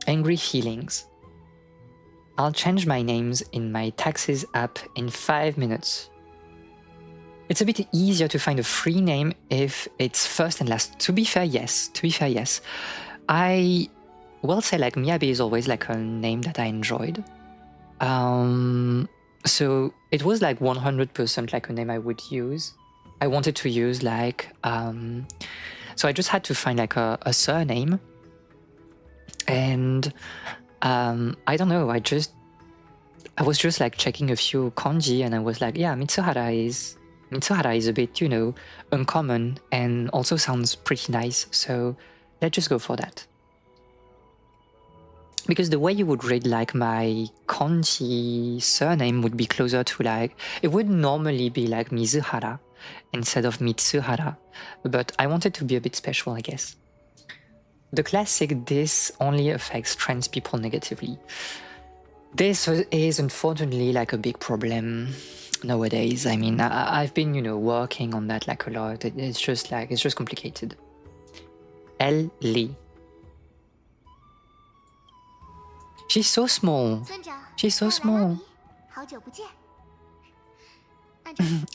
Angry feelings. I'll change my names in my taxes app in 5 minutes. It's a bit easier to find a free name if it's first and last. To be fair, yes. To be fair, yes. I will say like Miyabi is always like a name that I enjoyed. So it was like 100% like a name I would use. I wanted to use like, so I just had to find like a surname. And I don't know, I was just like checking a few kanji and I was like, yeah, Mitsuhara is a bit, you know, uncommon and also sounds pretty nice. So let's just go for that. Because the way you would read like my kanji surname would be closer to like, it would normally be like Mizuhara instead of Mitsuhara, but I wanted to be a bit special, I guess. The classic, this only affects trans people negatively. This is unfortunately like a big problem nowadays. I mean, I've been, you know, working on that like a lot. It's just like, it's just complicated. Ellie. She's so small. She's so small.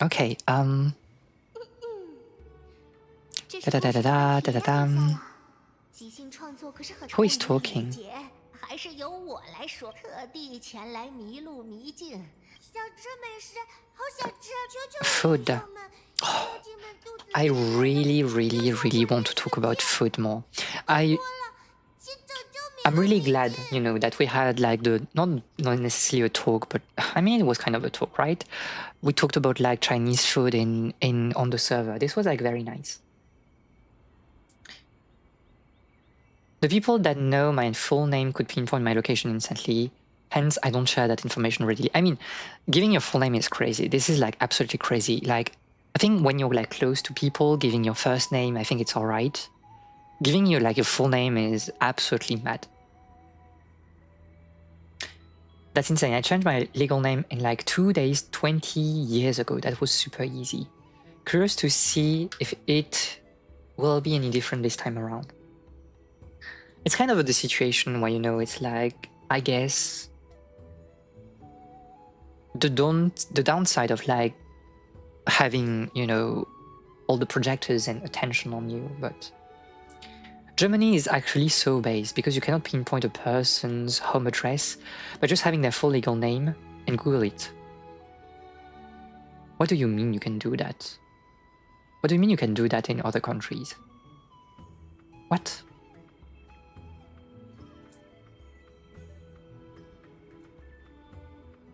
Okay, Who is talking? Food. Oh, I really want to talk about food more. I'm really glad, you know, that we had like the not necessarily a talk, but I mean it was kind of a talk, right? We talked about like Chinese food in on the server. This was like very nice. The people that know my full name could pinpoint my location instantly. Hence, I don't share that information readily. I mean, giving your full name is crazy. This is like absolutely crazy. Like, I think when you're like close to people, giving your first name, I think it's all right. Giving you like your full name is absolutely mad. That's insane. I changed my legal name in like 2 days, 20 years ago. That was super easy. Curious to see if it will be any different this time around. It's kind of the situation where, you know, it's like, I guess, the downside of like having, you know, all the projectors and attention on you, but Germany is actually so based because you cannot pinpoint a person's home address by just having their full legal name and Google it. What do you mean you can do that? What do you mean you can do that in other countries? What?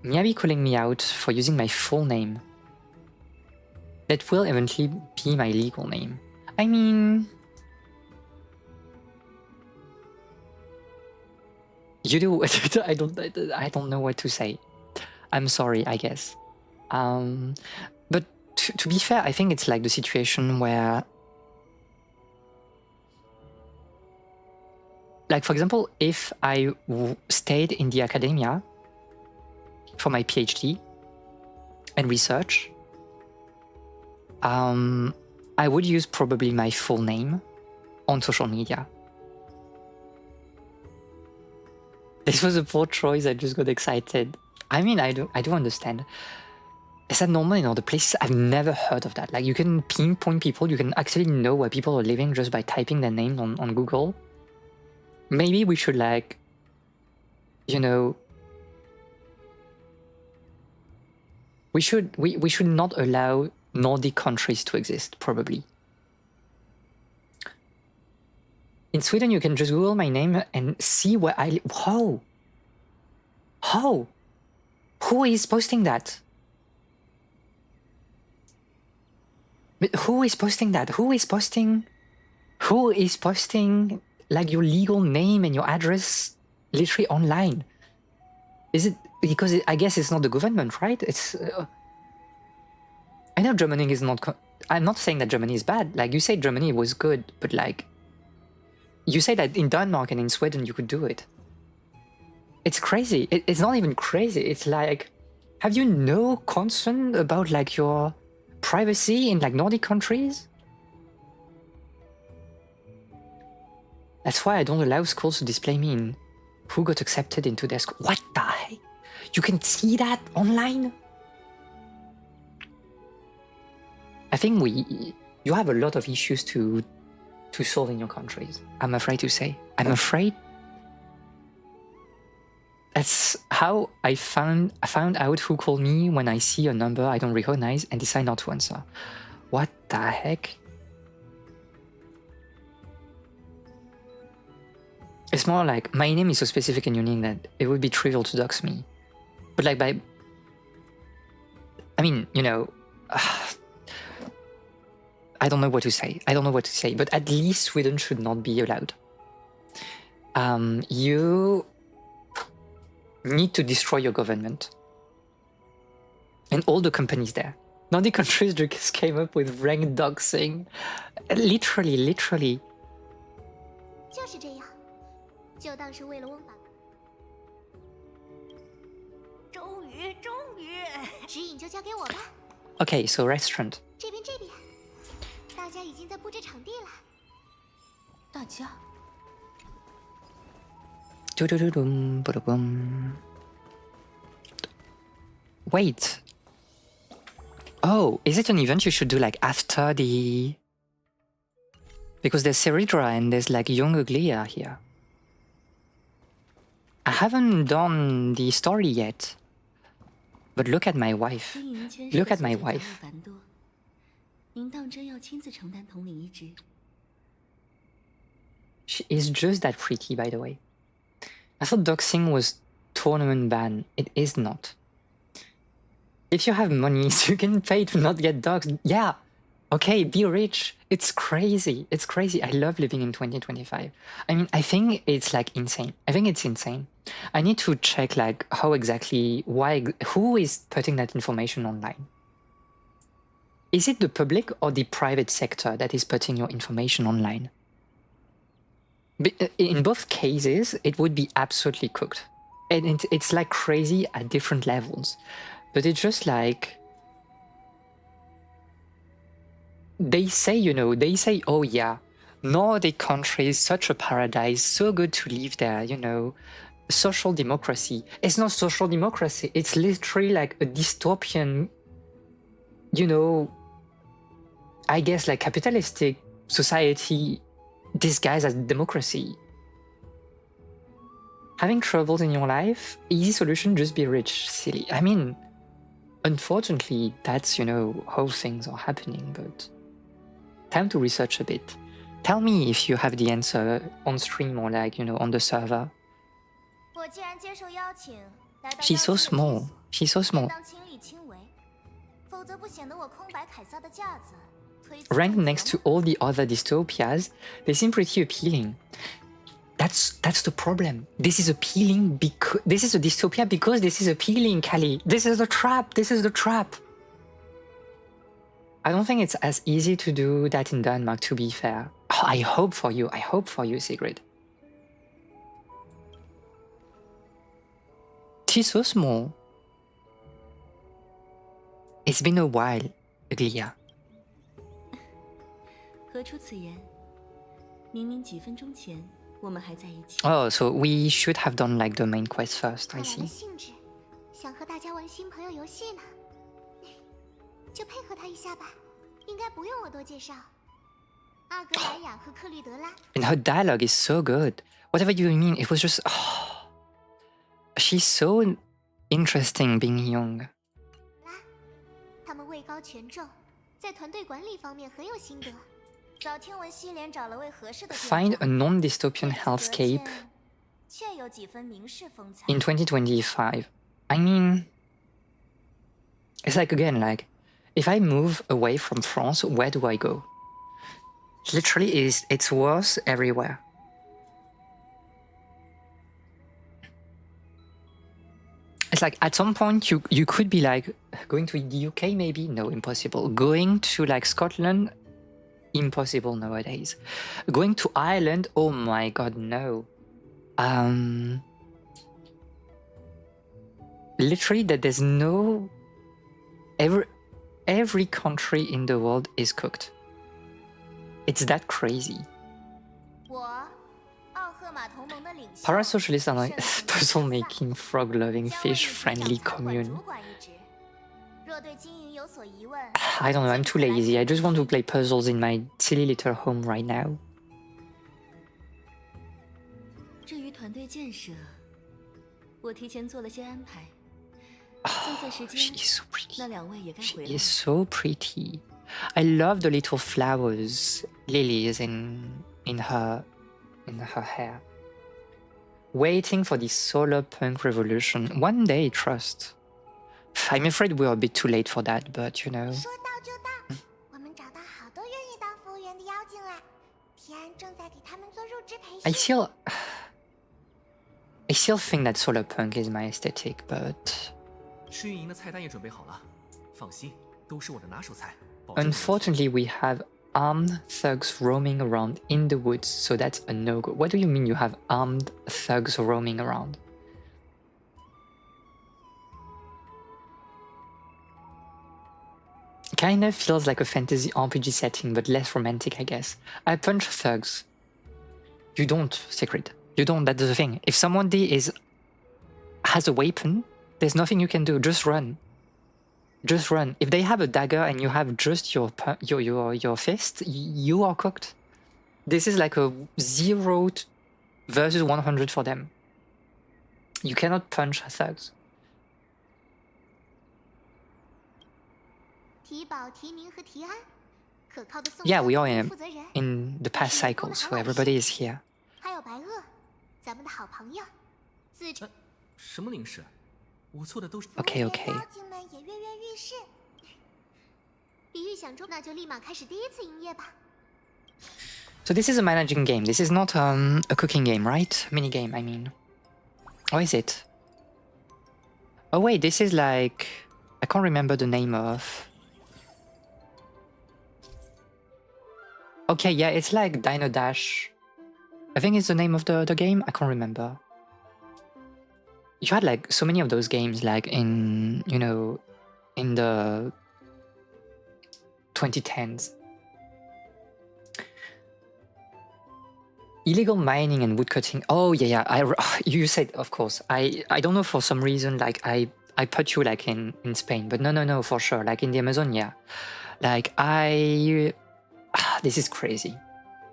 Miyabi calling me out for using my full name. That will eventually be my legal name. I mean, you do. I don't know what to say. I'm sorry, I guess. But to be fair, I think it's like the situation where, like, for example, if I stayed in the academia for my PhD and research, I would use probably my full name on social media. This was a poor choice. I just got excited. I mean, I do understand. Is that normal in other places? I've never heard of that. Like, you can pinpoint people. You can actually know where people are living just by typing their name on Google. Maybe we should, like, you know, we should not allow Nordic countries to exist, probably. In Sweden, you can just Google my name and see where I live. How? How? Who is posting that? But who is posting that? Who is posting like your legal name and your address literally online? Is it because I guess it's not the government, right? It's I know Germany is not. I'm not saying that Germany is bad. Like, you say Germany was good, but like, you say that in Denmark and in Sweden you could do it. It's crazy. It's not even crazy. It's like, have you no concern about like your privacy in like Nordic countries? That's why I don't allow schools to display me in who got accepted into their school. What the heck? You can see that online? I think you have a lot of issues to solve in your countries. I'm afraid to say. I'm afraid. That's how I found out who called me when I see a number I don't recognize and decide not to answer. What the heck? It's more like, my name is so specific and unique that it would be trivial to dox me. But like I mean, you know, I don't know what to say. But at least Sweden should not be allowed. You need to destroy your government and all the companies there. Nordic countries just came up with ranked doxing. Literally. 就是这样，就当是为了温饱。终于，指引就交给我吧。Okay, so restaurant. 这边。 大家已经在布置场地了。大家。Wait. Oh, is it an event you should do like after the? Because there's Seridra and there's like young Uglia here. I haven't done the story yet. But look at my wife. Look at my wife. 您当真要亲自承担统领一职？ She is just that pretty, by the way. I thought doxing was tournament ban. It is not. If you have money, you can pay to not get doxed. Yeah, okay, be rich. It's crazy. It's crazy. I love living in 2025. I mean, I think it's like insane. I think it's insane. I need to check like how exactly, who is putting that information online? Is it the public or the private sector that is putting your information online? In both cases, it would be absolutely cooked. And it's like crazy at different levels. But it's just like, they say, oh yeah, Nordic countries, such a paradise, so good to live there, social democracy. It's not social democracy, it's literally like a dystopian, I guess like capitalistic society disguised as democracy. Having troubles in your life, easy solution, just be rich, silly. I mean, unfortunately, that's, how things are happening, but time to research a bit. Tell me if you have the answer on stream or like, on the server. She's so small. She's so small. Ranked next to all the other dystopias, they seem pretty appealing. That's the problem. This is appealing because this is a dystopia because this is appealing, Kali. This is the trap. This is the trap. I don't think it's as easy to do that in Denmark, to be fair. Oh, I hope for you. I hope for you, Sigrid. She's so small. It's been a while, Glia. 何出此言？明明几分钟前我们还在一起。 Oh, so we should have done like the main quest first. I see. 想和大家玩新朋友游戏呢，就配合他一下吧，应该不用我多介绍。阿格莱雅和克律德拉。And her dialogue is so good. Whatever you mean, it was just. Oh, she's so interesting being young. 他们位高权重，在团队管理方面很有心得。 Find a non-dystopian hellscape in 2025. I mean, it's like, again, like, if I move away from France, where do I go? Literally, it's worse everywhere. It's like, at some point, you could be like, going to the UK maybe? No, impossible. Going to like Scotland? Impossible nowadays. Going to Ireland? Oh my god, no. Literally, that there's no... Every country in the world is cooked. It's that crazy. Parasocialists are like puzzle-making, frog-loving, fish-friendly commune. I don't know, I'm too lazy. I just want to play puzzles in my silly little home right now. 至于团队建设，我提前做了些安排。She is so pretty. She is so pretty. I love the little flowers, lilies in her hair. Waiting for the solar punk revolution. One day, trust. I'm afraid we're a bit too late for that, but you know. I still think that solar punk is my aesthetic, but unfortunately we have armed thugs roaming around in the woods, so that's a no-go. What do you mean you have armed thugs roaming around? Kinda feels like a fantasy RPG setting, but less romantic, I guess. I punch thugs. You don't, Secret. You don't, that's the thing. If somebody has a weapon, there's nothing you can do, just run. Just run. If they have a dagger and you have just your fist, you are cooked. This is like a 0 versus 100 for them. You cannot punch thugs. Yeah, we are in the past cycle, so everybody is here. 四成。什么零食？我做的都是。Okay, okay. 妖精们也跃跃欲试，比预想中，那就立马开始第一次营业吧。 So this is a managing game. This is not a cooking game, right? Mini game, I mean. Or is it? Oh wait, this is like... I can't remember the name of... Okay, yeah, it's like Dino Dash. I think it's the name of the game. I can't remember. You had like so many of those games like in, you know, in the 2010s. Illegal mining and woodcutting. Oh yeah, you said, of course. I don't know, for some reason, like I put you like in Spain, but no, for sure, like in the Amazon, yeah. Like this is crazy.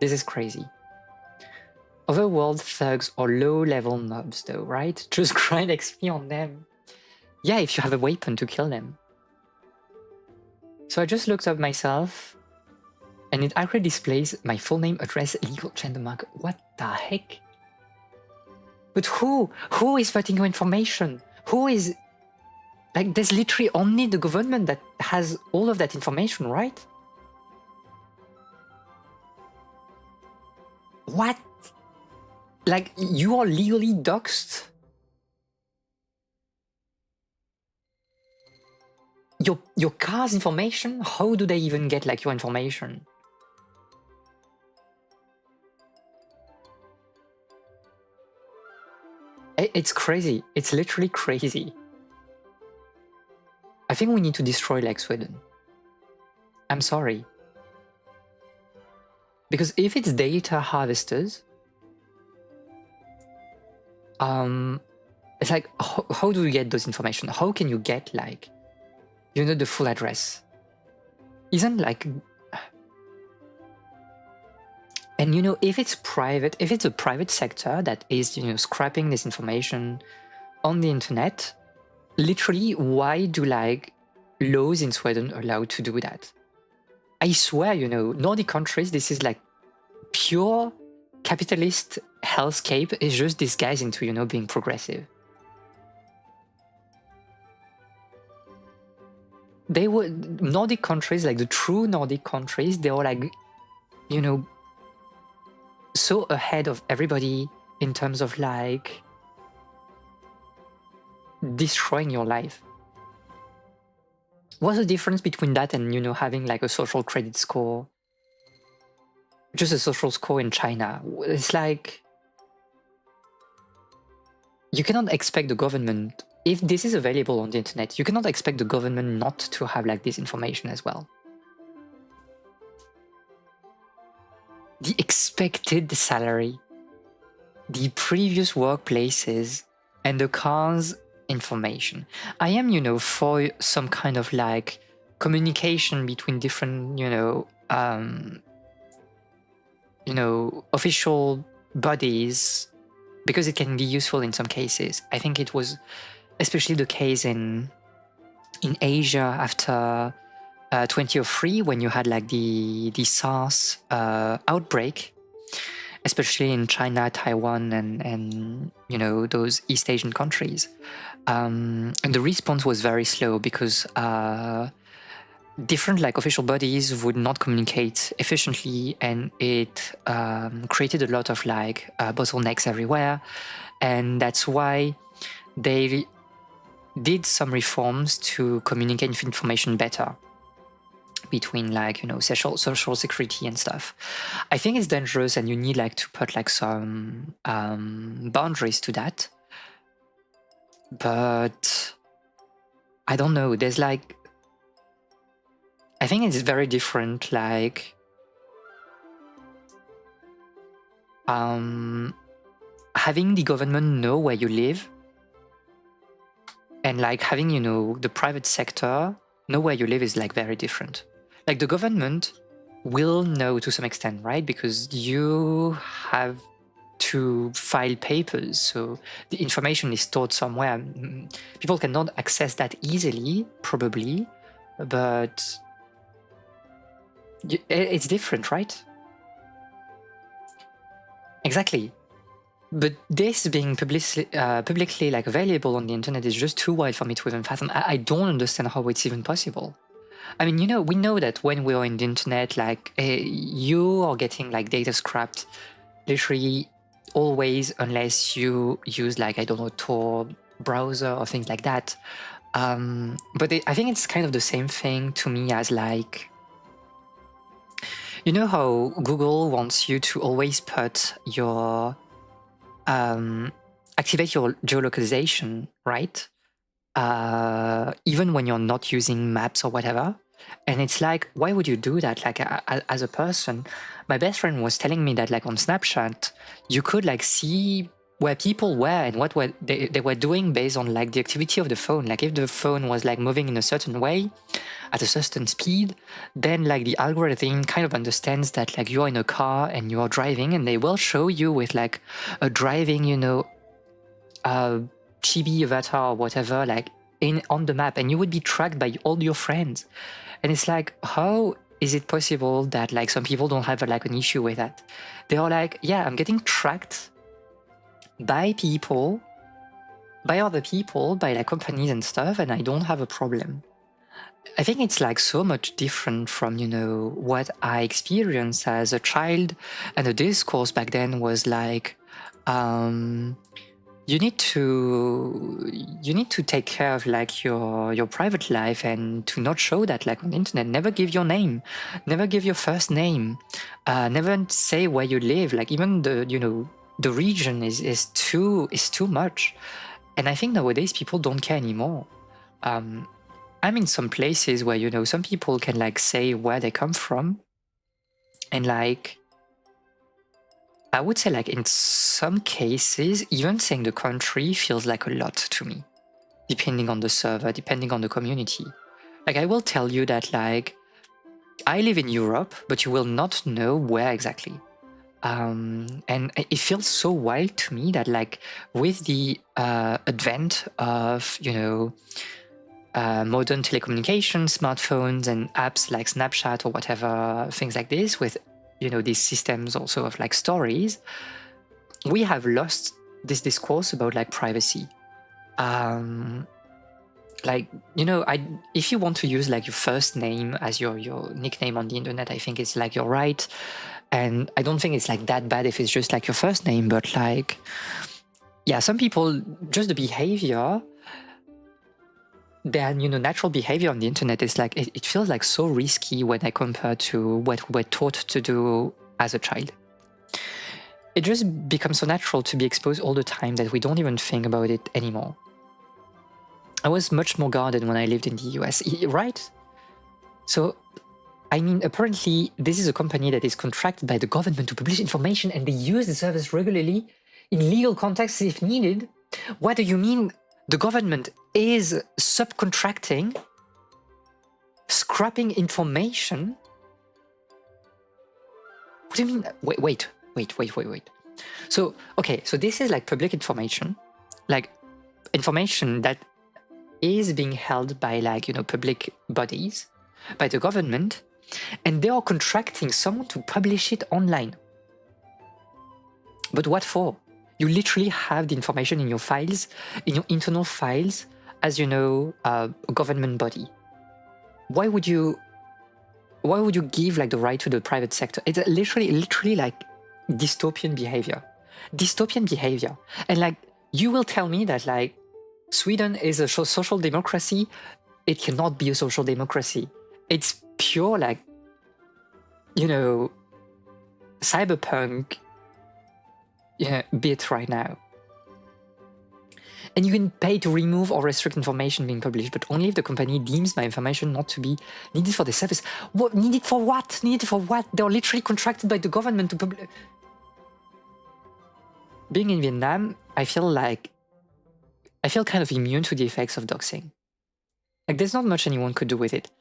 This is crazy. Overworld thugs or low-level mobs though, right? Just grind XP on them. Yeah, if you have a weapon to kill them. So I just looked up myself, and it actually displays my full name, address, legal gender mark. What the heck? But who is putting your information? Who is... Like, there's literally only the government that has all of that information, right? What? Like, you are legally doxxed? Your car's information? How do they even get, like, your information? It's crazy. It's literally crazy. I think we need to destroy, like, Sweden. I'm sorry. Because if it's data harvesters, it's like, how do you get those information? How can you get, like, you know, the full address? Isn't like... And you know, if it's private, if it's a private sector that is, you know, scrapping this information on the internet, literally, why do, like, laws in Sweden allow to do that? I swear, you know, Nordic countries, this is like pure capitalist hellscape is just disguised into, you know, being progressive. They were Nordic countries, like the true Nordic countries, they were like, you know, so ahead of everybody in terms of like destroying your life. What's the difference between that and, you know, having like a social credit score? Just a social score in China. It's like, you cannot expect the government, if this is available on the internet, you cannot expect the government not to have like this information as well. The expected salary, the previous workplaces, and the car's information. I am, you know, for some kind of like communication between different, you know, official bodies, because it can be useful in some cases. I think it was especially the case in Asia after 2003, when you had like the SARS outbreak, especially in China, Taiwan, and you know, those East Asian countries. And the response was very slow because different like official bodies would not communicate efficiently, and it created a lot of like bottlenecks everywhere. And that's why they did some reforms to communicate information better between like, you know, social security and stuff. I think it's dangerous, and you need like to put like some boundaries to that. But I don't know, there's like, I think it's very different, like having the government know where you live, and like having, you know, the private sector know where you live is like very different. Like the government will know to some extent, right? Because you have to file papers, so the information is stored somewhere. People cannot access that easily, probably, but it's different, right? Exactly. But this being publicly like available on the internet is just too wild for me to even fathom. I don't understand how it's even possible. I mean, we know that when we're on the internet, like you are getting like data scrapped literally always, unless you use like, I don't know, Tor browser or things like that. But I think it's kind of the same thing to me as like, you know how Google wants you to always put your activate your geolocalization, right? Even when you're not using maps or whatever. And it's like, why would you do that? Like as a person, my best friend was telling me that like on Snapchat, you could like see where people were and what were they were doing based on like the activity of the phone. Like if the phone was like moving in a certain way at a certain speed, then like the algorithm kind of understands that like you're in a car and you're driving, and they will show you with like a driving, chibi avatar or whatever, like on the map, and you would be tracked by all your friends. And it's like, how is it possible that like some people don't have like an issue with that? They are like, yeah, I'm getting tracked by people, by other people, by like companies and stuff, and I don't have a problem. I think it's like so much different from, what I experienced as a child. And the discourse back then was like, you need to take care of like your private life and to not show that like on the internet. Never give your name, never give your first name, never say where you live. Like even the region is too much. And I think nowadays people don't care anymore. I'm in some places where some people can like say where they come from, and like I would say like in some cases, even saying the country feels like a lot to me, depending on the server, depending on the community. Like I will tell you that like I live in Europe, but you will not know where exactly. And it feels so wild to me that like with the advent of modern telecommunications, smartphones, and apps like Snapchat or whatever, things like this, with these systems also of like stories, we have lost this discourse about like privacy. If you want to use like your first name as your nickname on the internet, I think it's like your right, and I don't think it's like that bad if it's just like your first name. But like, yeah, some people, just the behavior, their natural behavior on the internet is like it feels like so risky when I compare to what we're taught to do as a child. It just becomes so natural to be exposed all the time that we don't even think about it anymore. I was much more guarded when I lived in the US, right? So, I mean, apparently this is a company that is contracted by the government to publish information, and they use the service regularly in legal contexts if needed. What do you mean the government is subcontracting, scrapping information? What do you mean? Wait. So, okay, so this is like public information, like information that is being held by like, public bodies, by the government, and they are contracting someone to publish it online. But what for? You literally have the information in your files, in your internal files, as a government body. Why would you give like the right to the private sector? It's literally like dystopian behavior. And like, you will tell me that like Sweden is a social democracy. It cannot be a social democracy. It's pure like, cyberpunk bit right now. And you can pay to remove or restrict information being published, but only if the company deems my information not to be needed for the service. What? Needed for what? They're literally contracted by the government to publish. Being in Vietnam, I feel kind of immune to the effects of doxing. Like, there's not much anyone could do with it.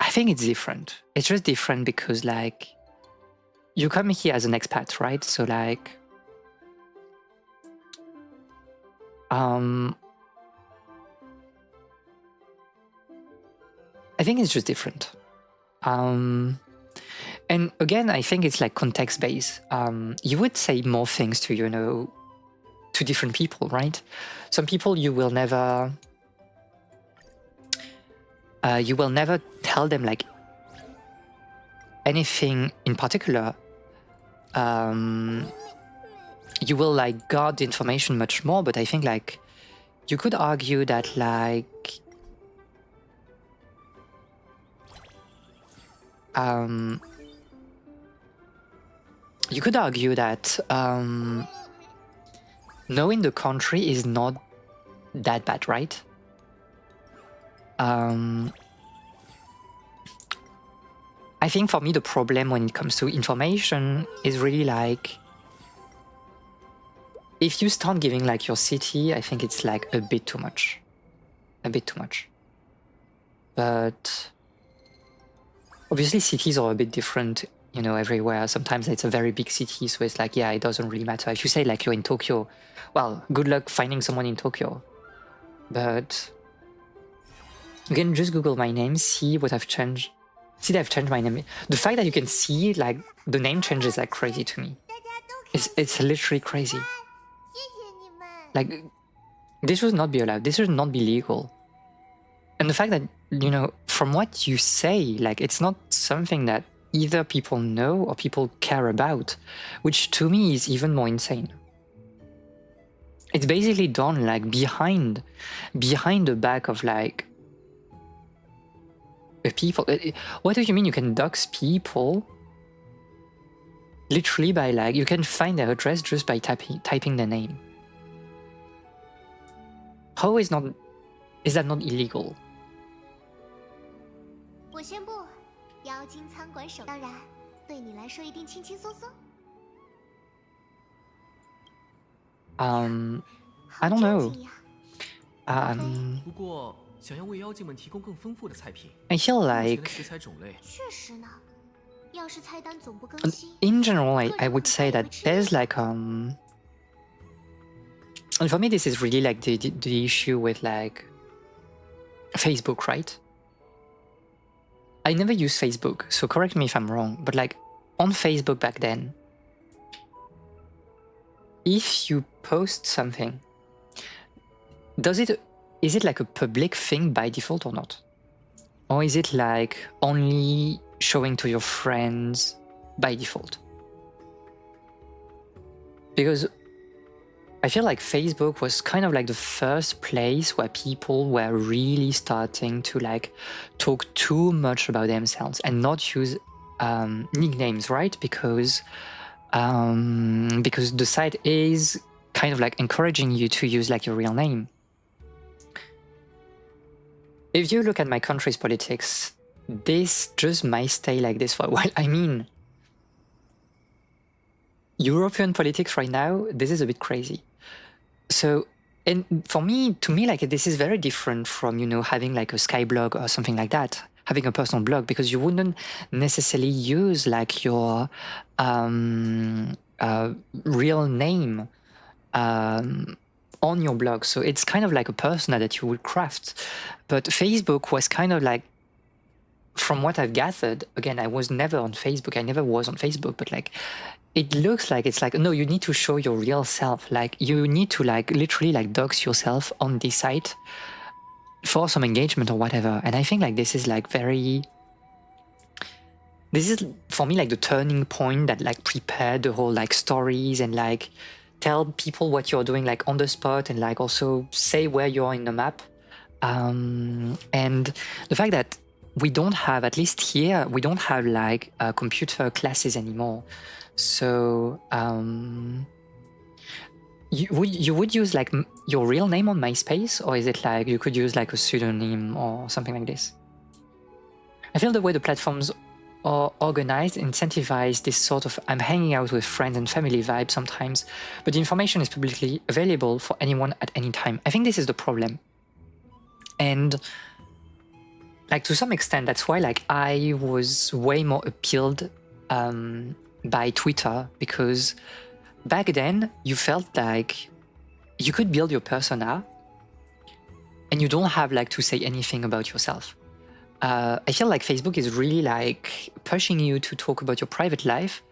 I think it's different. It's just different because, like, you come here as an expat, right? So, like, I think it's just different. And And again, I think it's like context based. You would say more things to, to different people, right? Some people you will never tell them like anything in particular. You will like guard the information much more, but I think like you could argue that like you could argue that knowing the country is not that bad, right? I think for me the problem when it comes to information is really like if you start giving like your city, I think it's like a bit too much. But obviously cities are a bit different, everywhere. Sometimes it's a very big city, so it's like, yeah, it doesn't really matter. If you say like you're in Tokyo, well, good luck finding someone in Tokyo. But you can just Google my name, see what I've changed. See that I've changed my name. The fact that you can see like the name changes like crazy to me. It's literally crazy. Like this should not be allowed. This should not be legal. And the fact that, from what you say, like it's not something that either people know or people care about, which to me is even more insane. It's basically done like behind the back of like people. What do you mean you can dox people? Literally by like, you can find their address just by typing their name. How is that not illegal? 我宣布，妖精餐馆首，当然，对你来说一定轻轻松松。I don't know. 不过，想要为妖精们提供更丰富的菜品， I feel 目前的 like 食材种类，确实呢，要是菜单总不更新， in general, I would say that there's like and for me this is really like the issue with like Facebook, right? I never used Facebook, so correct me if I'm wrong, but like on Facebook back then, if you post something, is it like a public thing by default or not? Or is it like only showing to your friends by default? Because I feel like Facebook was kind of like the first place where people were really starting to like talk too much about themselves and not use nicknames, right? Because the site is kind of like encouraging you to use like your real name. If you look at my country's politics, this just might stay like this for a while. I mean, European politics right now, this is a bit crazy. So, and to me, like this is very different from, having like a Skyblog or something like that, having a personal blog, because you wouldn't necessarily use like your real name on your blog. So it's kind of like a persona that you would craft. But Facebook was kind of like, from what I've gathered, again, I was never on Facebook. I never was on Facebook, but like, it looks like it's like, no, you need to show your real self. Like you need to like literally like dox yourself on this site for some engagement or whatever. And I think like this is like this is for me like the turning point that like prepared the whole like stories and like tell people what you're doing like on the spot and like also say where you are in the map. And the fact that we don't have, at least here, we don't have like computer classes anymore. So you would use like your real name on MySpace, or is it like you could use like a pseudonym or something like this? I feel the way the platforms are organized incentivize this sort of I'm hanging out with friends and family vibe sometimes, but the information is publicly available for anyone at any time. I think this is the problem. And like to some extent, that's why like I was way more appealed by Twitter, because back then you felt like you could build your persona and you don't have like to say anything about yourself. I feel like Facebook is really like pushing you to talk about your private life,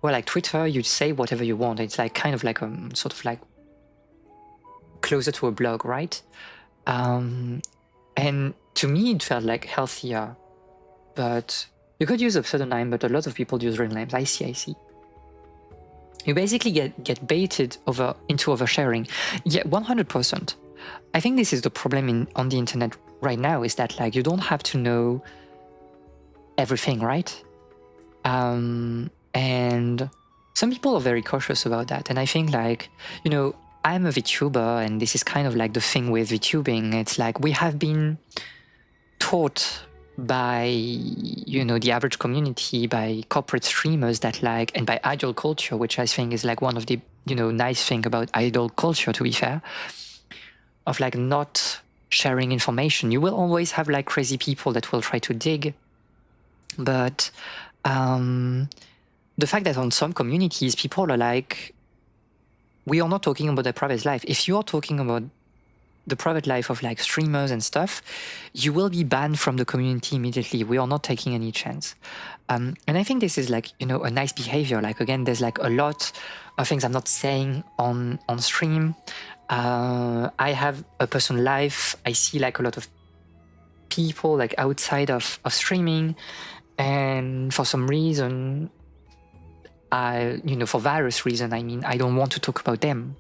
where like Twitter, you say whatever you want. It's like kind of like sort of like closer to a blog, right? And to me, it felt like healthier, but you could use a pseudonym, but a lot of people use real names. I see. You basically get baited into oversharing. Yeah, 100%. I think this is the problem on the internet right now, is that like you don't have to know everything, right? And some people are very cautious about that. And I think like, you know, I'm a VTuber, and this is kind of like the thing with VTubing. It's like we have been taught by, you know, the average community, by corporate streamers that like, and by idol culture, which I think is like one of the, you know, nice thing about idol culture, to be fair, of like not sharing information. You will always have like crazy people that will try to dig, but the fact that on some communities people are like, we are not talking about their private life. If you are talking about the private life of like streamers and stuff, you will be banned from the community immediately. We are not taking any chance. And I think this is like, you know, a nice behavior. Like, again, there's like a lot of things I'm not saying on stream. I have a personal life. I see like a lot of people like outside of streaming. And for some reason, you know, for various reasons, I mean, I don't want to talk about them.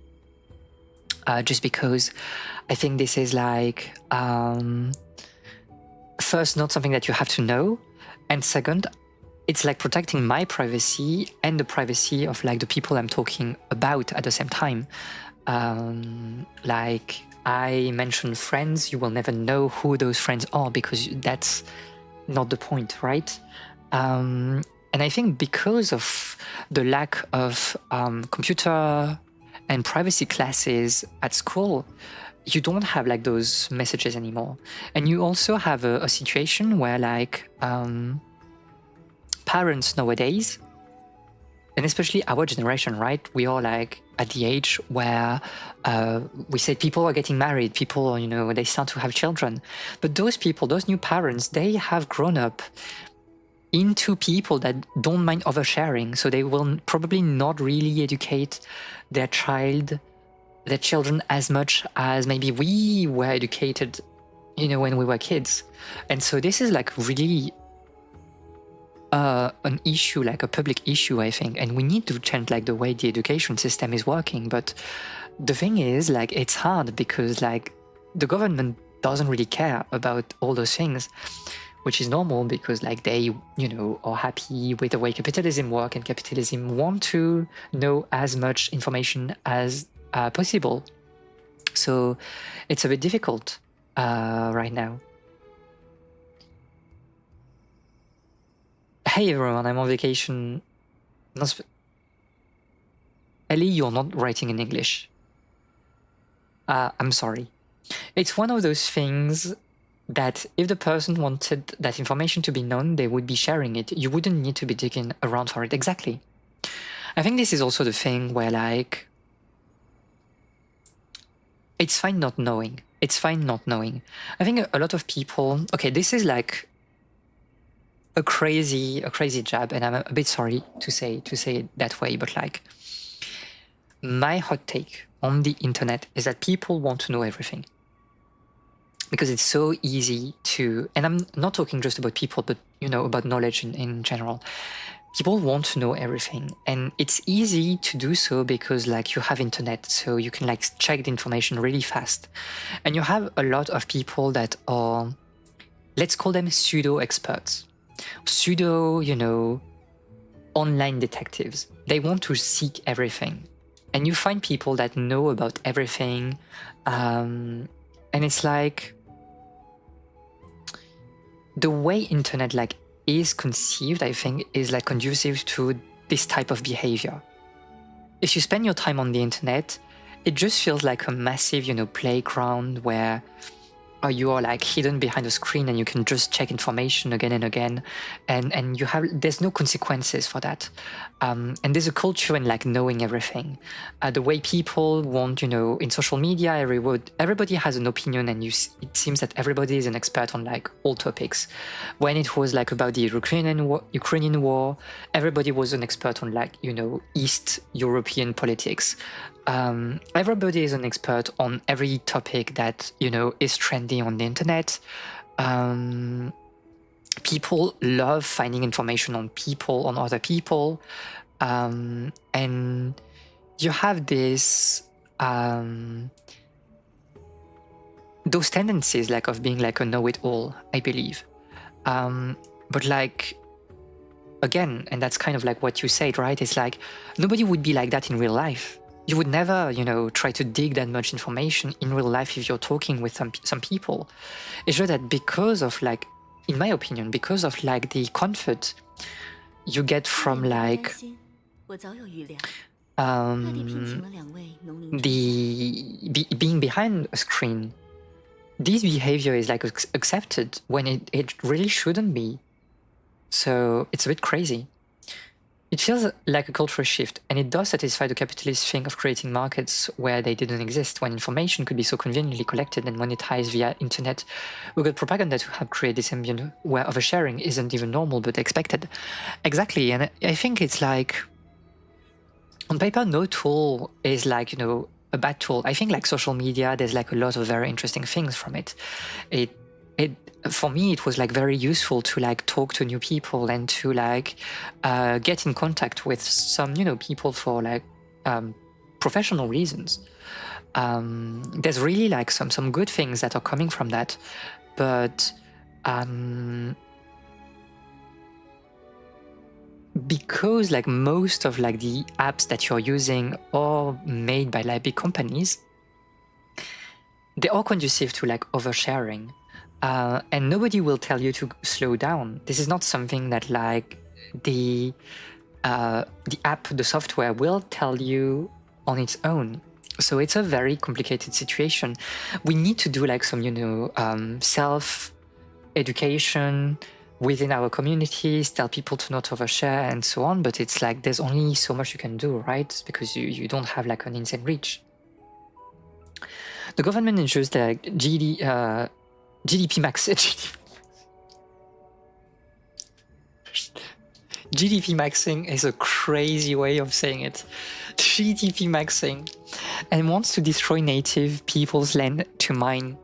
Just because I think this is like, first, not something that you have to know. And second, it's like protecting my privacy and the privacy of like the people I'm talking about at the same time. Like I mentioned friends, you will never know who those friends are because that's not the point, right? And I think because of the lack of computer and privacy classes at school, you don't have like those messages anymore. And you also have a situation where like parents nowadays, and especially our generation, right? We are like at the age where we say people are getting married, people, you know, they start to have children. But those people, those new parents, they have grown up into people that don't mind oversharing. So they will probably not really educate their children as much as maybe we were educated, you know, when we were kids. And so this is like really an issue, like a public issue, I think. And we need to change like the way the education system is working. But the thing is, like, it's hard because like the government doesn't really care about all those things, which is normal because like they, you know, are happy with the way capitalism works, and capitalism want to know as much information as possible. So it's a bit difficult right now. Hey everyone, I'm on vacation. Ellie, you're not writing in English. I'm sorry. It's one of those things that if the person wanted that information to be known, they would be sharing it. You wouldn't need to be digging around for it. Exactly. I think this is also the thing where like, it's fine not knowing. It's fine not knowing. I think a lot of people, okay, this is like a crazy jab, and I'm a bit sorry to say it that way, but like my hot take on the internet is that people want to know everything. Because it's so easy to, and I'm not talking just about people, but you know, about knowledge in general. People want to know everything, and it's easy to do so because like you have internet, so you can like check the information really fast. And you have a lot of people that are, let's call them pseudo experts, pseudo, you know, online detectives. They want to seek everything, and you find people that know about everything, and it's like, the way internet like is conceived, I think, is like conducive to this type of behavior. If you spend your time on the internet, it just feels like a massive, you know, playground where you are like hidden behind a screen and you can just check information again and again, and there's no consequences for that. And there's a culture in like knowing everything. The way people want, in social media, everybody has an opinion, and it seems that everybody is an expert on like all topics. When it was like about the Ukrainian war, everybody was an expert on like East European politics. Everybody is an expert on every topic that is trending on the internet. People love finding information on other people, and you have this those tendencies like of being like a know-it-all, I believe. But like again, and that's kind of like what you said, right? It's like nobody would be like that in real life. You would never, try to dig that much information in real life if you're talking with some people. It's just that because of like, in my opinion, because of like the comfort you get from like being behind a screen, this behavior is like accepted when it really shouldn't be. So it's a bit crazy. It feels like a cultural shift, and it does satisfy the capitalist thing of creating markets where they didn't exist, when information could be so conveniently collected and monetized via internet. We got propaganda to help create this ambient where oversharing isn't even normal but expected. Exactly, and I think it's like, on paper, no tool is like, a bad tool. I think like social media, there's like a lot of very interesting things from it. For me, it was like very useful to like talk to new people and to like get in contact with some people for like professional reasons. There's really like some good things that are coming from that, but because like most of like the apps that you're using are made by like big companies, they are conducive to like oversharing. And nobody will tell you to slow down. This is not something that like the app, the software will tell you on its own. So it's a very complicated situation. We need to do like some, self-education within our communities, tell people to not overshare and so on. But it's like, there's only so much you can do, right? Because you don't have like an insane reach. The government ensures like GDP maxing is a crazy way of saying it. GDP maxing, and wants to destroy native people's land to mine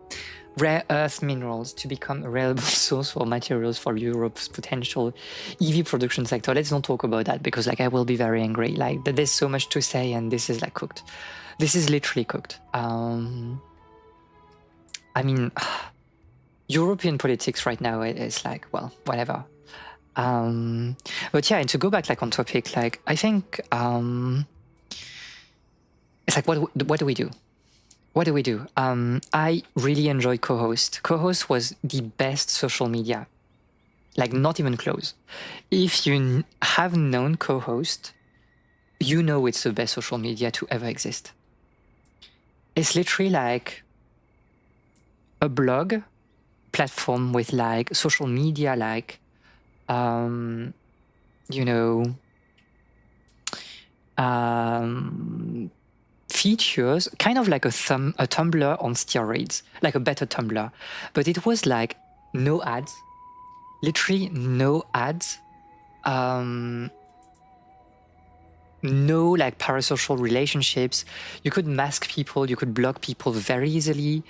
rare earth minerals to become a reliable source for materials for Europe's potential EV production sector. Let's not talk about that, because like I will be very angry. Like there's so much to say, and this is like cooked. This is literally cooked. I mean, European politics right now is like, well, whatever. But yeah, and to go back like on topic, like I think it's like what do we do? What do we do? I really enjoyed Co-host. Co-host was the best social media, like not even close. If you have known Co-host, you know it's the best social media to ever exist. It's literally like a blog platform with like social media, like features, kind of like a Tumblr on steroids, like a better Tumblr. But it was like no ads, literally no ads, no like parasocial relationships. You could mask people, you could block people very easily.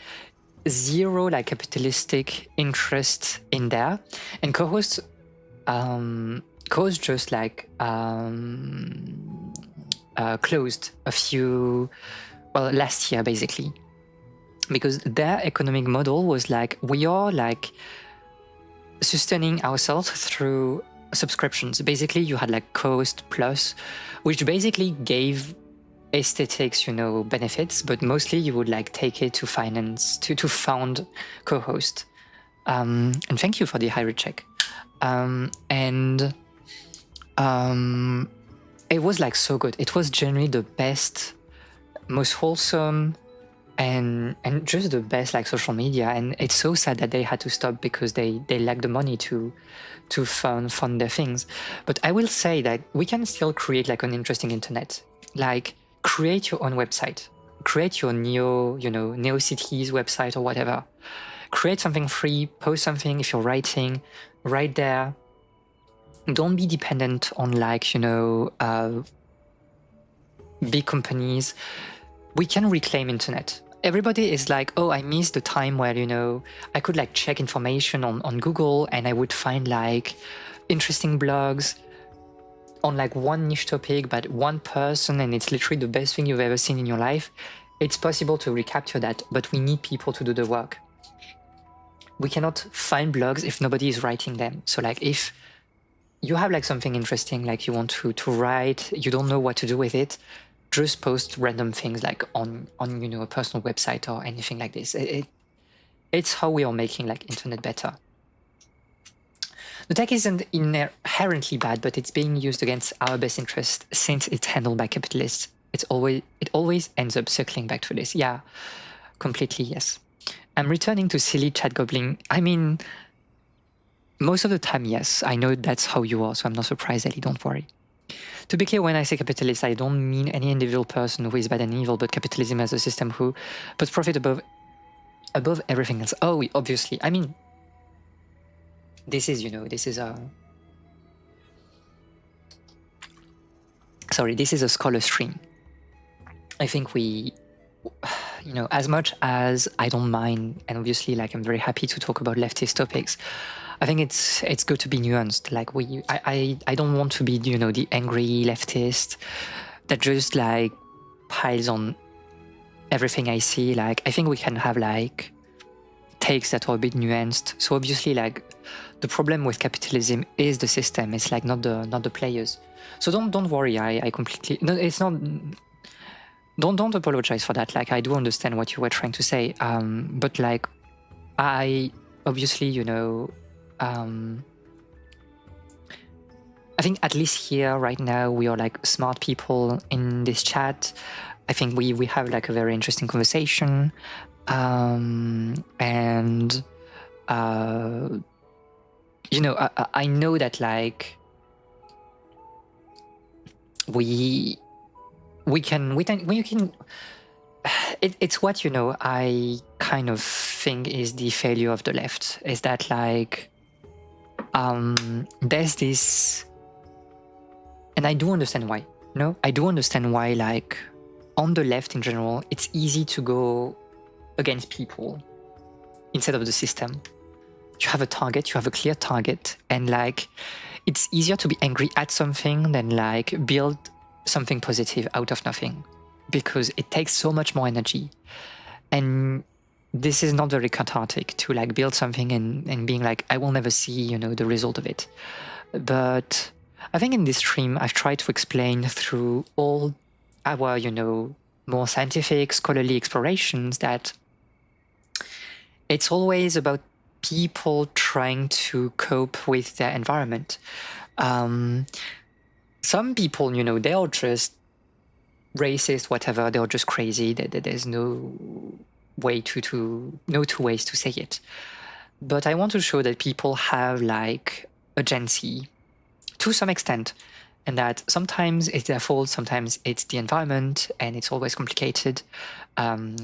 Zero like capitalistic interest in there. And co-host just like closed last year basically, because their economic model was like, we are like sustaining ourselves through subscriptions. Basically you had like Co-host Plus, which basically gave aesthetics, benefits, but mostly you would like take it to finance, to found Co-host. And thank you for the Heir check. It was like so good. It was generally the best, most wholesome, and just the best like social media. And it's so sad that they had to stop because they lack the money to fund their things. But I will say that we can still create like an interesting internet. Like create your own website, create your NeoCities website or whatever. Create something free, post something if you're writing, right there. Don't be dependent on like, big companies. We can reclaim internet. Everybody is like, oh, I missed the time where, I could like check information on Google and I would find like interesting blogs on like one niche topic, but one person, and it's literally the best thing you've ever seen in your life. It's possible to recapture that, but we need people to do the work. We cannot find blogs if nobody is writing them. So like if you have like something interesting, like you want to write, you don't know what to do with it, just post random things like on a personal website or anything like this. It's how we are making like internet better. The tech isn't inherently bad, but it's being used against our best interest since it's handled by capitalists. It always ends up circling back to this. Yeah, completely, yes. I'm returning to silly chat gobbling. I mean, most of the time, yes. I know that's how you are, so I'm not surprised, Ellie, don't worry. To be clear, when I say capitalist, I don't mean any individual person who is bad and evil, but capitalism as a system who puts profit above everything else. Oh, obviously. I mean, this is a scholar stream. I think we, as much as I don't mind, and obviously, like, I'm very happy to talk about leftist topics, I think it's good to be nuanced. Like, I don't want to be, the angry leftist that just, like, piles on everything I see. Like, I think we can have, like, takes that are a bit nuanced. So obviously, like, the problem with capitalism is the system. It's like not the players. So don't worry. I completely it's not. Don't apologize for that. Like, I do understand what you were trying to say. But like, I obviously I think at least here right now we are like smart people in this chat. I think we have like a very interesting conversation. And I know that like we can it's what I kind of think is the failure of the left, is that like there's this, and I do understand why. I do understand why, like, on the left in general, it's easy to go against people instead of the system. You have a target, you have a clear target, and like it's easier to be angry at something than like build something positive out of nothing, because it takes so much more energy. And this is not very cathartic to like build something and being like, I will never see the result of it. But I think in this stream I've tried to explain through all our more scientific scholarly explorations that it's always about people trying to cope with their environment. Some people, they are just racist, whatever. They are just crazy. There's no two ways to say it. But I want to show that people have like agency to some extent, and that sometimes it's their fault, sometimes it's the environment, and it's always complicated.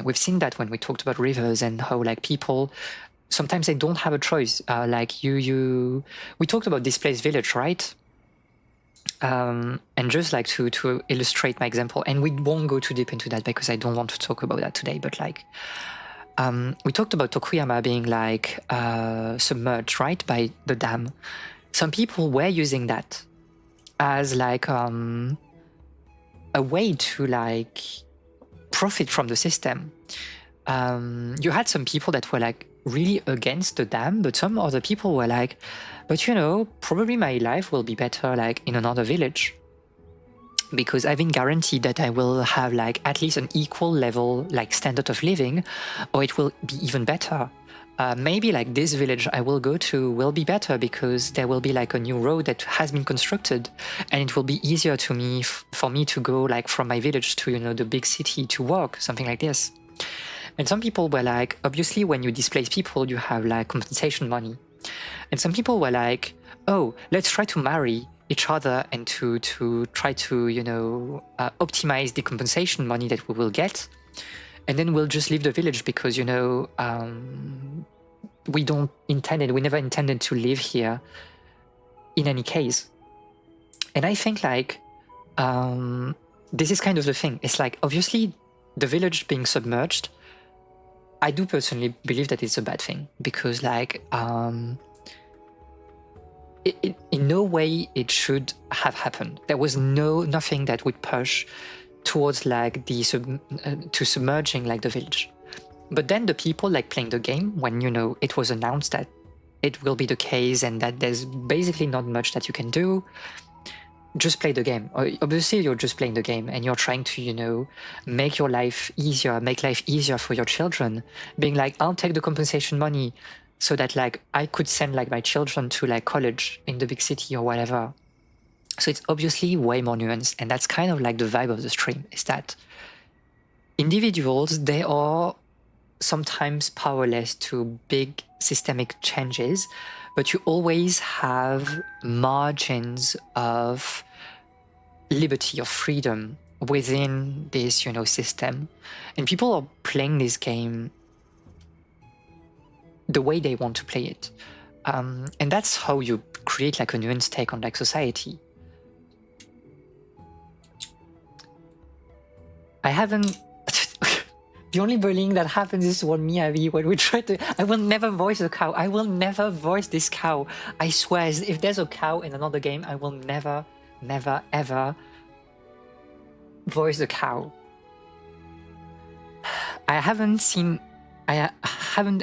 We've seen that when we talked about rivers and how like people sometimes they don't have a choice. Like we talked about Displaced Village, right? And just like to illustrate my example, and we won't go too deep into that because I don't want to talk about that today, but like we talked about Tokuyama being like submerged, right, by the dam. Some people were using that as like a way to like profit from the system. You had some people that were like really against the dam, but some other people were like, but probably my life will be better like in another village, because I've been guaranteed that I will have like at least an equal level like standard of living, or it will be even better. Maybe like this village I will go to will be better because there will be like a new road that has been constructed, and it will be easier for me to go like from my village to the big city to work, something like this. And some people were like, obviously when you displace people, you have like compensation money. And some people were like, oh, let's try to marry each other and to try to, you know, optimize the compensation money that we will get. And then we'll just leave the village because, you know, we never intended to live here in any case. And I think like, this is kind of the thing. It's like, obviously the village being submerged, I do personally believe that it's a bad thing because like, in no way it should have happened. There was nothing that would push towards like the submerging like the village. But then the people like playing the game, when you know it was announced that it will be the case and that there's basically not much that you can do, just play the game. Obviously you're just playing the game and you're trying to, you know, make life easier for your children, being like, I'll take the compensation money so that like I could send like my children to like college in the big city or whatever. So it's obviously way more nuanced, and that's kind of like the vibe of the stream, is that individuals, they are sometimes powerless to big systemic changes, but you always have margins of liberty, of freedom within this, you know, system. And people are playing this game the way they want to play it. And that's how you create like a nuanced take on like society. I haven't... The only bullying that happens is when me, Abby, when we try to... I will never voice a cow. I will never voice this cow. I swear, if there's a cow in another game, I will never, ever voice the cow. I haven't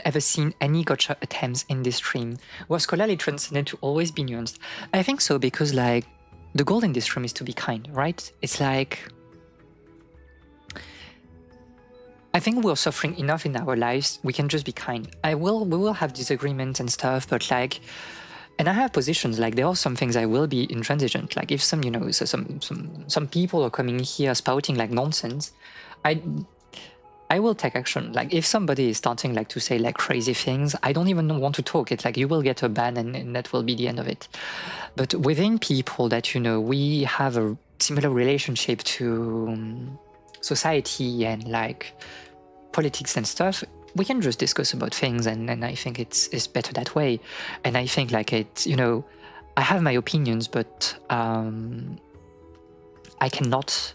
ever seen any gotcha attempts in this stream. Was scholarly transcendent to always be nuanced? I think so, because like the goal in this stream is to be kind, right? It's like, I think we're suffering enough in our lives. We can just be kind. We will have disagreements and stuff, but like, and I have positions, like there are some things I will be intransigent. Like if some, you know, so some people are coming here spouting like nonsense, I will take action. Like if somebody is starting like to say like crazy things, I don't even want to talk. It's like you will get a ban and that will be the end of it. But within people that, you know, we have a similar relationship to society and like politics and stuff, we can just discuss about things, and I think it's better that way. And I think like it's, you know, I have my opinions, but I cannot,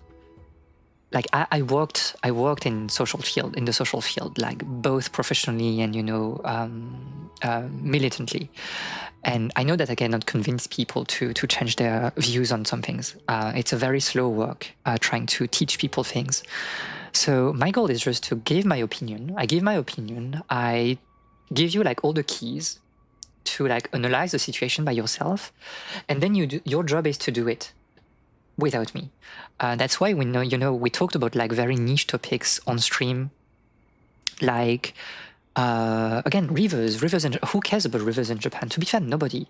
like I worked in the social field, like both professionally and, you know, militantly. And I know that I cannot convince people to change their views on some things. It's a very slow work trying to teach people things. So my goal is just to give my opinion. I give my opinion. I give you like all the keys to like analyze the situation by yourself. And then your job is to do it without me. That's why we know, you know, we talked about like very niche topics on stream, like again, rivers and who cares about rivers in Japan? To be fair, nobody.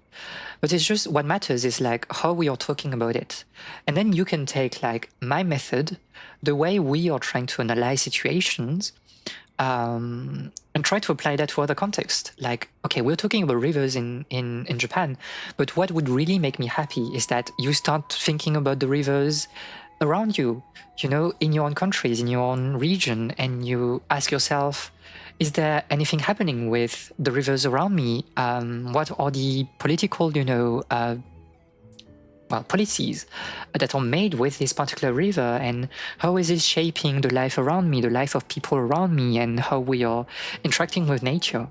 But it's just what matters is like how we are talking about it. And then you can take like my method, the way we are trying to analyze situations, and try to apply that to other contexts. Like, okay, we're talking about rivers in Japan, but what would really make me happy is that you start thinking about the rivers around you, you know, in your own countries, in your own region, and you ask yourself, is there anything happening with the rivers around me? What are the political, you know, policies that are made with this particular river, and how is it shaping the life around me, the life of people around me, and how we are interacting with nature?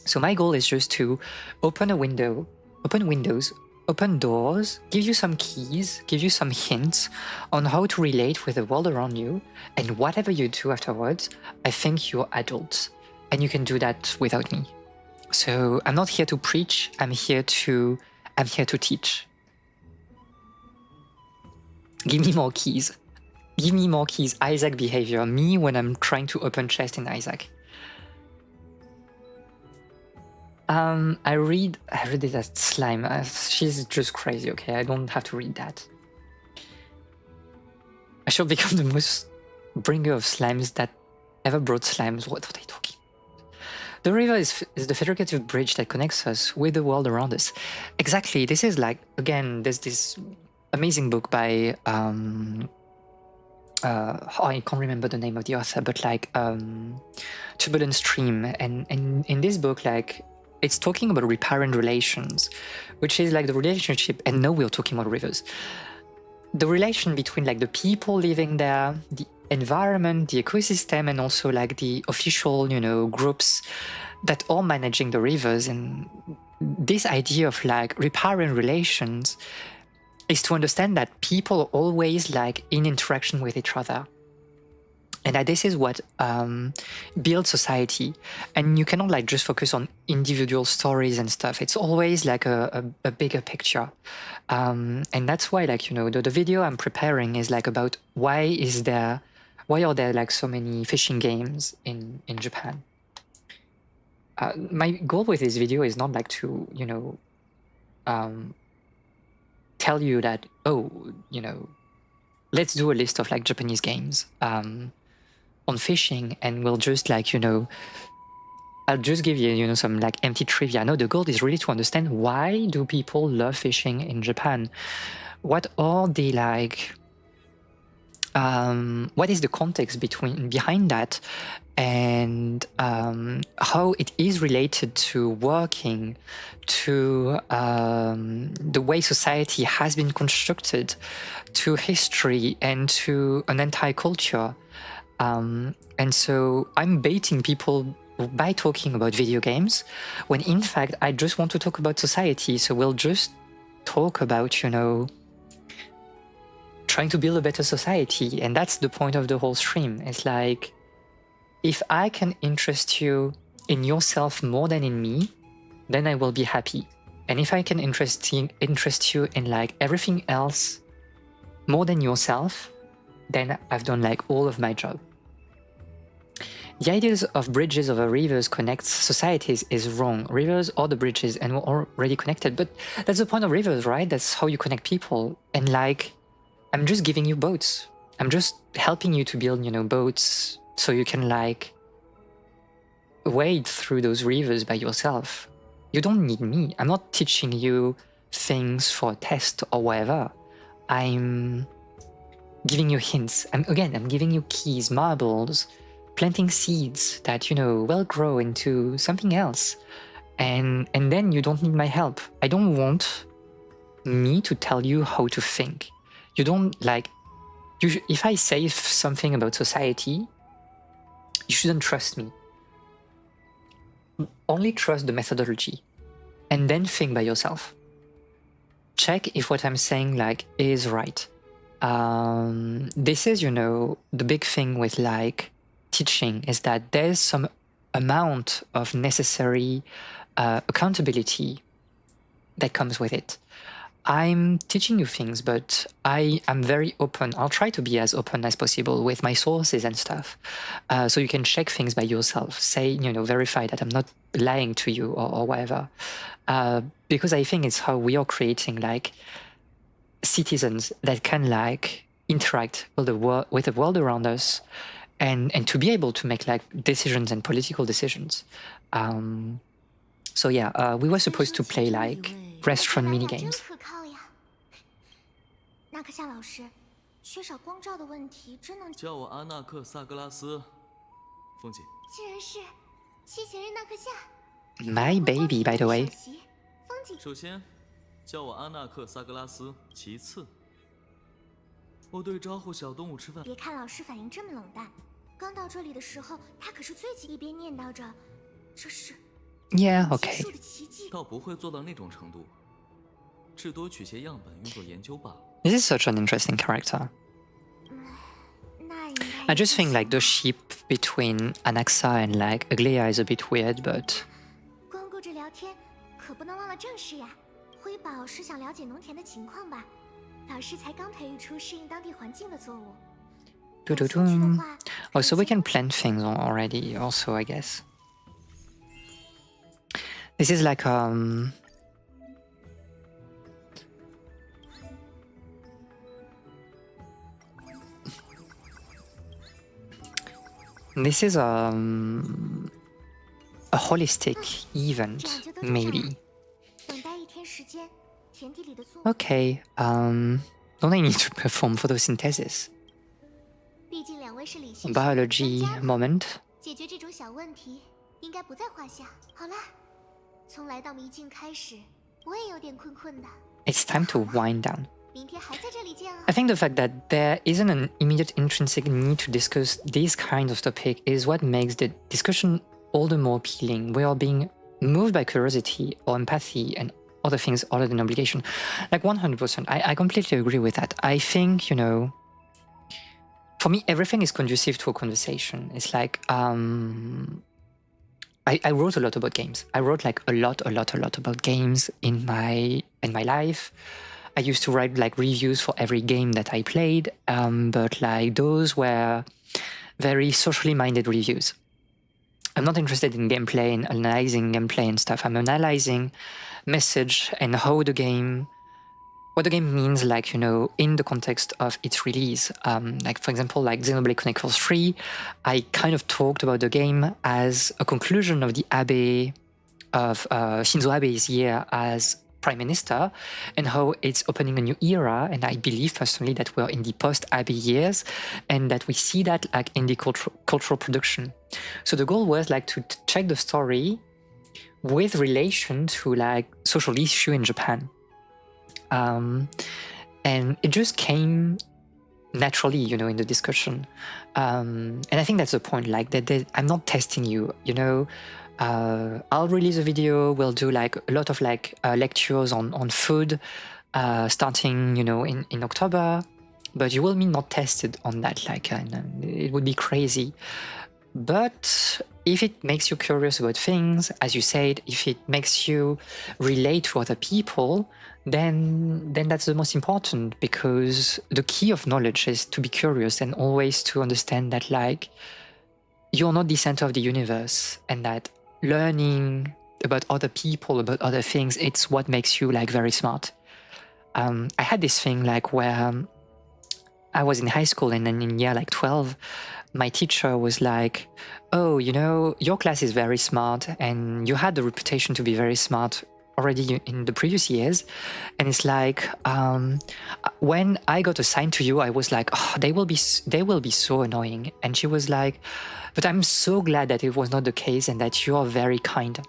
So my goal is just to open a window, open windows, open doors, give you some keys, give you some hints on how to relate with the world around you, and whatever you do afterwards, I think you're adults, and you can do that without me. So I'm not here to preach, I'm here to teach. Give me more keys. Give me more keys. Isaac behavior. Me when I'm trying to open chest in Isaac. I read it as slime. She's just crazy, okay? I don't have to read that. I shall become the most bringer of slimes that ever brought slimes. What are they talking? The river is the federative bridge that connects us with the world around us. Exactly. This is like, again, there's this amazing book by I can't remember the name of the author, but like Turbulent Stream, and in this book, like it's talking about riparian relations, which is like the relationship, and now we're talking about rivers, the relation between like the people living there, the environment, the ecosystem, and also like the official, you know, groups that are managing the rivers. And this idea of like riparian relations is to understand that people are always like in interaction with each other, and that this is what builds society. And you cannot like just focus on individual stories and stuff. It's always like a bigger picture, and that's why, like, you know, the video I'm preparing is like about why are there like so many fishing games in Japan. My goal with this video is not like to, you know, tell you that, oh, you know, let's do a list of like Japanese games on fishing, and we'll just like, you know, I'll just give you, you know, some like empty trivia. No, the goal is really to understand, why do people love fishing in Japan? What are the like, what is the context behind that, and how it is related to working, to the way society has been constructed, to history, and to an entire culture. And so I'm baiting people by talking about video games, when in fact I just want to talk about society. So we'll just talk about, you know, trying to build a better society. And that's the point of the whole stream. It's like, if I can interest you in yourself more than in me, then I will be happy. And if I can interest you in like everything else more than yourself, then I've done like all of my job. The ideas of bridges over rivers connects societies is wrong. Rivers are the bridges, and we're already connected. But that's the point of rivers, right? That's how you connect people. And like, I'm just giving you boats. I'm just helping you to build, you know, boats, so you can like wade through those rivers by yourself. You don't need me. I'm not teaching you things for a test or whatever. I'm giving you hints. I'm giving you keys, marbles, planting seeds that, you know, will grow into something else. And then you don't need my help. I don't want me to tell you how to think. You don't like, if I say something about society, you shouldn't trust me. Only trust the methodology, and then think by yourself. Check if what I'm saying like is right. This is, you know, the big thing with like teaching, is that there's some amount of necessary accountability that comes with it. I'm teaching you things, but I am very open. I'll try to be as open as possible with my sources and stuff. So you can check things by yourself. Say, you know, verify that I'm not lying to you or whatever. Because I think it's how we are creating like citizens that can like interact with the world around us, and to be able to make like decisions and political decisions. So yeah, we were supposed to play like restaurant mini games. 纳克夏老师，缺少光照的问题真能叫我阿纳克萨格拉斯，风姐。既然是机器人纳克夏 My baby, by the way. 首先，叫我阿纳克萨格拉斯。其次，我对招呼小动物吃饭。别看老师反应这么冷淡，刚到这里的时候，他可是最急，一边念叨着这是 Yeah, okay. 数的奇迹。倒不会做到那种程度，至多取些样本用作研究罢了。This is such an interesting character. I just think like the ship between Anaxa and like Aglaia is a bit weird, but 光顾着聊天，可不能忘了正事呀。辉宝是想了解农田的情况吧？老师才刚培育出适应当地环境的作物。Oh, so we can plant things already also, I guess. This is like this is a holistic event, 这样就都正常了。 maybe. 等待1天时间，田地里的作物。 Okay, don't I need to perform photosynthesis? 毕竟2位是理性 Biology 专家嘛， moment. 解决这种小问题应该不在话下。好了，从来到迷境开始，我也有点困的。 It's time to wind down. 明天还在这里见啊。 I think the fact that there isn't an immediate intrinsic need to discuss these kinds of topic is what makes the discussion all the more appealing. We are being moved by curiosity or empathy and other things other than obligation. Like 100%, I completely agree with that. I think, you know, for me, everything is conducive to a conversation. It's like, I wrote a lot about games. I wrote like a lot about games in my life. I used to write like reviews for every game that I played, but like those were very socially minded reviews. I'm not interested in gameplay and analyzing gameplay and stuff. I'm analyzing message and how the game, what the game means, like, you know, in the context of its release. Like, for example, like Xenoblade Chronicles 3, I kind of talked about the game as a conclusion of the Shinzo Abe's year as Prime Minister, and how it's opening a new era. And I believe personally that we're in the post-Abe years, and that we see that like in the cultural production. So the goal was like to check the story with relation to like social issue in Japan. And it just came naturally, you know, in the discussion. And I think that's the point, like that I'm not testing you, you know. I'll release a video, we'll do like a lot of like lectures on food, starting, you know, in October, but you will be not tested on that, like it would be crazy. But if it makes you curious about things, as you said, if it makes you relate to other people, then that's the most important, because the key of knowledge is to be curious and always to understand that like you're not the center of the universe, and that learning about other people, about other things, it's what makes you like very smart. I had this thing like where I was in high school, and then in year like 12, my teacher was like, oh, you know, your class is very smart and you had the reputation to be very smart already in the previous years. And it's like, when I got assigned to you, I was like, oh, they will be so annoying. And she was like, but I'm so glad that it was not the case and that you are very kind.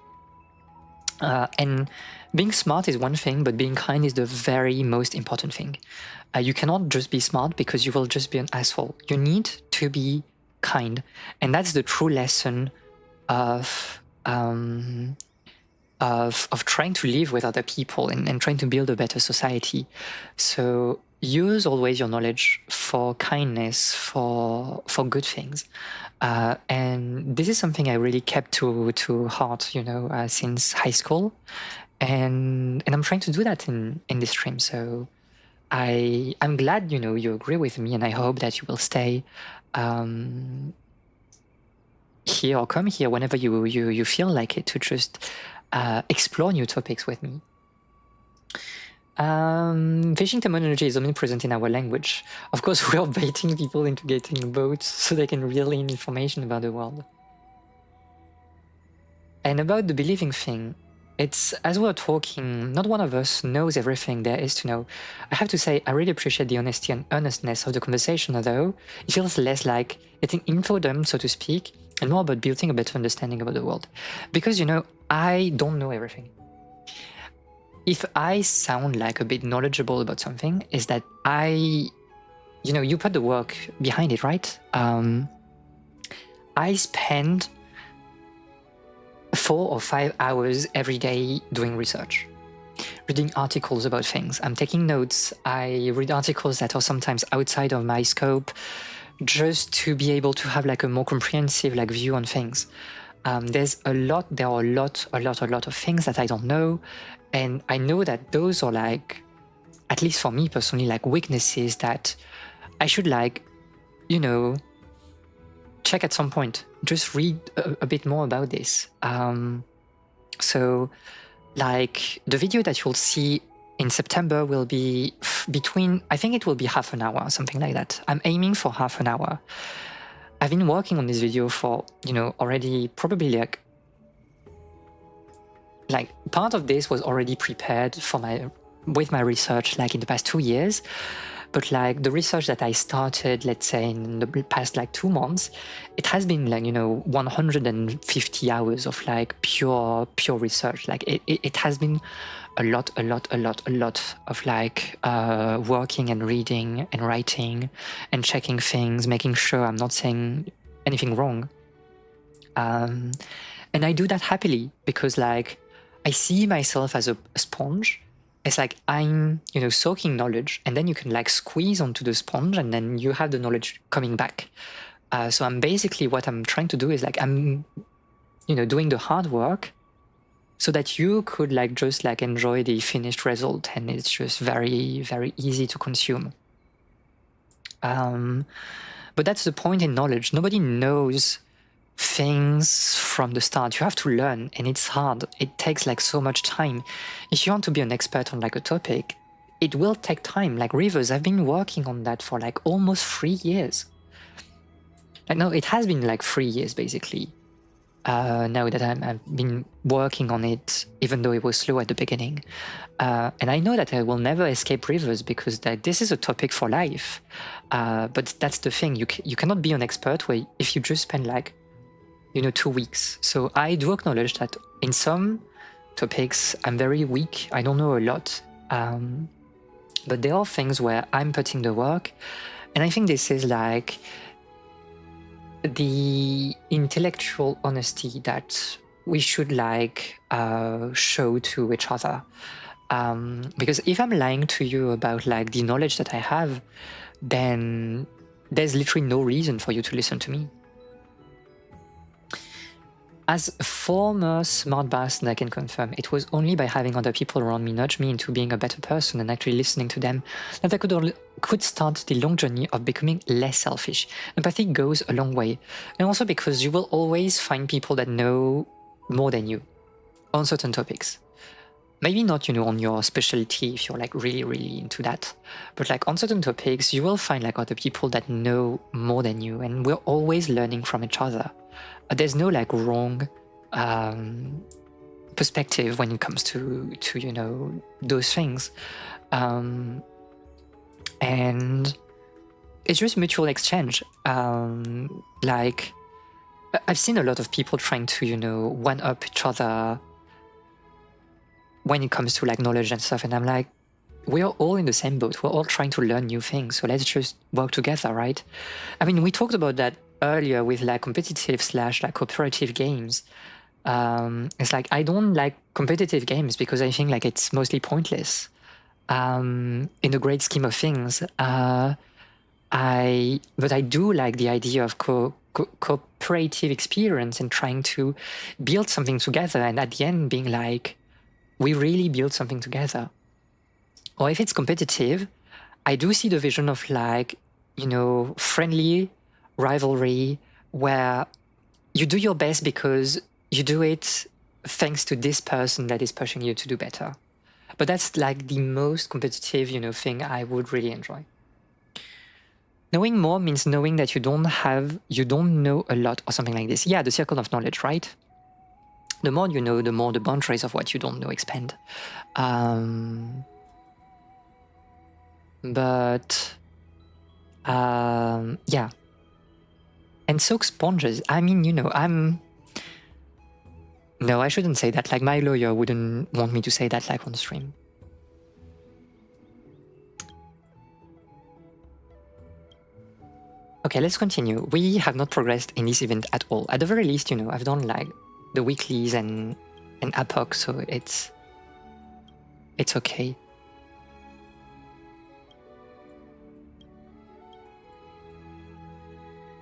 And being smart is one thing, but being kind is the very most important thing. You cannot just be smart because you will just be an asshole. You need to be kind. And that's the true lesson of trying to live with other people and trying to build a better society. So use always your knowledge for kindness, for good things. And this is something I really kept to heart, you know, since high school. And I'm trying to do that in this stream. So I'm glad, you know, you agree with me, and I hope that you will stay here or come here whenever you feel like it, to just explore new topics with me. Fishing terminology is omnipresent in our language. Of course, we are baiting people into getting boats so they can reel in information about the world. And about the believing thing, it's, as we're talking, not one of us knows everything there is to know. I have to say, I really appreciate the honesty and earnestness of the conversation, although it feels less like getting info dump, so to speak, and more about building a better understanding about the world. Because, you know, I don't know everything. If I sound like a bit knowledgeable about something, is that you know, you put the work behind it, right? I spend 4 or 5 hours every day doing research, reading articles about things. I'm taking notes. I read articles that are sometimes outside of my scope, just to be able to have like a more comprehensive like view on things. There are a lot of things that I don't know, and I know that those are like, at least for me personally, like weaknesses that I should like, you know, check at some point. Just read a bit more about this. So like the video that you'll see in September will be between, I think it will be half an hour, something like that. I'm aiming for half an hour. I've been working on this video for, you know, already probably like part of this was already prepared for with my research like in the past 2 years, but like the research that I started, let's say in the past like 2 months, it has been like, you know, 150 hours of like pure research. Like it has been a lot of like working and reading and writing and checking things, making sure I'm not saying anything wrong. And I do that happily because like I see myself as a sponge. It's like I'm, you know, soaking knowledge, and then you can like squeeze onto the sponge, and then you have the knowledge coming back. So I'm basically, what I'm trying to do is like I'm, you know, doing the hard work so that you could like just like enjoy the finished result, and it's just very easy to consume. But that's the point in knowledge. Nobody knows things from the start. You have to learn, and it's hard. It takes like so much time. If you want to be an expert on like a topic, it will take time. Like Rivers, I've been working on that for like almost 3 years. Like no, it has been like 3 years basically. Now that I've been working on it, even though it was slow at the beginning. And I know that I will never escape Rivers because this is a topic for life. But that's the thing. You cannot be an expert where if you just spend like, you know, 2 weeks. So I do acknowledge that in some topics I'm very weak. I don't know a lot. But there are things where I'm putting the work. And I think this is like the intellectual honesty that we should like show to each other. Because if I'm lying to you about like the knowledge that I have, then there's literally no reason for you to listen to me. As a former smart bastard, I can confirm it was only by having other people around me nudge me into being a better person and actually listening to them that I could start the long journey of becoming less selfish. Empathy goes a long way. And also because you will always find people that know more than you on certain topics. Maybe not, you know, on your specialty if you're like really into that. But like on certain topics, you will find like other people that know more than you, and we're always learning from each other. There's no like wrong perspective when it comes to you know, those things. And it's just mutual exchange. Like I've seen a lot of people trying to, you know, one up each other when it comes to like knowledge and stuff, and I'm like, we're all in the same boat. We're all trying to learn new things, so let's just work together, right? I mean, we talked about that earlier with like competitive / like cooperative games. It's like I don't like competitive games because I think like it's mostly pointless in the great scheme of things. But I do like the idea of cooperative experience and trying to build something together, and at the end being like, we really build something together. Or if it's competitive, I do see the vision of like, you know, friendly rivalry where you do your best because you do it thanks to this person that is pushing you to do better. But that's like the most competitive, you know, thing I would really enjoy. Knowing more means knowing that you don't know a lot or something like this. Yeah, the circle of knowledge, right? The more you know, the more the boundaries of what you don't know expand. Yeah. And soak sponges. I mean, you know, no, I shouldn't say that. Like, my lawyer wouldn't want me to say that, like, on stream. Okay, let's continue. We have not progressed in this event at all. At the very least, you know, I've done, like, the weeklies and Apoc, so it's okay.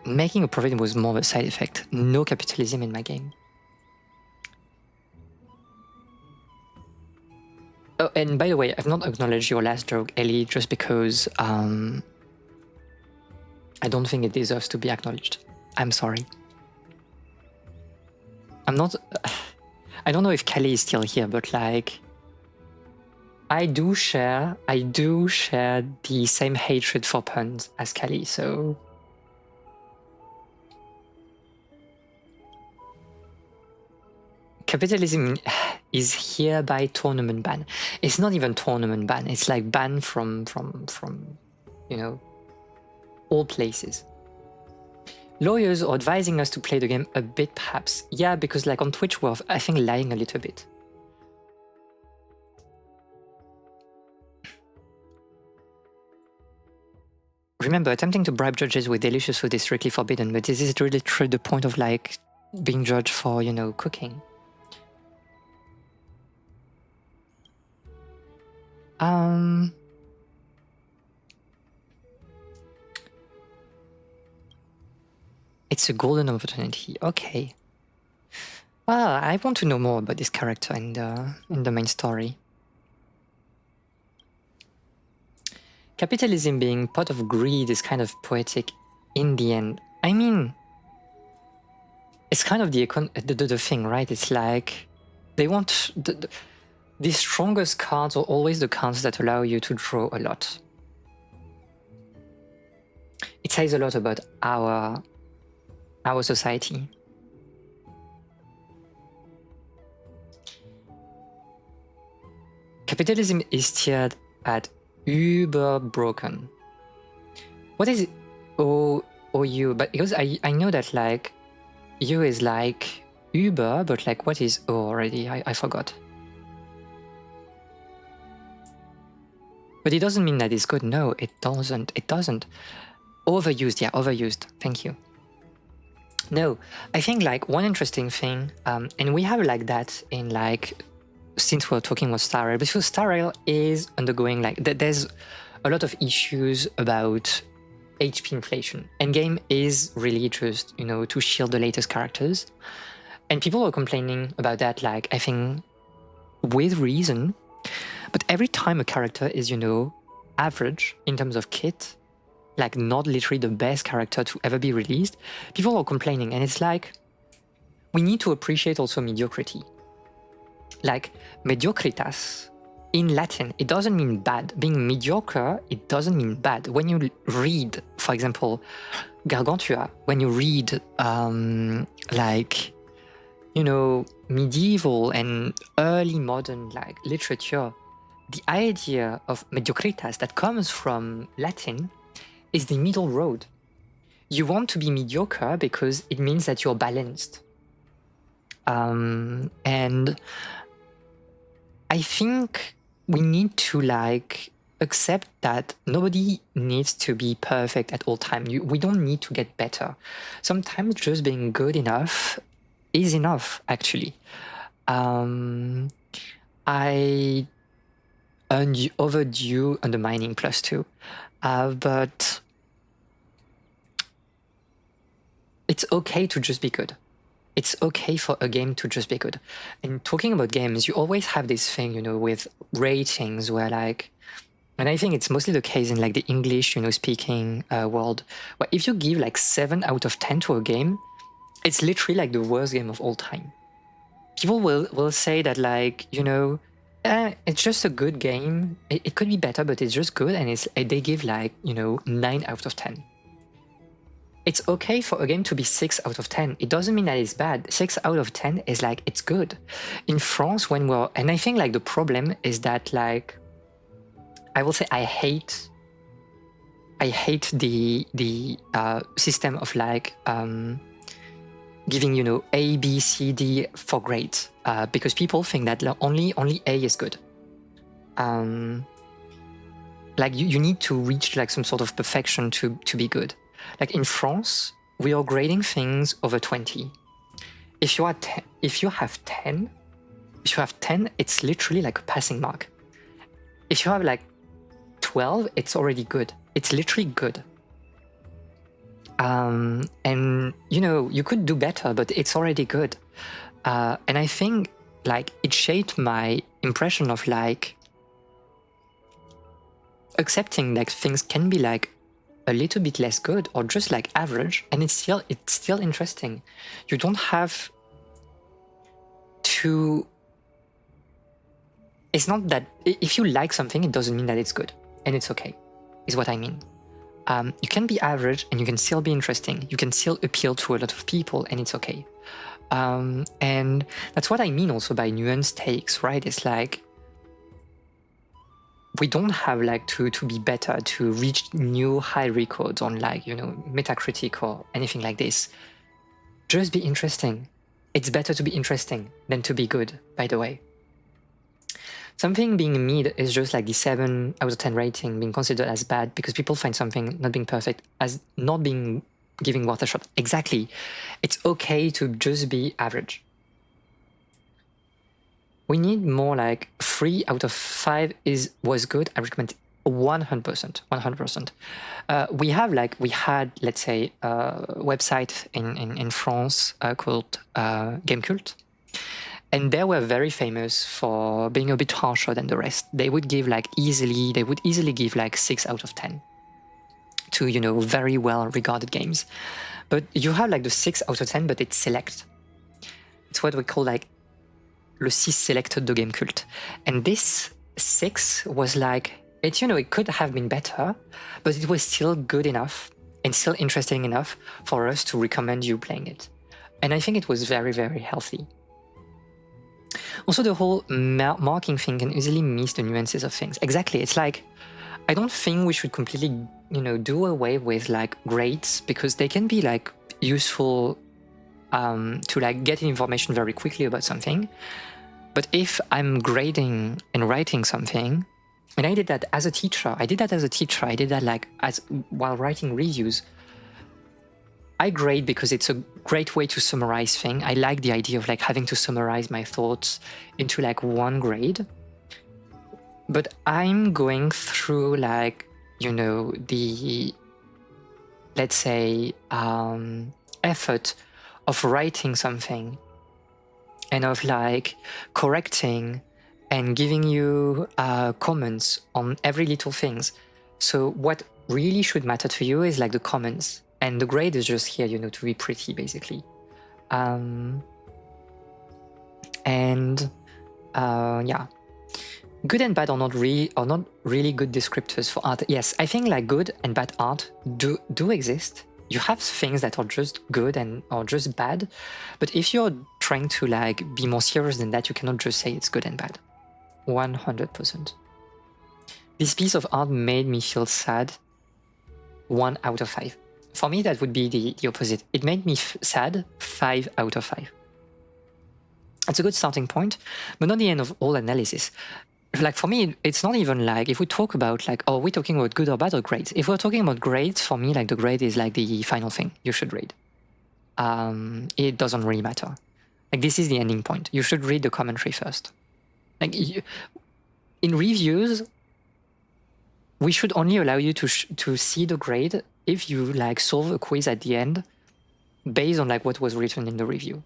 Making a profit was more of a side effect. No capitalism in my game. Oh, and by the way, I've not acknowledged your last joke, Ellie, just because I don't think it deserves to be acknowledged. I'm sorry. I'm not... I don't know if Kelly is still here, but like... I do share the same hatred for puns as Kelly, so... capitalism is hereby tournament ban. It's not even tournament ban. It's like ban from you know, all places. Lawyers are advising us to play the game a bit, perhaps. Yeah, because like on Twitch, we're, I think, lying a little bit. Remember, attempting to bribe judges with delicious food is strictly forbidden, but this is really true the point of like being judged for, you know, cooking. It's a golden opportunity. Okay. Well, I want to know more about this character in the main story. Capitalism being part of greed is kind of poetic in the end. I mean, it's kind of the thing, right? It's like they want the strongest cards are always the cards that allow you to draw a lot. It says a lot about our society. Capitalism is tiered at uber broken. What is it? OU? But because I know that like U is like Uber, but like what is O already? I forgot. But it doesn't mean that it's good. No, it doesn't. It doesn't. Overused, yeah, overused. Thank you. No, I think like one interesting thing, and we have like that in like, since we're talking about Star Rail, because Star Rail is undergoing like, there's a lot of issues about HP inflation. Endgame is really just, you know, to shield the latest characters. And people are complaining about that, like, I think with reason. But every time a character is, you know, average in terms of kit, like not literally the best character to ever be released, people are complaining. And it's like, we need to appreciate also mediocrity. Like, mediocritas in Latin, it doesn't mean bad. Being mediocre, it doesn't mean bad. When you read, for example, Gargantua, when you read like, you know, medieval and early modern like literature, the idea of mediocritas that comes from Latin is the middle road. You want to be mediocre because it means that you're balanced. And I think we need to like accept that nobody needs to be perfect at all time. We don't need to get better. Sometimes just being good enough is enough, actually. I overdue undermining +2, but it's okay to just be good. It's okay for a game to just be good. And talking about games, you always have this thing, you know, with ratings where like, and I think it's mostly the case in like the English, you know, speaking world, where if you give like 7 out of 10 to a game, it's literally like the worst game of all time. People will say that like, you know, it's just a good game. It could be better, but it's just good. And they give like, you know, 9 out of 10. It's okay for a game to be 6 out of 10. It doesn't mean that it's bad. 6 out of 10 is like, it's good. In France, when and I think like the problem is that like, I will say I hate the system of like, giving, you know, A, B, C, D for grades, because people think that only A is good. Like you need to reach like some sort of perfection to be good. Like in France, we are grading things over 20. If you have 10, it's literally like a passing mark. If you have like 12, it's already good. It's literally good. And you know, you could do better, but it's already good. And I think like it shaped my impression of like accepting like things can be like a little bit less good or just like average, and it's still interesting. You don't have to. It's not that if you like something, it doesn't mean that it's good, and it's okay, is what I mean. You can be average and you can still be interesting. You can still appeal to a lot of people, and it's okay. And that's what I mean also by nuance takes, right? It's like we don't have like to be better to reach new high records on like, you know, Metacritic or anything like this. Just be interesting. It's better to be interesting than to be good, by the way. Something being mid is just like the 7 out of 10 rating being considered as bad because people find something not being perfect as not being giving worth a shot. Exactly. It's okay to just be average. We need more like 3 out of 5 was good. I recommend 100%. 100%. We had, let's say, a website in France called Game Cult. And they were very famous for being a bit harsher than the rest. They would easily give like 6 out of 10 to, you know, very well regarded games. But you have like the 6 out of 10, but it's select. It's what we call like le 6 selected de Game Cult. And this 6 was like, it, you know, it could have been better, but it was still good enough and still interesting enough for us to recommend you playing it. And I think it was very, very healthy. Also, the whole marking thing can easily miss the nuances of things. Exactly. It's like, I don't think we should completely, you know, do away with like grades because they can be like useful to like get information very quickly about something. But if I'm grading and writing something, and I did that as a teacher, I did that like while writing reviews, I grade because it's a great way to summarize things. I like the idea of like having to summarize my thoughts into like one grade. But I'm going through like, you know, the, let's say, effort of writing something and of like correcting and giving you comments on every little things. So what really should matter to you is like the comments. And the grade is just here, you know, to be pretty, basically. Yeah. Good and bad are not really good descriptors for art. Yes, I think like good and bad art do exist. You have things that are just good and or just bad. But if you're trying to like be more serious than that, you cannot just say it's good and bad. 100%. This piece of art made me feel sad. 1 out of 5. For me, that would be the opposite. It made me sad, 5 out of 5. That's a good starting point, but not the end of all analysis. Like for me, it's not even like, if we talk about like, oh, we're talking about good or bad or grades. If we're talking about grades, for me, like the grade is like the final thing you should read. It doesn't really matter. Like this is the ending point. You should read the commentary first. Like in reviews, we should only allow you to see the grade if you like solve a quiz at the end based on like what was written in the review.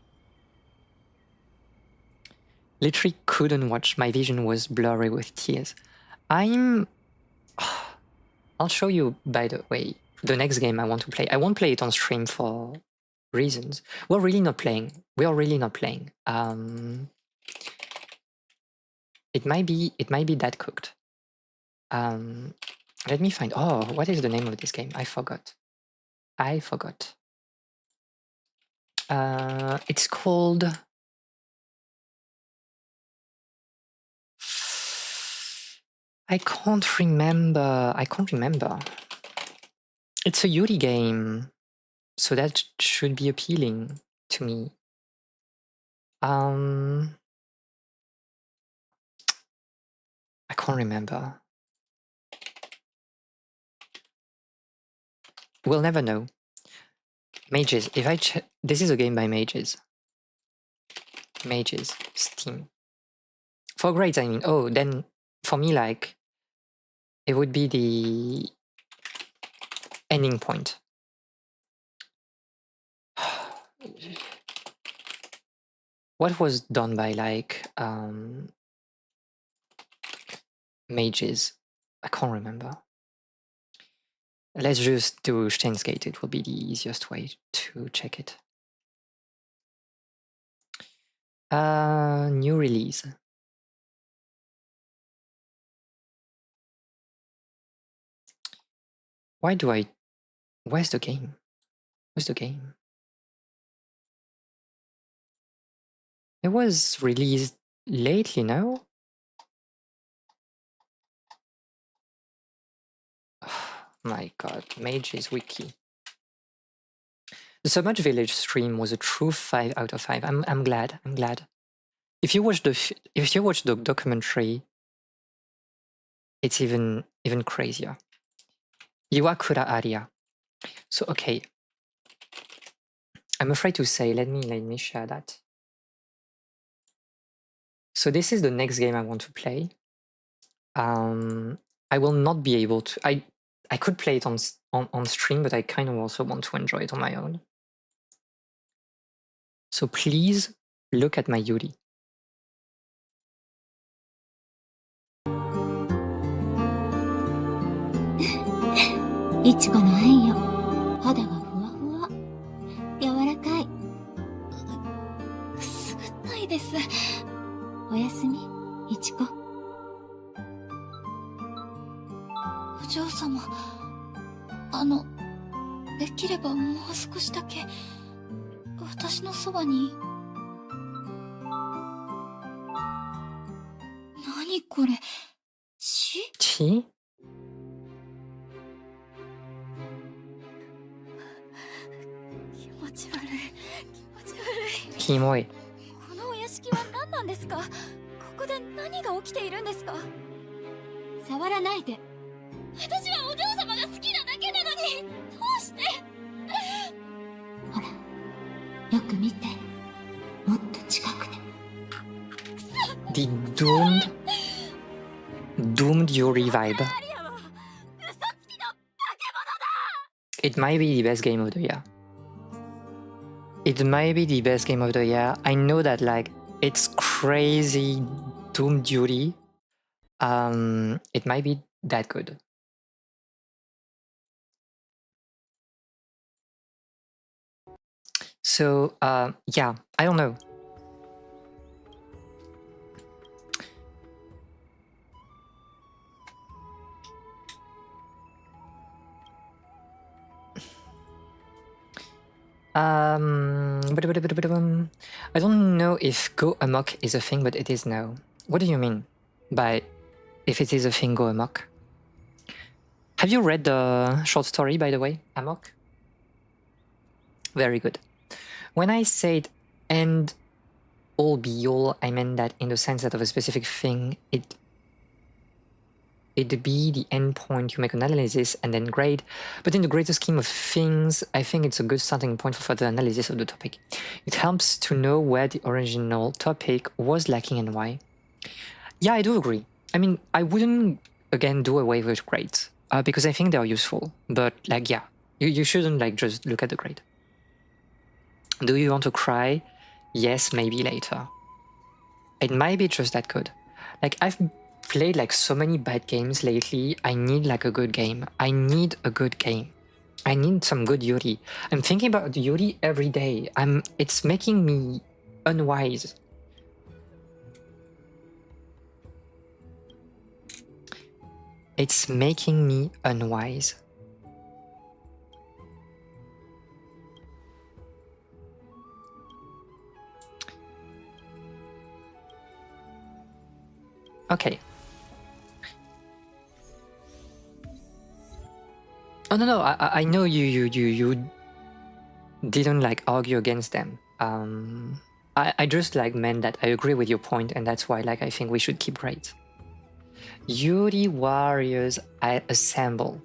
Literally couldn't watch. My vision was blurry with tears. I'll show you, by the way, the next game I want to play. I won't play it on stream for reasons. We're really not playing. We are really not playing. It might be that cooked. Let me find. Oh, what is the name of this game? I forgot. It's called. I can't remember. It's a Yuri game, so that should be appealing to me. I can't remember. We'll never know. Mages. If I this is a game by Mages. Mages. Steam. For grades, I mean. Oh, then for me, like, it would be the ending point. What was done by like Mages? I can't remember. Let's just do Steins Gate. It will be the easiest way to check it. New release. Where's the game? Where's the game? It was released lately, no? My god, Mage's Wiki. The Submerged Village stream was a true 5 out of 5. I'm glad. I'm glad. If you watch the documentary, it's even crazier. Iwakura Aria. So okay. I'm afraid to say, let me share that. So this is the next game I want to play. I will not be able to. I could play it on stream, but I kind of also want to enjoy it on my own. So please look at my Yuri. Ichigoの愛よ。肌がふわふわ。柔らかい。くすぐったいです。おやすみ、イチコ。お嬢様、できればもう少しだけ私のそばに。何これ？血？血？気持ち悪い。キモい。このお屋敷は何なんですか？ここで何が起きているんですか？触らないで。私はお嬢様が好きなだけなのに、どうして？ほら、よく見て。もっと近くで。The doomed Yuri vibe. It might be the best game of the year. It might be the best game of the year. I know that like it's crazy doomed Yuri. It might be that good. So yeah, I don't know. I don't know if go amok is a thing, but it is now. What do you mean by if it is a thing, go amok? Have you read the short story, by the way, Amok? Very good. When I said end all be all, I meant that in the sense that of a specific thing, it'd be the end point, you make an analysis and then grade. But in the greater scheme of things, I think it's a good starting point for further analysis of the topic. It helps to know where the original topic was lacking and why. Yeah, I do agree. I mean, I wouldn't, again, do away with grades, because I think they're useful. But, like, yeah, you shouldn't, like, just look at the grade. Do you want to cry? Yes, maybe later. It might be just that good. Like, I've played like so many bad games lately. I need like a good game. I need a good game. I need some good Yuri. I'm thinking about Yuri every day. It's making me unwise. It's making me unwise. Okay. Oh no, I know you didn't like argue against them. I just like meant that I agree with your point, and that's why like I think we should keep grades. Yuri Warriors I assemble.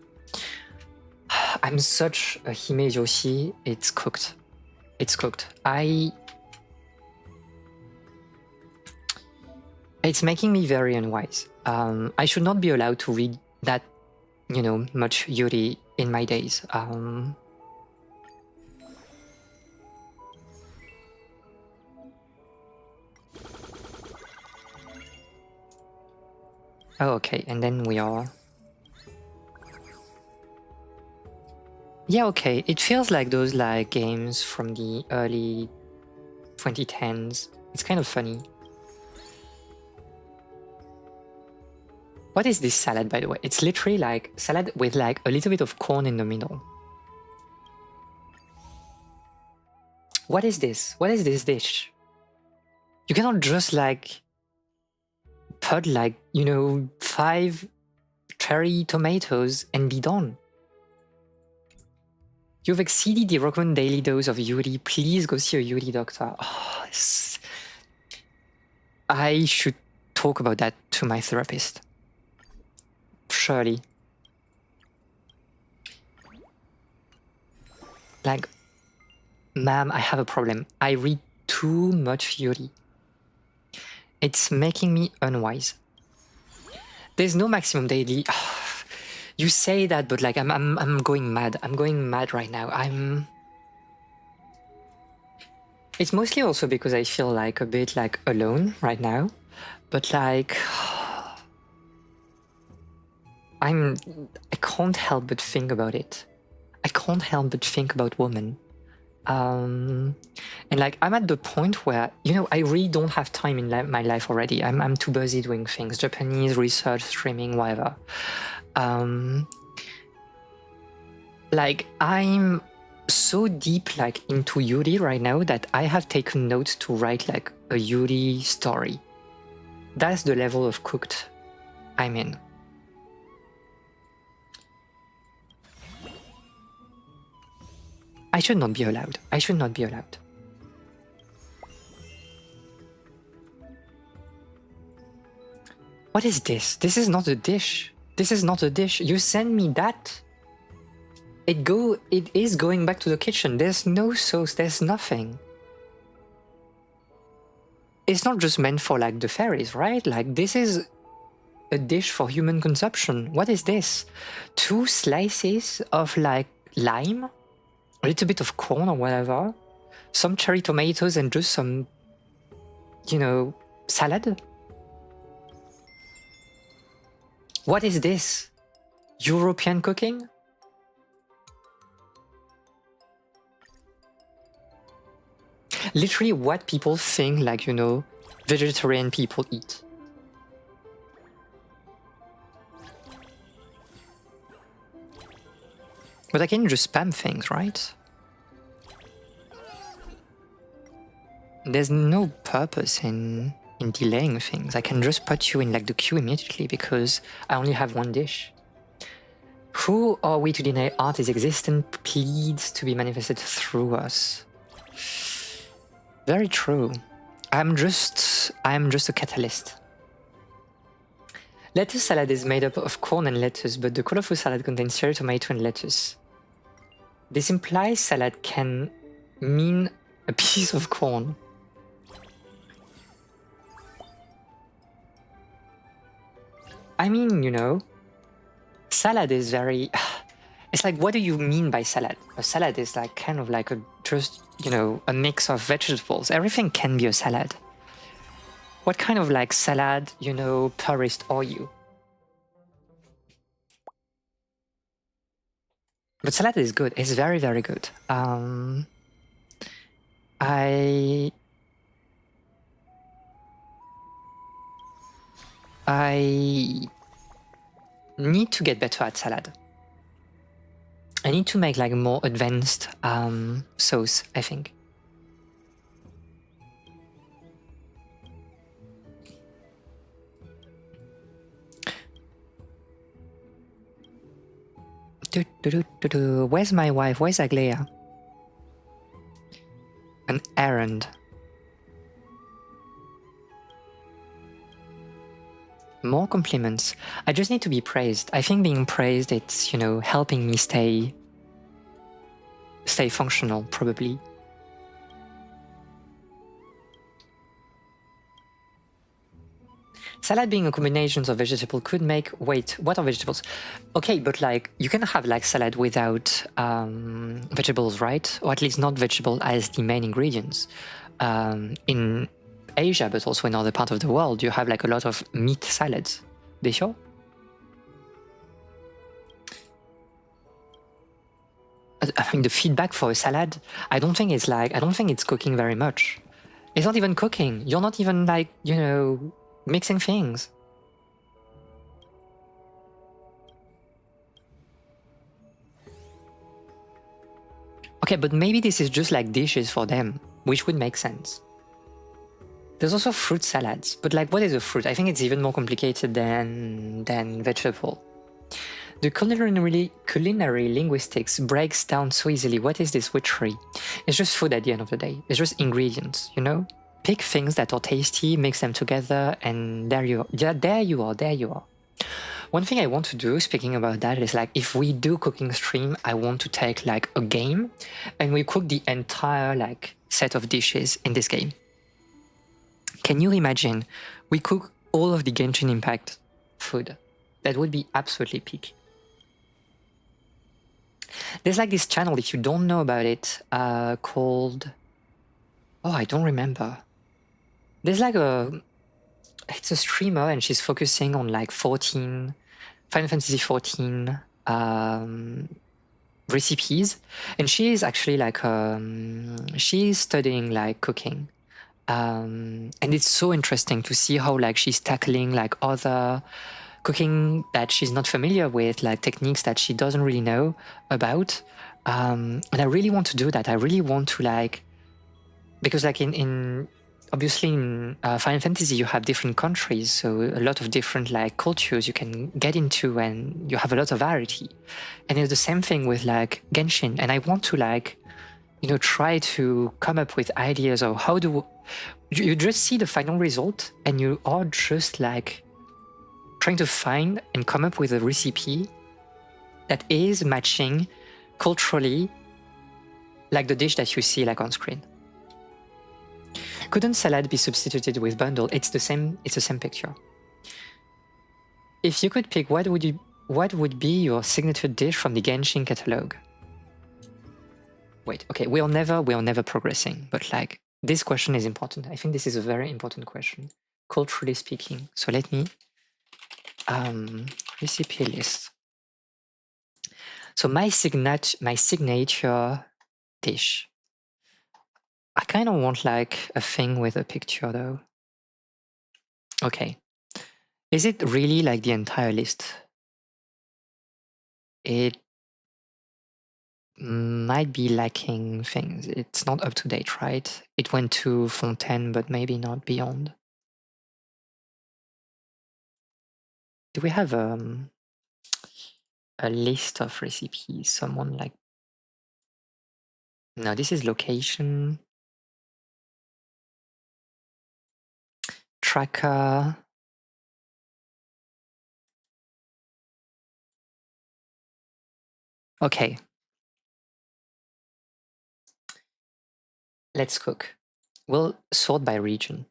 I'm such a Himejoshi. It's cooked. It's cooked. It's making me very unwise. I should not be allowed to read that, you know, much Yuri in my days. Oh, okay, and then we are... Yeah, okay, it feels like those like games from the early 2010s. It's kind of funny. What is this salad, by the way? It's literally like salad with like a little bit of corn in the middle. What is this? What is this dish? You cannot just like put like, 5 cherry tomatoes and be done. You've exceeded the recommended daily dose of Yuri. Please go see a Yuri doctor. Oh, I should talk about that to my therapist. Surely. Like, ma'am, I have a problem. I read too much Yuri. It's making me unwise. There's no maximum daily. You say that, but like I'm going mad. I'm going mad right now. It's mostly also because I feel like a bit like alone right now. But like I can't help but think about it. I can't help but think about women. And like I'm at the point where, I really don't have time in my life already. I'm too busy doing things, Japanese, research, streaming, whatever. Like I'm so deep like into Yuri right now that I have taken notes to write like a Yuri story. That's the level of cooked I'm in. I should not be allowed. I should not be allowed. What is this? This is not a dish. This is not a dish. You send me that. It is going back to the kitchen. There's no sauce. There's nothing. It's not just meant for like the fairies, right? Like this is a dish for human consumption. What is this? 2 slices of like lime, a little bit of corn or whatever, some cherry tomatoes and just some, salad. What is this? European cooking? Literally what people think like, vegetarian people eat. But I can just spam things, right? There's no purpose in delaying things. I can just put you in like the queue immediately because I only have 1 dish. Who are we to deny art is existent, pleads to be manifested through us? Very true. I'm just a catalyst. Lettuce salad is made up of corn and lettuce, but the colorful salad contains cherry tomato and lettuce. This implies salad can mean a piece of corn. I mean, salad is very... It's like, what do you mean by salad? A salad is like kind of like a mix of vegetables. Everything can be a salad. What kind of like salad, purist are you? But salad is good. It's very, very good. I need to get better at salad. I need to make like more advanced sauce, I think. Where's my wife? Where's Aglaia? An errand. More compliments. I just need to be praised. I think being praised, it's, helping me stay functional, probably. Salad being a combination of vegetables could make... Wait, what are vegetables? Okay, but like, you can have like salad without vegetables, right? Or at least not vegetable as the main ingredients. In Asia, but also in other parts of the world, you have like a lot of meat salads. Déjà? I mean, the feedback for a salad, I don't think it's cooking very much. It's not even cooking. You're not even like, mixing things. Okay, but maybe this is just like dishes for them, which would make sense. There's also fruit salads, but like, what is a fruit? I think it's even more complicated than vegetable. The culinary linguistics breaks down so easily. What is this witchery? It's just food at the end of the day. It's just ingredients, you know? Pick things that are tasty, mix them together, and there you are. Yeah, there you are. One thing I want to do, speaking about that, is like, if we do cooking stream, I want to take like a game and we cook the entire like set of dishes in this game. Can you imagine we cook all of the Genshin Impact food? That would be absolutely peak. There's like this channel, if you don't know about it, called... Oh, I don't remember. There's like it's a streamer and she's focusing on like Final Fantasy 14 recipes. And she is actually like, she's studying like cooking. And it's so interesting to see how like she's tackling like other cooking that she's not familiar with, like techniques that she doesn't really know about. And I really want to do that. I really want to like, because like obviously in Final Fantasy you have different countries, so a lot of different like cultures you can get into and you have a lot of variety. And it's the same thing with like Genshin. And I want to like, you know, try to come up with ideas of how do you just see the final result and you are just like trying to find and come up with a recipe that is matching culturally like the dish that you see like on screen. Couldn't salad be substituted with bundle? It's the same picture. If you could pick, what would be your signature dish from the Genshin catalog? Wait, okay, we are never progressing, but like this question is important. I think this is a very important question, culturally speaking. So let me recipe list. So my signature dish. I kind of want like a thing with a picture though. Okay. Is it really like the entire list? It might be lacking things. It's not up to date, right? It went to Fontaine, but maybe not beyond. Do we have a list of recipes? Someone like... No, this is location. Tracker. Okay. Let's cook. We'll sort by region.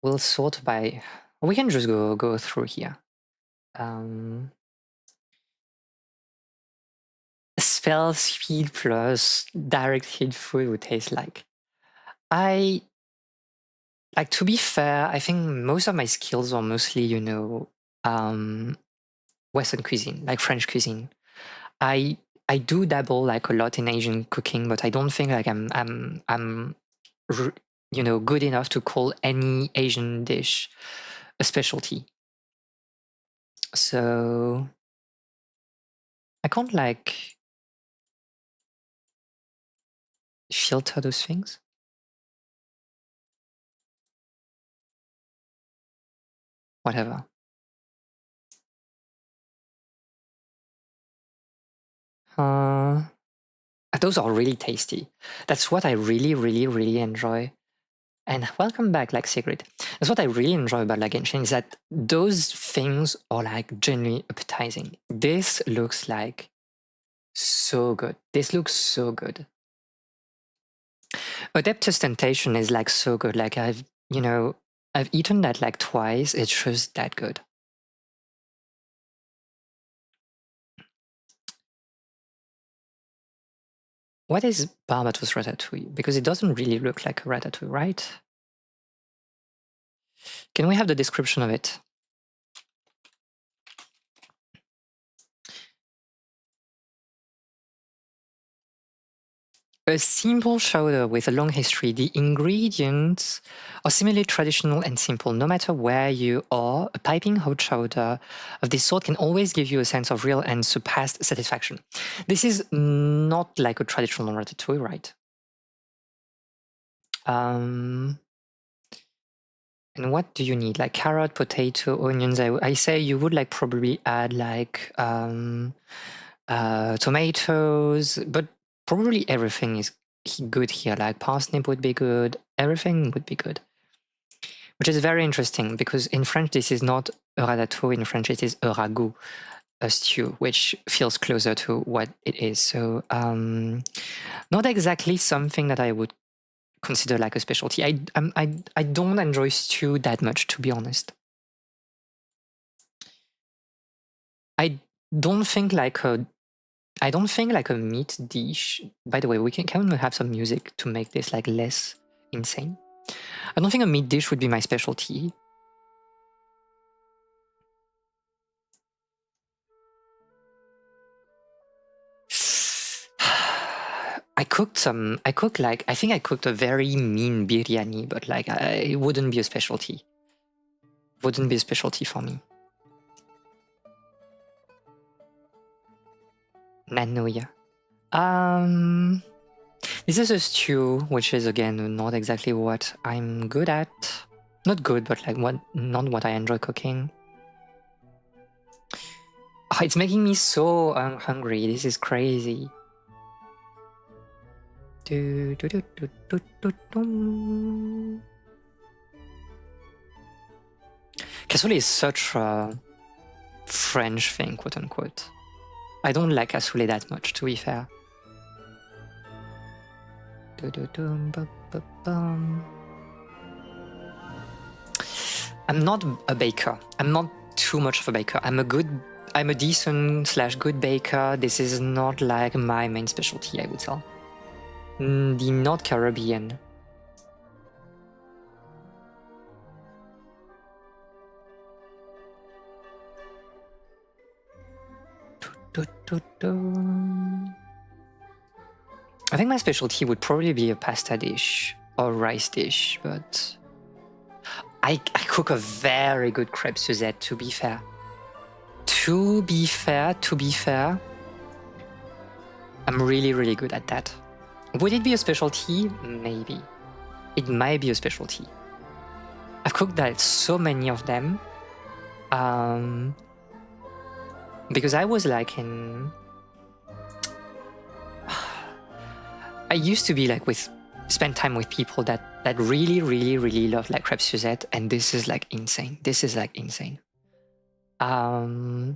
We'll sort by... We can just go through here. Spell speed plus direct hit food would taste like. Like, to be fair, I think most of my skills are mostly, you know, Western cuisine, like French cuisine. I do dabble like a lot in Asian cooking, but I don't think like I'm you know, good enough to call any Asian dish a specialty. So I can't like filter those things. Whatever. Those are really tasty. That's what I really enjoy. And welcome back, like Sigrid. That's what I really enjoy about like Genshin, is that those things are like genuinely appetizing. This looks like so good. This looks so good. Adeptus Temptation is like so good. Like I've eaten that like twice. It's just that good. What is Barbatos Ratatouille? Because it doesn't really look like a ratatouille, right? Can we have the description of it? A simple chowder with a long history. The ingredients are similarly traditional and simple. No matter where you are, a piping hot chowder of this sort can always give you a sense of real and surpassed satisfaction. This is not like a traditional ratatouille, right? And what do you need? Like carrot, potato, onions. I say you would like probably add like tomatoes, but probably everything is good here. Like parsnip would be good. Everything would be good. Which is very interesting because in French this is not a ratatouille. In French it is a ragout, a stew, which feels closer to what it is. So not exactly something that I would consider like a specialty. I don't enjoy stew that much, to be honest. I don't think like a meat dish. By the way, can we have some music to make this like less insane? I don't think a meat dish would be my specialty. I think I cooked a very mean biryani, but like it wouldn't be a specialty. Wouldn't be a specialty for me. Nanoya. This is a stew, which is again not exactly what I'm good at. Not good, but like not what I enjoy cooking. Oh, it's making me so hungry. This is crazy. Cassoulet is such a French thing, quote unquote. I don't like cassoulet that much, to be fair. I'm not a baker. I'm not too much of a baker. I'm a decent / good baker. This is not like my main specialty, I would say. The North Caribbean. I think my specialty would probably be a pasta dish or rice dish, but I cook a very good crêpe Suzette, to be fair. To be fair, I'm really, really good at that. Would it be a specialty? Maybe. It might be a specialty. I've cooked that so many of them. Because I was like I used to be like spend time with people that really, really, really love like crêpe Suzette, and this is like insane. This is like insane. Some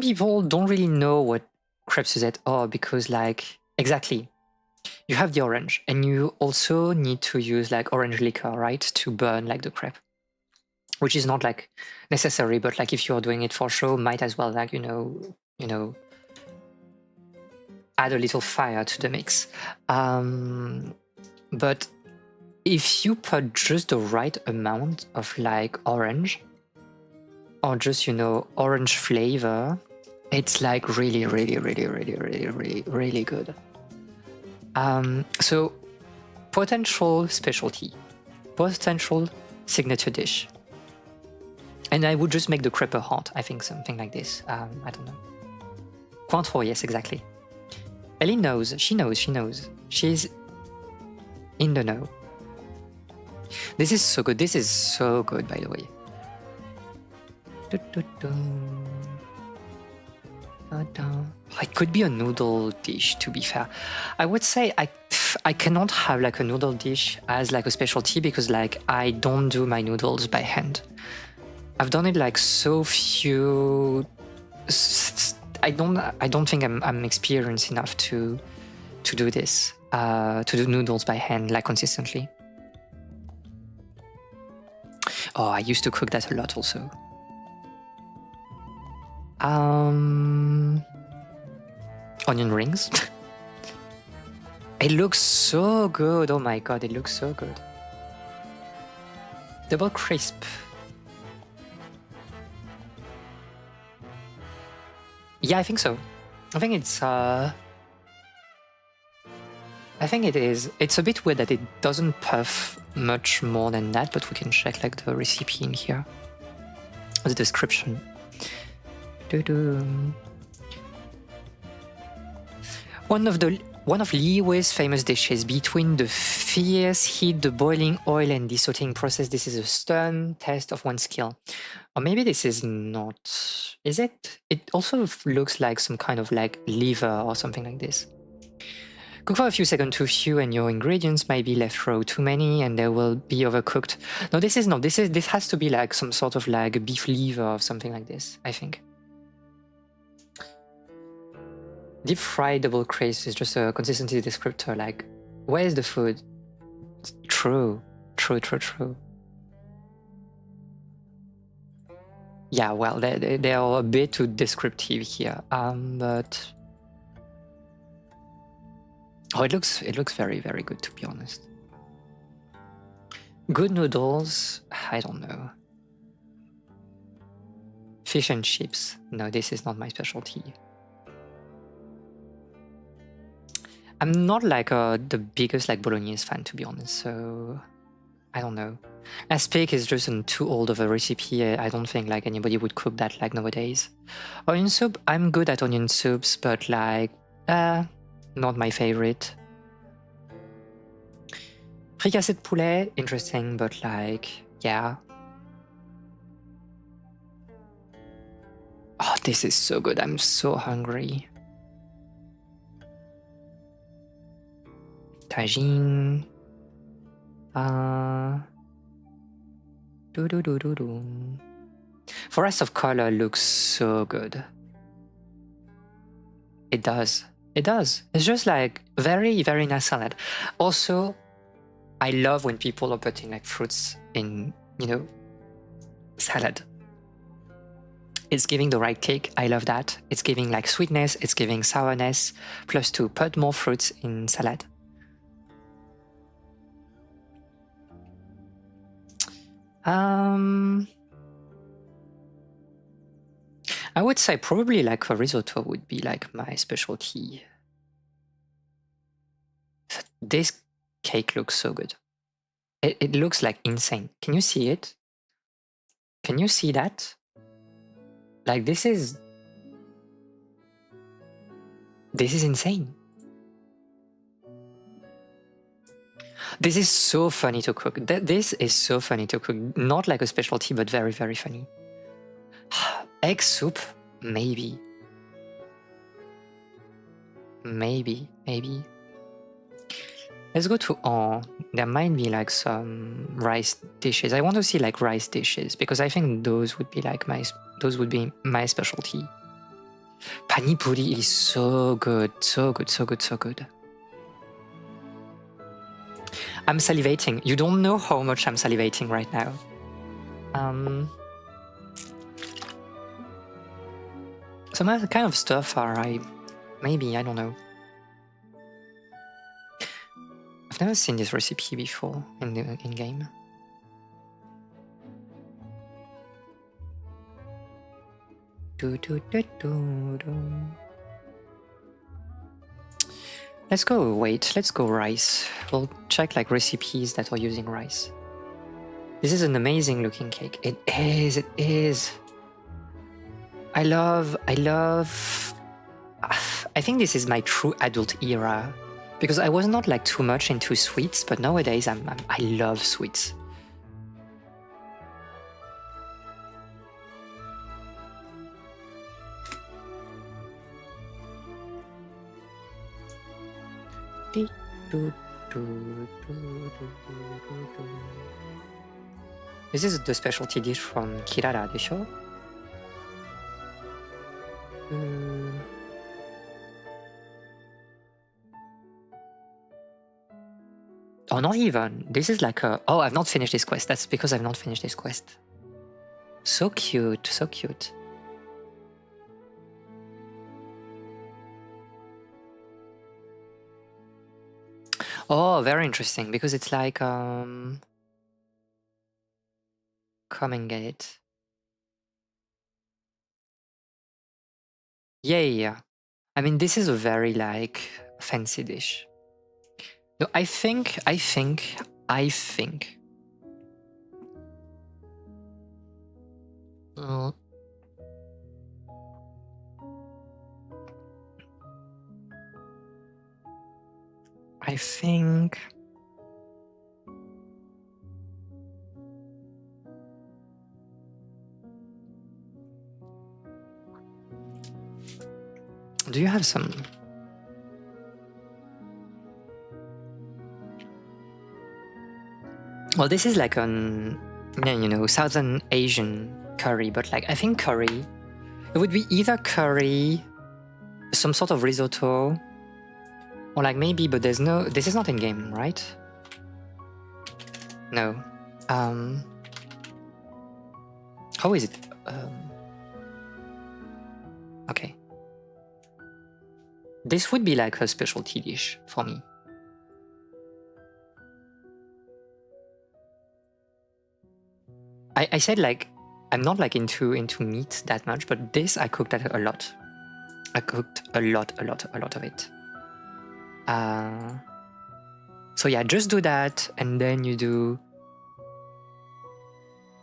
people don't really know what crêpe Suzette are because like exactly, you have the orange and you also need to use like orange liquor, right, to burn like the crepe, which is not like necessary, but like if you're doing it for show, might as well like you know add a little fire to the mix. But if you put just the right amount of like orange or just orange flavor, it's like really, really, really, really, really, really, really good. So potential specialty, potential signature dish. And I would just make the crepe hot, I think, something like this. I don't know. Cointreau, yes, exactly. Ellie knows. She knows. She's in the know. This is so good. This is so good, by the way. It could be a noodle dish, to be fair. I would say I cannot have like a noodle dish as like a specialty because like I don't do my noodles by hand. I've done it like so few. I don't think I'm experienced enough to do this. To do noodles by hand like consistently. Oh, I used to cook that a lot also. Onion rings. It looks so good. Oh my god, it looks so good. Double crisp. Yeah, I think so. I think it's I think it is. It's a bit weird that it doesn't puff much more than that, but we can check like the recipe in here. The description. One of the One of Li Wei's famous dishes. Between the fierce heat, the boiling oil, and the sauteing process, this is a stern test of one's skill. Or maybe this is not. Is it? It also looks like some kind of like liver or something like this. Cook for a few seconds too few, and your ingredients might be left raw too many, and they will be overcooked. No, this is not. This has to be like some sort of like beef liver or something like this, I think. Deep fried double crisp is just a consistency descriptor. Like, where is the food? True. Yeah, well, they are a bit too descriptive here. But oh, it looks very, very good, to be honest. Good noodles, I don't know. Fish and chips. No, this is not my specialty. I'm not like the biggest like Bolognese fan, to be honest, so I don't know. Aspic is just too old of a recipe. I don't think like anybody would cook that like nowadays. Onion soup, I'm good at onion soups, but like, not my favorite. Fricassé de poulet, interesting, but like, yeah. Oh, this is so good. I'm so hungry. Tagine. Forest of Color looks so good. It does. It does. It's just like very, very nice salad. Also, I love when people are putting like fruits in, you know, salad. It's giving the right kick. I love that. It's giving like sweetness. It's giving sourness. Plus to put more fruits in salad. I would say probably like a risotto would be like my specialty. This cake looks so good. It looks like insane. Can you see it? Can you see that? Like this is insane. This is so funny to cook. This is so funny to cook. Not like a specialty, but very, very funny. Egg soup? Maybe. Maybe. Let's go to there might be like some rice dishes. I want to see like rice dishes because I think those would be like my specialty. Pani puri is so good. I'm salivating. You don't know how much I'm salivating right now. Some other kind of stuff maybe, I don't know. I've never seen this recipe before in game. Let's go rice. We'll check like recipes that are using rice. This is an amazing looking cake. It is. I think this is my true adult era because I was not like too much into sweets, but nowadays I love sweets. This is the specialty dish from Kirara, the show. Oh, not even. This is like a... Oh, I've not finished this quest. That's because I've not finished this quest. So cute, so cute. Oh, very interesting, because it's like... Come and get it. Yeah. I mean, this is a very, like, fancy dish. No, I think... I think. Do you have some? Well, this is like an, you know, Southern Asian curry, but like I think curry, it would be either curry, some sort of risotto, or like maybe, but there's no, this is not in game, right? No. How is it? Okay. This would be like a specialty dish for me. I said like I'm not like into meat that much, but this I cooked a lot. I cooked a lot of it. So yeah, just do that, and then you do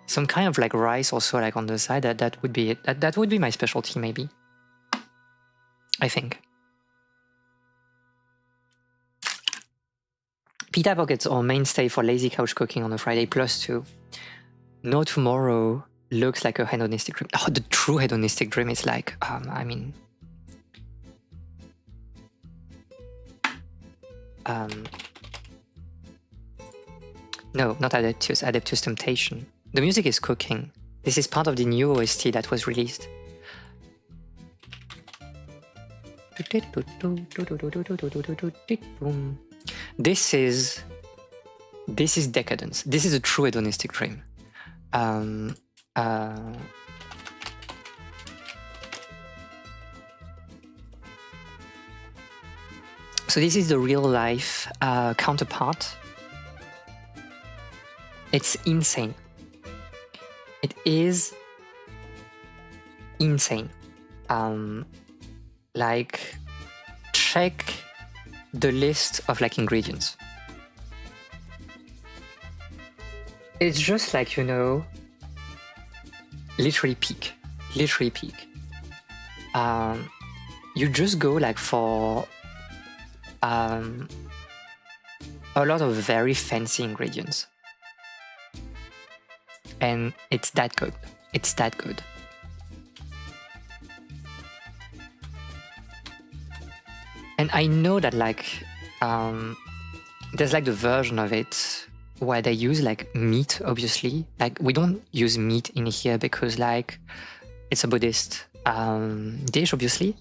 some kind of like rice also like on the side. That would be it. That would be my specialty maybe. I think. Pita pockets are mainstay for lazy couch cooking on a Friday +2. No Tomorrow looks like a hedonistic dream. Oh, the true hedonistic dream is like, I mean... no, not Adeptus, Adeptus Temptation. The music is cooking. This is part of the new OST that was released. This is decadence. This is a true hedonistic dream. So this is the real life counterpart. It's insane. It is insane. Like, check the list of like ingredients. It's just like, you know, literally peak. Literally peak. You just go like for a lot of very fancy ingredients. And it's that good. It's that good. And I know that like there's like the version of it where they use like meat, obviously. Like we don't use meat in here because like it's a Buddhist dish, obviously.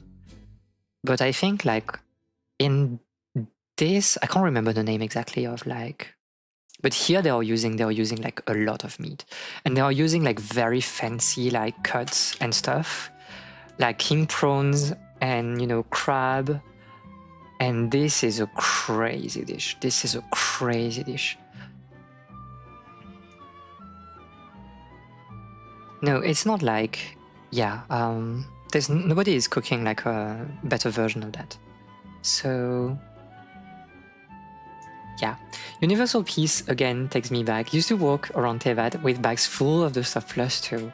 But I think like in this, I can't remember the name exactly of like, but here they are using like a lot of meat, and they are using like very fancy like cuts and stuff, like king prawns and, you know, crab. And this is a crazy dish. This is a crazy dish. No, it's not like, yeah, there's nobody is cooking like a better version of that. So, yeah. Universal Peace, again, takes me back. Used to walk around Tevat with bags full of the stuff +2.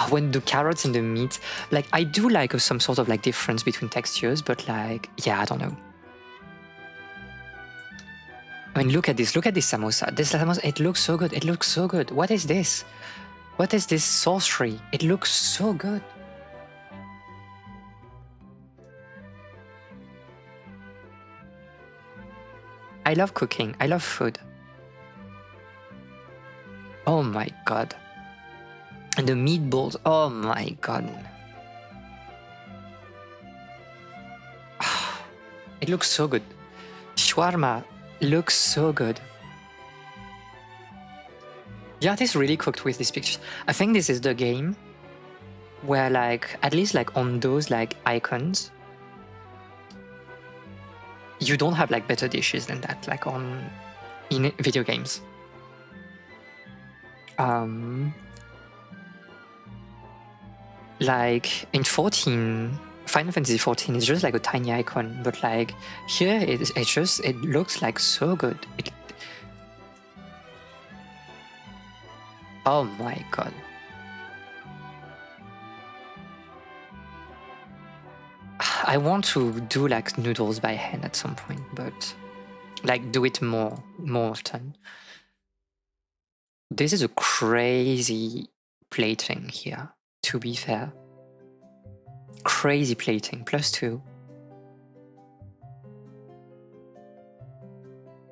When the carrots and the meat, like I do like some sort of like difference between textures, but like, yeah, I don't know. I mean, look at this samosa. This samosa, it looks so good. It looks so good. What is this? What is this sorcery? It looks so good. I love cooking. I love food. Oh my god. And the meatballs, oh my god. It looks so good. Shawarma looks so good. The artist really cooked with these pictures. I think this is the game where like, at least like on those like icons, you don't have like better dishes than that, like in video games. Like in 14, Final Fantasy 14 is just like a tiny icon, but like here it looks like so good. Oh my god. I want to do like noodles by hand at some point, but like do it more often. This is a crazy plating here, to be fair. Crazy plating, +2.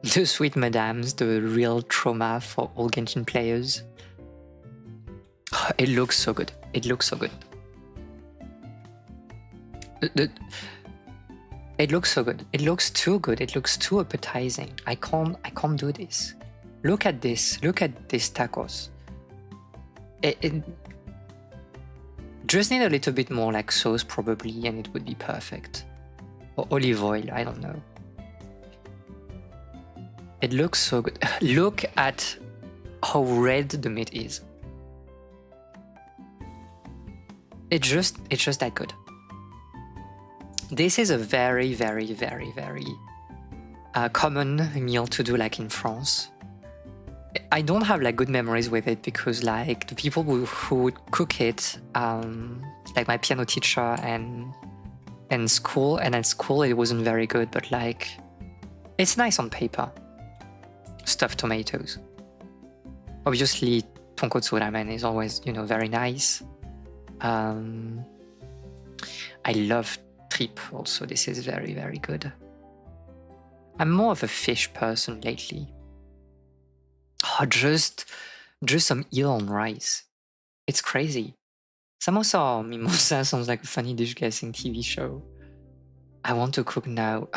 The sweet madams, the real trauma for all Genshin players. It looks so good. It looks so good. It looks so good. It looks too good. It looks too appetizing. I can't do this. Look at this. Look at this tacos. It just need a little bit more like sauce probably, and it would be perfect. Or olive oil. I don't know. It looks so good. Look at how red the meat is. It's just that good. This is a very common meal to do like in France. I don't have like good memories with it because like the people who would cook it, like my piano teacher and at school it wasn't very good, but like it's nice on paper. Stuffed tomatoes. Obviously, tonkotsu ramen is always, you know, very nice. I love trip also. This is very good. I'm more of a fish person lately. Oh, just some eel on rice. It's crazy. Samosa or mimosa sounds like a funny dish guessing TV show. I want to cook now.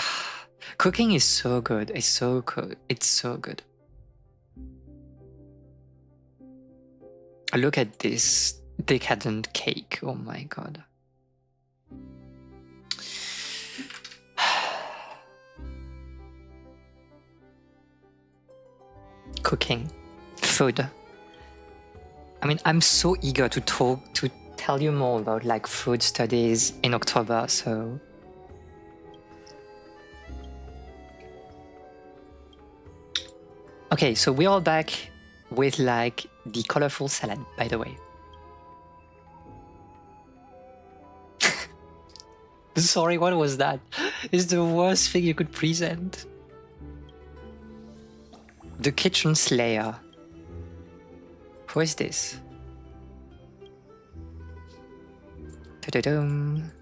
Cooking is so good. It's so good. It's so good. Look at this decadent cake. Oh my god. Cooking. Food. I mean, I'm so eager to tell you more about like food studies in October, so okay, so we're all back with like the colorful salad, by the way. Sorry, what was that? It's the worst thing you could present. The kitchen slayer. Who is this? Ta-da-dum.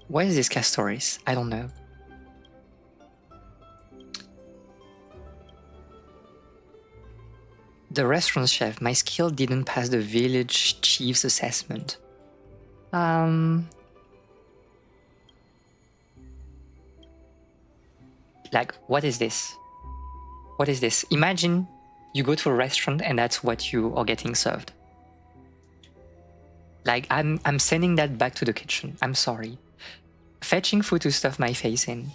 Why is this Castoris? I don't know. The restaurant chef, my skill didn't pass the village chief's assessment. Like, what is this? What is this? Imagine you go to a restaurant and that's what you are getting served. Like, I'm sending that back to the kitchen. I'm sorry. Fetching food to stuff my face in.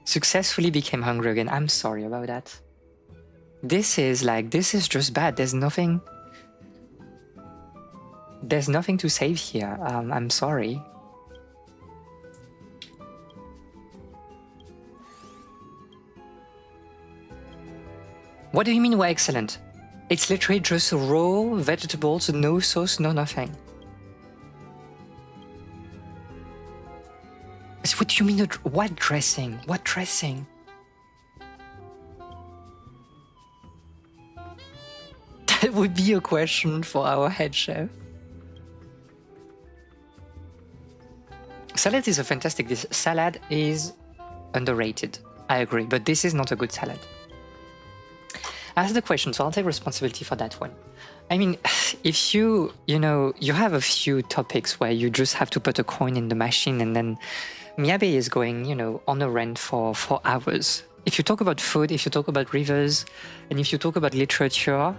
Successfully became hungry again. I'm sorry about that. This is just bad. There's nothing to save here. I'm sorry. What do you mean we're excellent? It's literally just raw vegetables, no sauce, no nothing. What do you mean? What dressing? What dressing? That would be a question for our head chef. Salad is a fantastic dish. Salad is underrated. I agree, but this is not a good salad. Ask the question, so I'll take responsibility for that one. I mean, if you have a few topics where you just have to put a coin in the machine and then Miyabe is going, on a rant for hours. If you talk about food, if you talk about rivers, and if you talk about literature,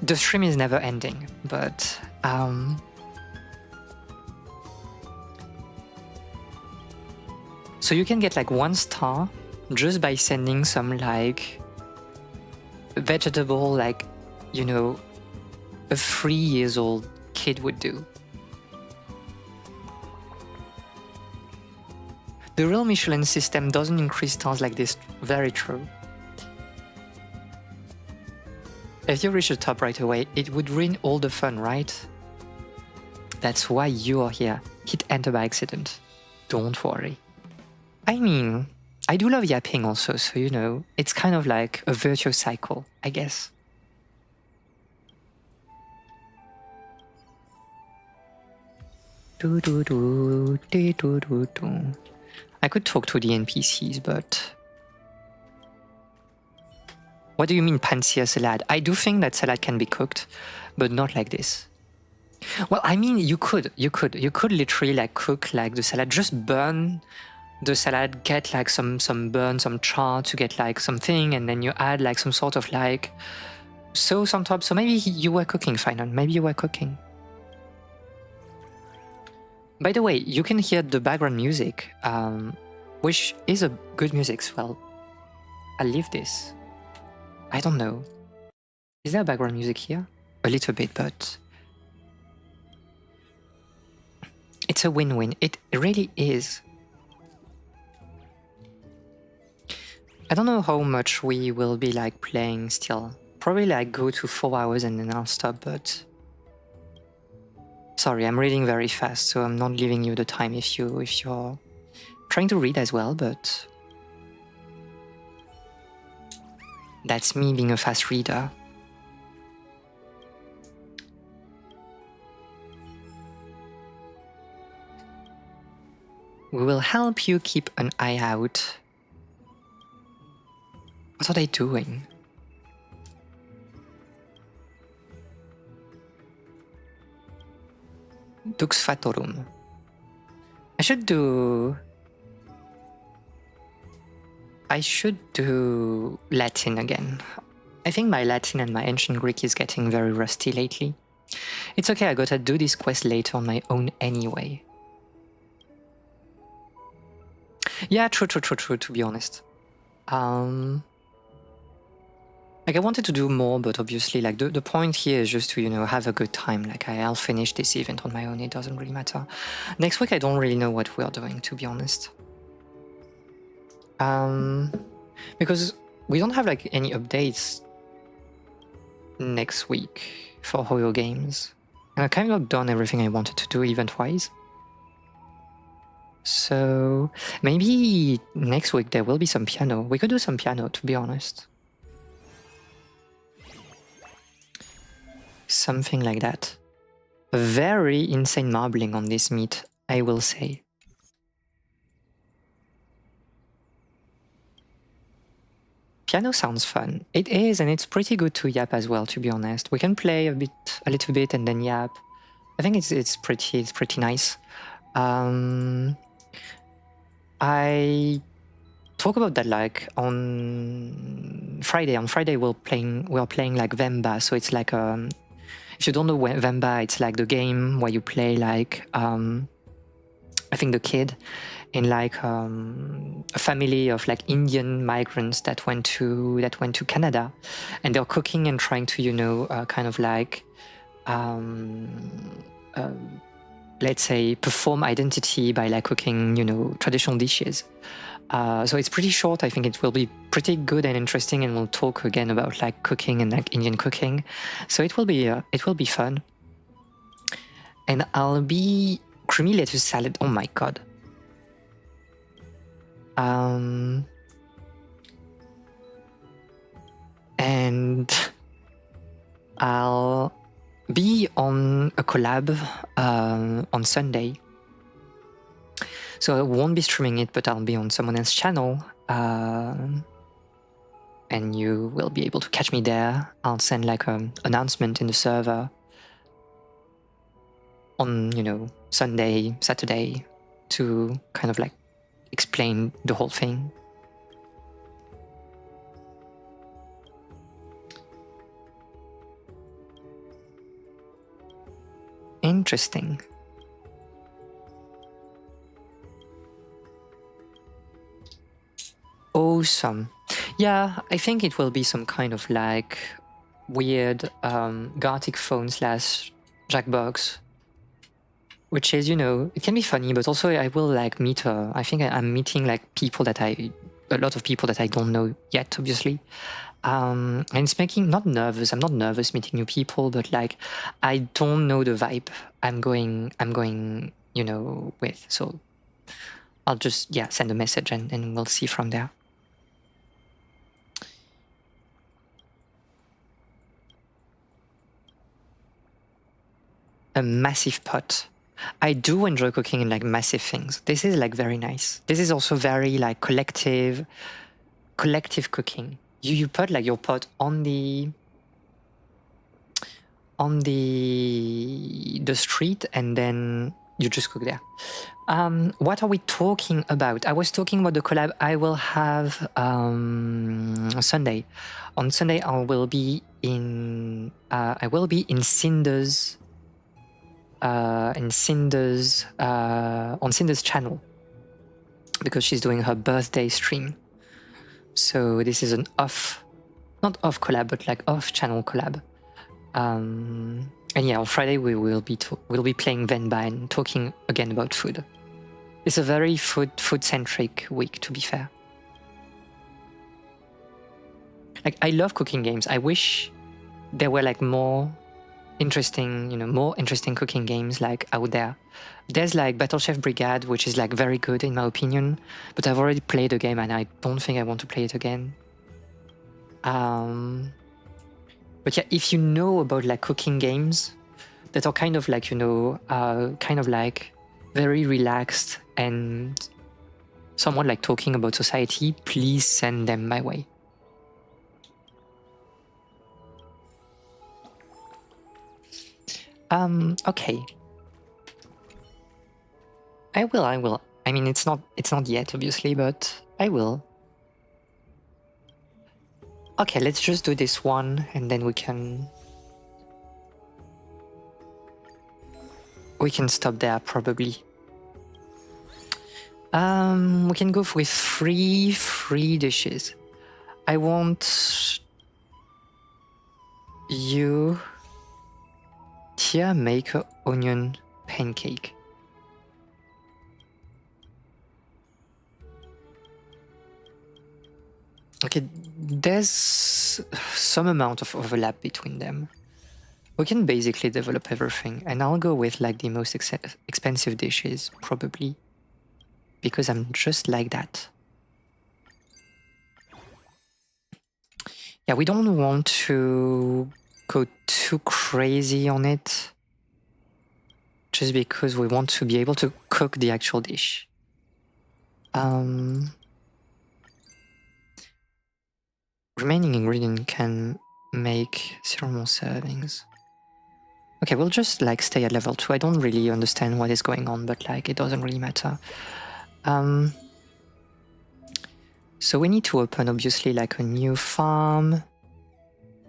the stream is never ending. But so you can get like 1 star just by sending some like vegetable, like, a 3-year-old kid would do. The real Michelin system doesn't increase stars like this. Very true. If you reach the top right away, it would ruin all the fun, right? That's why you're here. Hit enter by accident. Don't worry. I mean, I do love yapping also, so you know, it's kind of like a virtuous cycle, I guess. I could talk to the NPCs, but... What do you mean pancia salad? I do think that salad can be cooked, but not like this. Well, I mean, you could literally like cook like the salad, just burn the salad, get like some char to get like something, and then you add like some sort of like sauce on top. So maybe you were cooking, Finon. Maybe you were cooking. By the way, you can hear the background music, which is a good music. Well, I'll leave this. I don't know. Is there background music here? A little bit, but it's a win-win. It really is. I don't know how much we will be like playing still. Probably like go to 4 hours and then I'll stop, but... Sorry, I'm reading very fast, so I'm not giving you the time if you're trying to read as well, but... That's me being a fast reader. We will help you keep an eye out. What are they doing? Dux Fatorum. I should do Latin again. I think my Latin and my ancient Greek is getting very rusty lately. It's okay, I gotta do this quest later on my own anyway. Yeah, true, to be honest. Like I wanted to do more, but obviously like the point here is just to, you know, have a good time. Like I'll finish this event on my own, it doesn't really matter. Next week I don't really know what we're doing, to be honest. Because we don't have like any updates next week for Hoyo Games. And I kind of done everything I wanted to do event-wise. So maybe next week there will be some piano. We could do some piano, to be honest. Something like that. Very insane marbling on this meat, I will say. Piano sounds fun. It is, and it's pretty good to yap as well, to be honest. We can play a little bit and then yap. I think it's pretty nice. I talk about that like on Friday. On Friday we're playing like Vemba, so it's like if you don't know Vemba, it's like the game where you play like I think the kid in like a family of like Indian migrants that went to Canada, and they're cooking and trying to, you know, kind of like let's say perform identity by like cooking, you know, traditional dishes. So it's pretty short. I think it will be pretty good and interesting, and we'll talk again about like cooking and like Indian cooking. So it will be fun. And I'll be creamy lettuce salad. Oh my god. And I'll be on a collab on Sunday. So I won't be streaming it, but I'll be on someone else's channel. And you will be able to catch me there. I'll send like an announcement in the server on, you know, Sunday, Saturday, to kind of like explain the whole thing. Interesting. Awesome. Yeah, I think it will be some kind of like weird Gartic phone / Jackbox, which is, you know, it can be funny, but also I will like meet I think I'm meeting like a lot of people that I don't know yet, obviously. And it's making not nervous. I'm not nervous meeting new people, but like I don't know the vibe I'm going, you know, with. So I'll just send a message and we'll see from there. A massive pot. I do enjoy cooking in like massive things. This is like very nice. This is also very like collective cooking. You put like your pot on the street and then you just cook there. What are we talking about? I was talking about the collab I will have Sunday. On Sunday I will be in Cinder's on Cinder's channel because she's doing her birthday stream. So this is an not off collab, but like off channel collab. And yeah, on Friday we will be playing Venba and talking again about food. It's a very food centric week, to be fair. Like I love cooking games. I wish there were like more interesting cooking games like out there. There's like Battle Chef Brigade, which is like very good in my opinion, but I've already played the game and I don't think I want to play it again. But yeah, if you know about like cooking games that are kind of like, you know, kind of like very relaxed and somewhat like talking about society, please send them my way. Okay. I will. I mean, it's not yet, obviously, but I will. Okay, let's just do this one, and then we can stop there, probably. We can go with three dishes. I want you... Tia make an onion pancake. Okay, there's some amount of overlap between them. We can basically develop everything, and I'll go with like the most expensive dishes, probably, because I'm just like that. Yeah, we don't want to go too crazy on it, just because we want to be able to cook the actual dish. Remaining ingredient can make 0 more servings. Okay, we'll just like stay at level 2. I don't really understand what is going on, but like it doesn't really matter. So we need to open obviously like a new farm,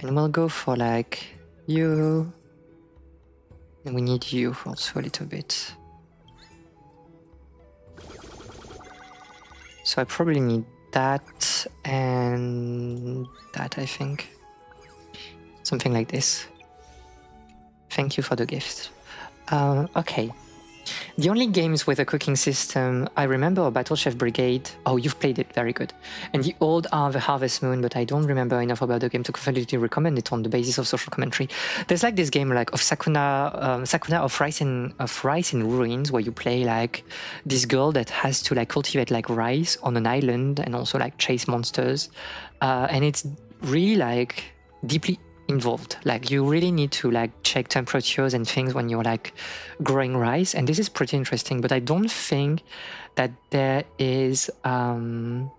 and we'll go for like you, and we need you also a little bit. So I probably need that and that, I think. Something like this. Thank you for the gift. Okay. The only games with a cooking system I remember are Battle Chef Brigade. Oh, you've played it, very good. And the old are the Harvest Moon, but I don't remember enough about the game to confidently recommend it on the basis of social commentary. There's like this game like of Sakuna of Rice in Ruins, where you play like this girl that has to like cultivate like rice on an island and also like chase monsters. And it's really like deeply involved. Like you really need to like check temperatures and things when you're like growing rice, and this is pretty interesting, but I don't think that there is any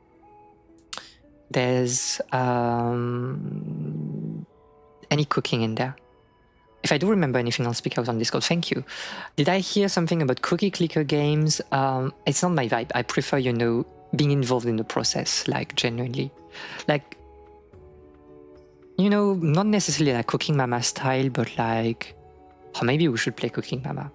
cooking in there. If I do remember anything, I'll speak out on Discord. Thank you. Did I hear something about cookie clicker games? It's not my vibe. I prefer, you know, being involved in the process, like genuinely. Like, you know, not necessarily like Cooking Mama style, but like, oh, maybe we should play Cooking Mama.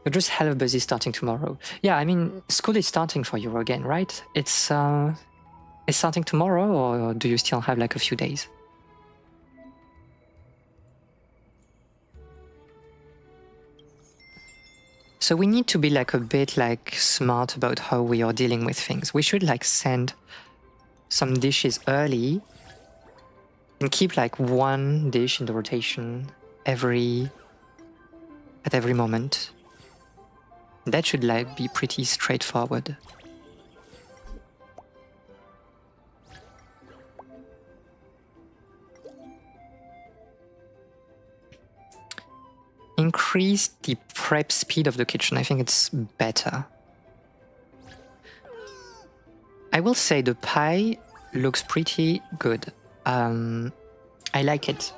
You're just hella busy starting tomorrow. Yeah, I mean, school is starting for you again, right? It's starting tomorrow, or do you still have like a few days? So we need to be like a bit like smart about how we are dealing with things. We should like send some dishes early And keep like one dish in the rotation at every moment. That should like be pretty straightforward. Increase the prep speed of the kitchen. I think it's better. I will say the pie looks pretty good. I like it.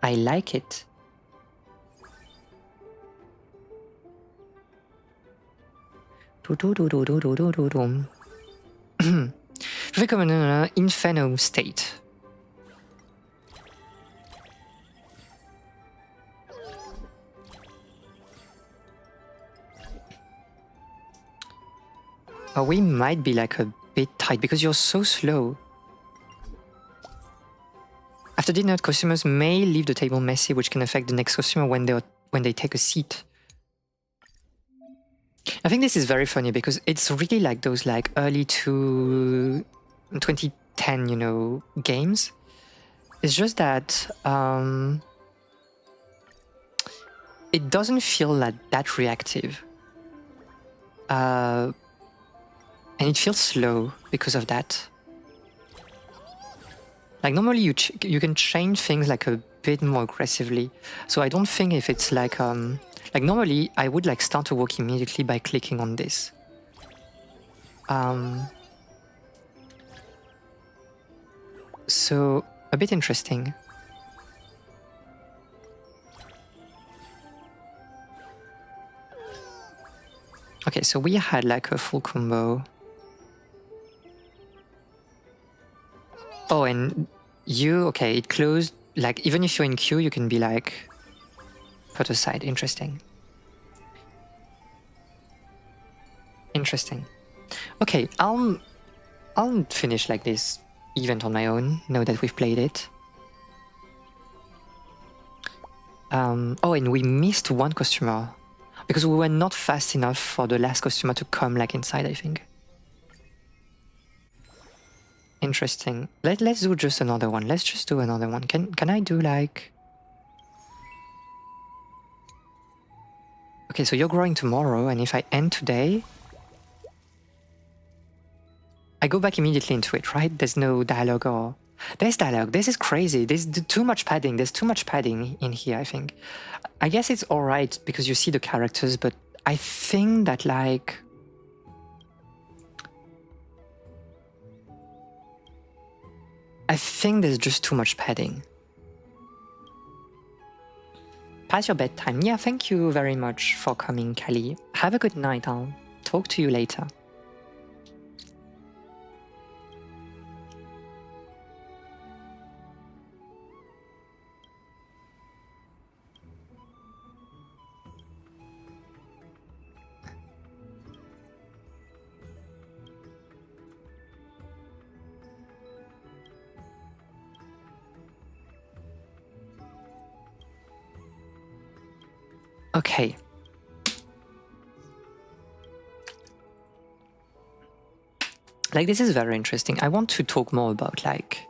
I like it. Very common Inferno state. We might be like a bit tight because you're so slow. After dinner, customers may leave the table messy, which can affect the next customer when they take a seat. I think this is very funny because it's really like those like early 2010, you know, games. It's just that it doesn't feel like that reactive. And it feels slow because of that. Like normally you can change things like a bit more aggressively. So I don't think if it's like normally I would like start to work immediately by clicking on this. So a bit interesting. Okay, so we had like a full combo. Oh, and you, okay, it closed, like, even if you're in queue, you can be, like, put aside. Interesting. Interesting. Okay, I'll finish, like, this event on my own, now that we've played it. Oh, and we missed one customer, because we were not fast enough for the last customer to come, like, inside, I think. Interesting. Let's do just another one. Let's just do another one. Can I do like... Okay, so you're growing tomorrow, and if I end today... I go back immediately into it, right? There's no dialogue or... There's dialogue. This is crazy. There's too much padding. There's too much padding in here, I think. I guess it's alright because you see the characters, but I think that like... I think there's just too much padding. Past your bedtime. Yeah, thank you very much for coming, Kali. Have a good night. I'll talk to you later. Okay. Like, this is very interesting. I want to talk more about, like...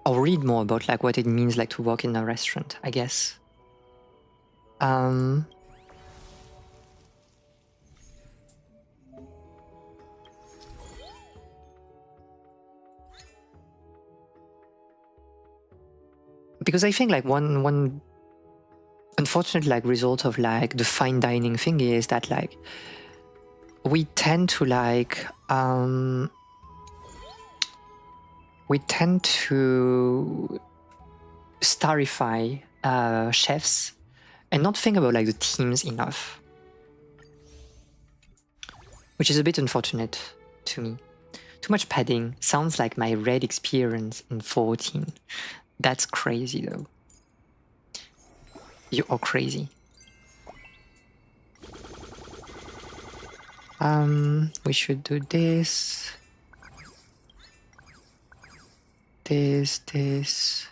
or read more about, like, what it means, like, to work in a restaurant, I guess. Because I think, like, one unfortunate like result of like the fine dining thing is that like we tend to like starify chefs and not think about like the teams enough, which is a bit unfortunate to me. Too much padding sounds like my red experience in 14. That's crazy though. You are crazy. We should do this. This.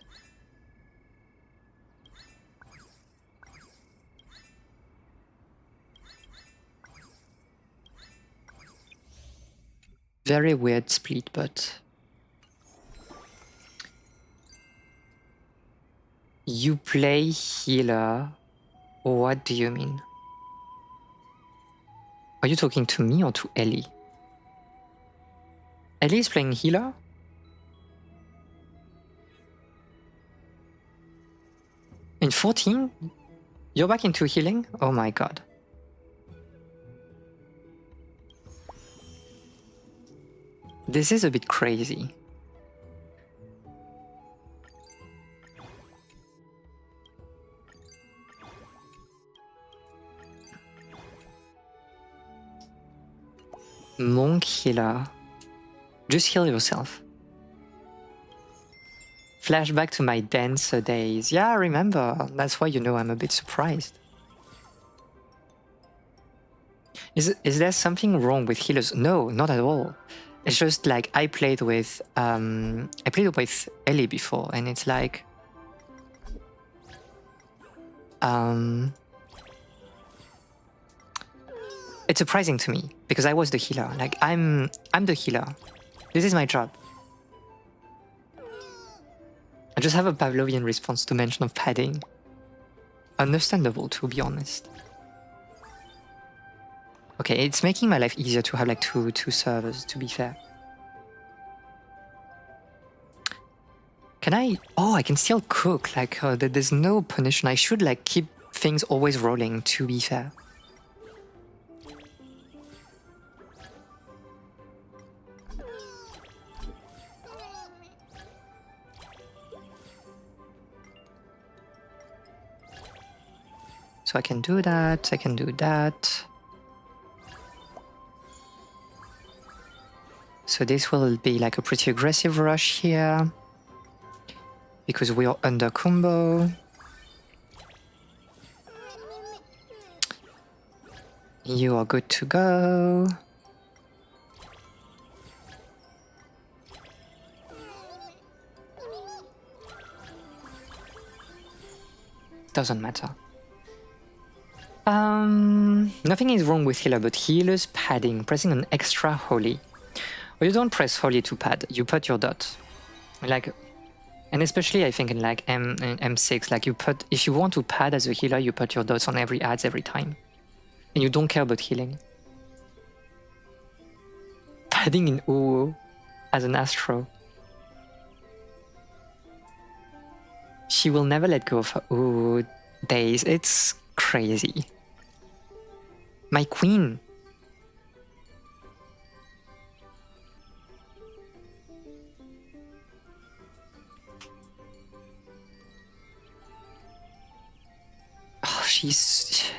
Very weird split, but... You play healer. What do you mean? Are you talking to me or to Ellie? Ellie is playing healer? In 14? You're back into healing? Oh my god. This is a bit crazy. Monk healer. Just heal yourself. Flashback to my dancer days. Yeah, I remember. That's why, you know, I'm a bit surprised. Is there something wrong with healers? No, not at all. It's just like I played with Ellie before, and it's like it's surprising to me because I was the healer. Like I'm the healer. This is my job. I just have a Pavlovian response to mention of padding. Understandable, to be honest. Okay, it's making my life easier to have like two servers, to be fair. Can I... Oh, I can still cook, like there's no punition. I should like keep things always rolling, to be fair. So I can do that, I can do that. So this will be like a pretty aggressive rush here. Because we are under combo. You are good to go. Doesn't matter. Nothing is wrong with healer, but healer's padding, pressing an extra holy. Or you don't press holy to pad, you put your dot. Like, and especially I think in like M6, like you put, if you want to pad as a healer, you put your dots on every ads every time. And you don't care about healing. Padding in OO as an Astro. She will never let go of her OO days. It's crazy. My queen. Oh, she's...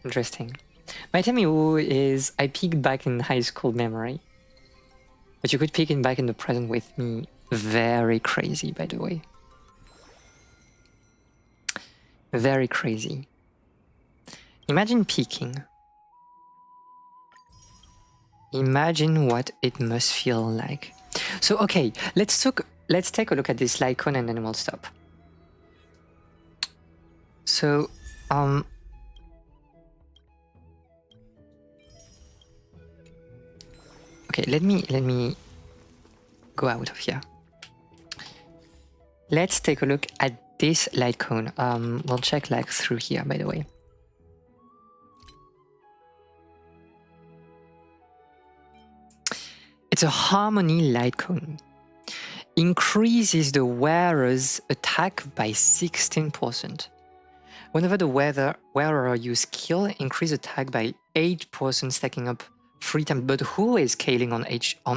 Interesting. My Temu is I peeked back in high school memory. But you could peek in back in the present with me. Very crazy, by the way. Very crazy. Imagine peeking. Imagine what it must feel like. So okay, let's take a look at this Lycon and then we'll stop. So okay, let me go out of here. Let's take a look at this light cone. We'll check like through here, by the way. It's a harmony light cone. Increases the wearer's attack by 16%. Whenever the wearer uses skill, increase attack by 8%, stacking up 3 times. But who is scaling on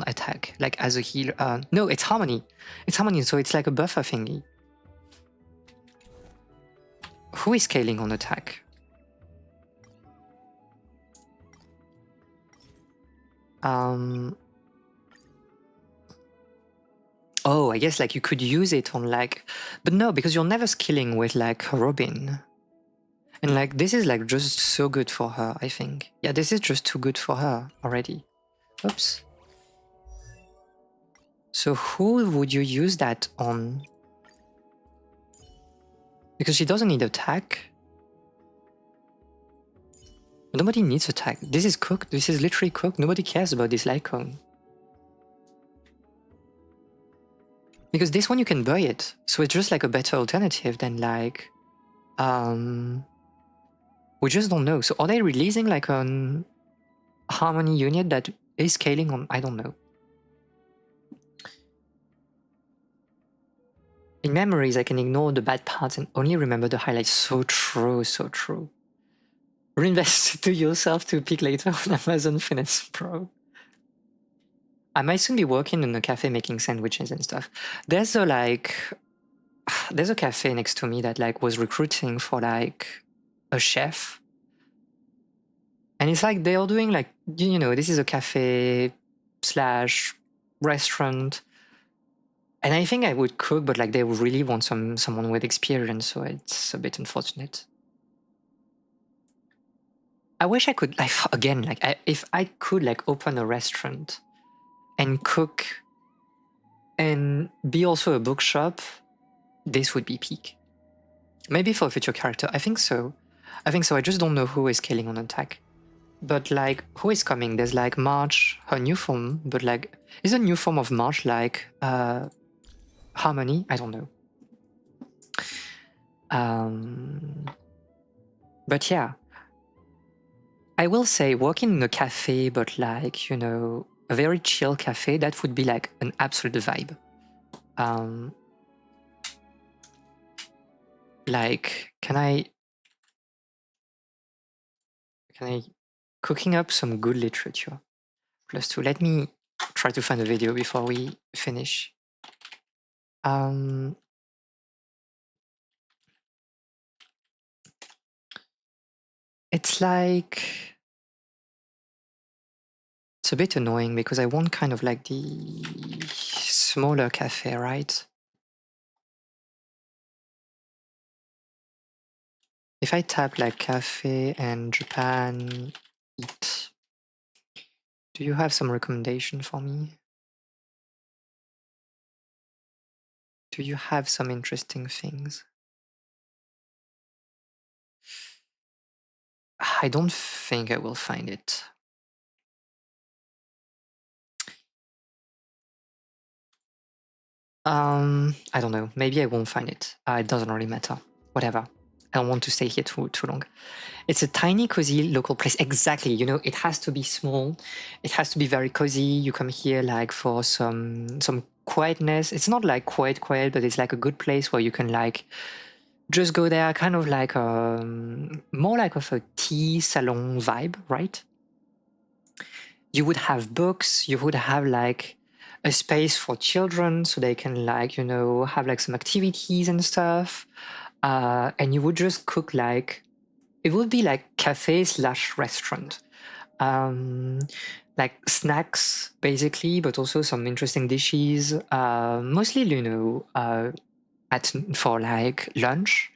attack? Like as a healer? No, it's harmony. It's harmony, so it's like a buffer thingy. Who is scaling on attack? Oh, I guess like you could use it on like, but no, because you're never skilling with like Robin. And like this is like just so good for her, I think. Yeah, this is just too good for her already. Oops. So who would you use that on? Because she doesn't need attack. Nobody needs attack. This is cooked. This is literally cooked. Nobody cares about this light cone. Because this one you can buy it. So it's just like a better alternative than like... we just don't know. So are they releasing like an harmony unit that is scaling on? I don't know. In memories, I can ignore the bad parts and only remember the highlights. So true, so true. Reinvest to yourself to pick later on Amazon Finance Pro. I might soon be working in a cafe making sandwiches and stuff. There's a like... There's a cafe next to me that like was recruiting for like a chef. And it's like they are doing like, you know, this is a cafe slash restaurant. And I think I would cook, but like they would really want someone with experience, so it's a bit unfortunate. I wish I could, like, again, like if I could like open a restaurant and cook and be also a bookshop, this would be peak. Maybe for a future character, I think so. I think so, I just don't know who is scaling on attack. But like, who is coming? There's like March, her new form, but like, is a new form of March like Harmony? I don't know. But yeah, I will say working in a cafe, but like, you know, a very chill cafe, that would be like an absolute vibe. Like, can I cooking up some good literature? +2. Let me try to find a video before we finish. It's like... It's a bit annoying because I want kind of like the smaller cafe, right? If I tap like cafe and Japan eat, do you have some recommendation for me? Do you have some interesting things? I don't think I will find it. I don't know. Maybe I won't find it. It doesn't really matter. Whatever. I don't want to stay here too long. It's a tiny, cozy local place. Exactly. You know, it has to be small. It has to be very cozy. You come here like for some quietness. It's not like quiet, but it's like a good place where you can like just go there, kind of like more like of a tea salon vibe, right? You would have books. You would have like a space for children so they can like, you know, have like some activities and stuff. And you would just cook like, it would be like cafe slash restaurant. Like snacks basically, but also some interesting dishes, mostly, you know, for like lunch,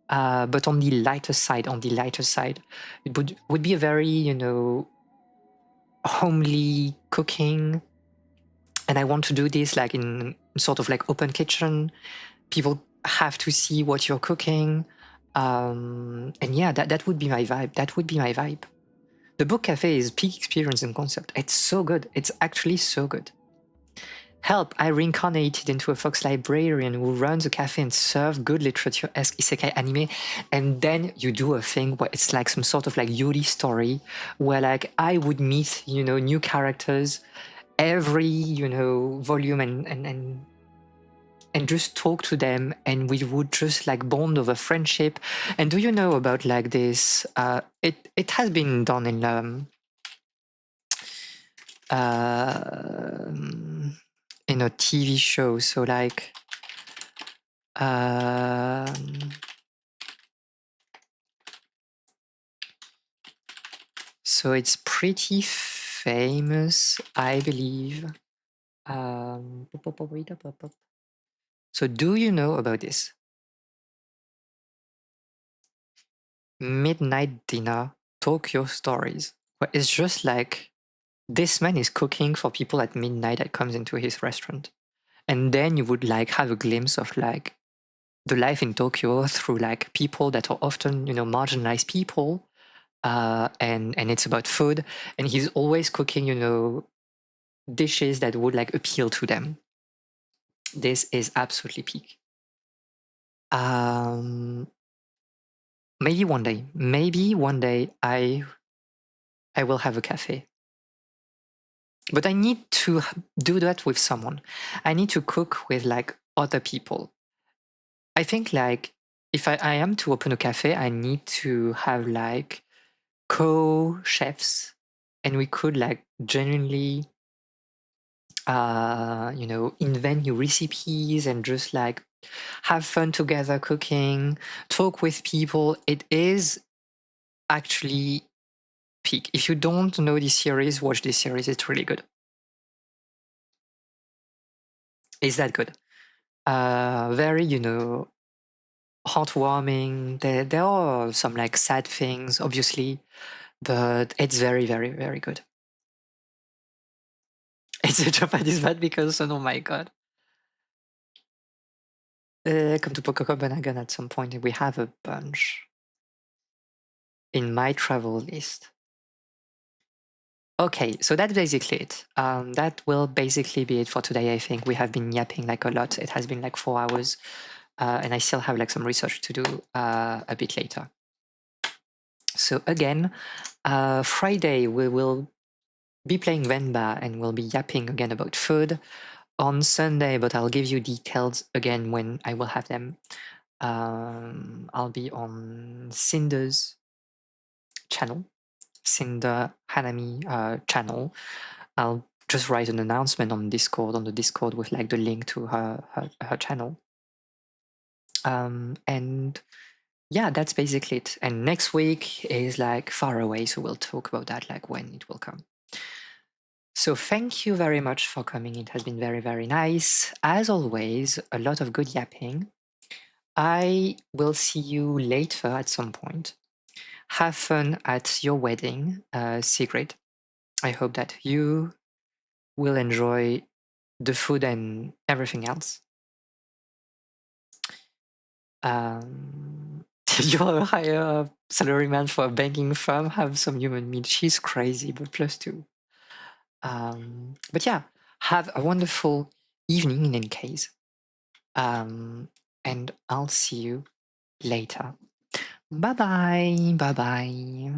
but on the lighter side, it would be a very, you know, homely cooking. And I want to do this like in sort of like open kitchen. People have to see what you're cooking. And yeah, that would be my vibe. That would be my vibe. The book cafe is peak experience in concept. It's so good. It's actually so good. Help, I reincarnated into a fox librarian who runs a cafe and serves good literature-esque isekai anime. And then you do a thing where it's like some sort of like Yuri story where like I would meet, you know, new characters every, you know, volume and just talk to them, and we would just like bond over friendship. And do you know about like this? It has been done in a TV show. So like so it's pretty famous, I believe. So do you know about this? Midnight Dinner Tokyo Stories. Where it's just like this man is cooking for people at midnight that comes into his restaurant. And then you would like have a glimpse of like the life in Tokyo through like people that are often, marginalized people. And it's about food. And he's always cooking, dishes that would like appeal to them. This is absolutely peak. Maybe one day I will have a cafe. But I need to do that with someone. I need to cook with like other people. I think like if I am to open a cafe, I need to have like co-chefs, and we could like genuinely invent new recipes and just like have fun together cooking, talk with people. It is actually peak. If you don't know this series, watch this series. It's really good. It's that good. Very, heartwarming. There are some like sad things, obviously, but it's very, very, very good. It's a Japanese bad because oh my god. Come to Copenhagen at some point. We have a bunch in my travel list. Okay, so that's basically it. That will basically be it for today. I think we have been yapping like a lot. It has been like 4 hours, and I still have like some research to do a bit later. So again, Friday we will be playing Venba and we'll be yapping again about food. On Sunday, but I'll give you details again when I will have them. I'll be on Cinder's channel, Cinder Hanami channel. I'll just write an announcement on the Discord with like the link to her channel. And yeah, that's basically it. And next week is like far away, so we'll talk about that like when it will come. So thank you very much for coming. It has been very, very nice. As always, a lot of good yapping. I will see you later at some point. Have fun at your wedding, Sigrid. I hope that you will enjoy the food and everything else. You're a higher salaryman for a banking firm. Have some human meat. She's crazy, but +2. But yeah, have a wonderful evening in any case. And I'll see you later. Bye bye. Bye bye.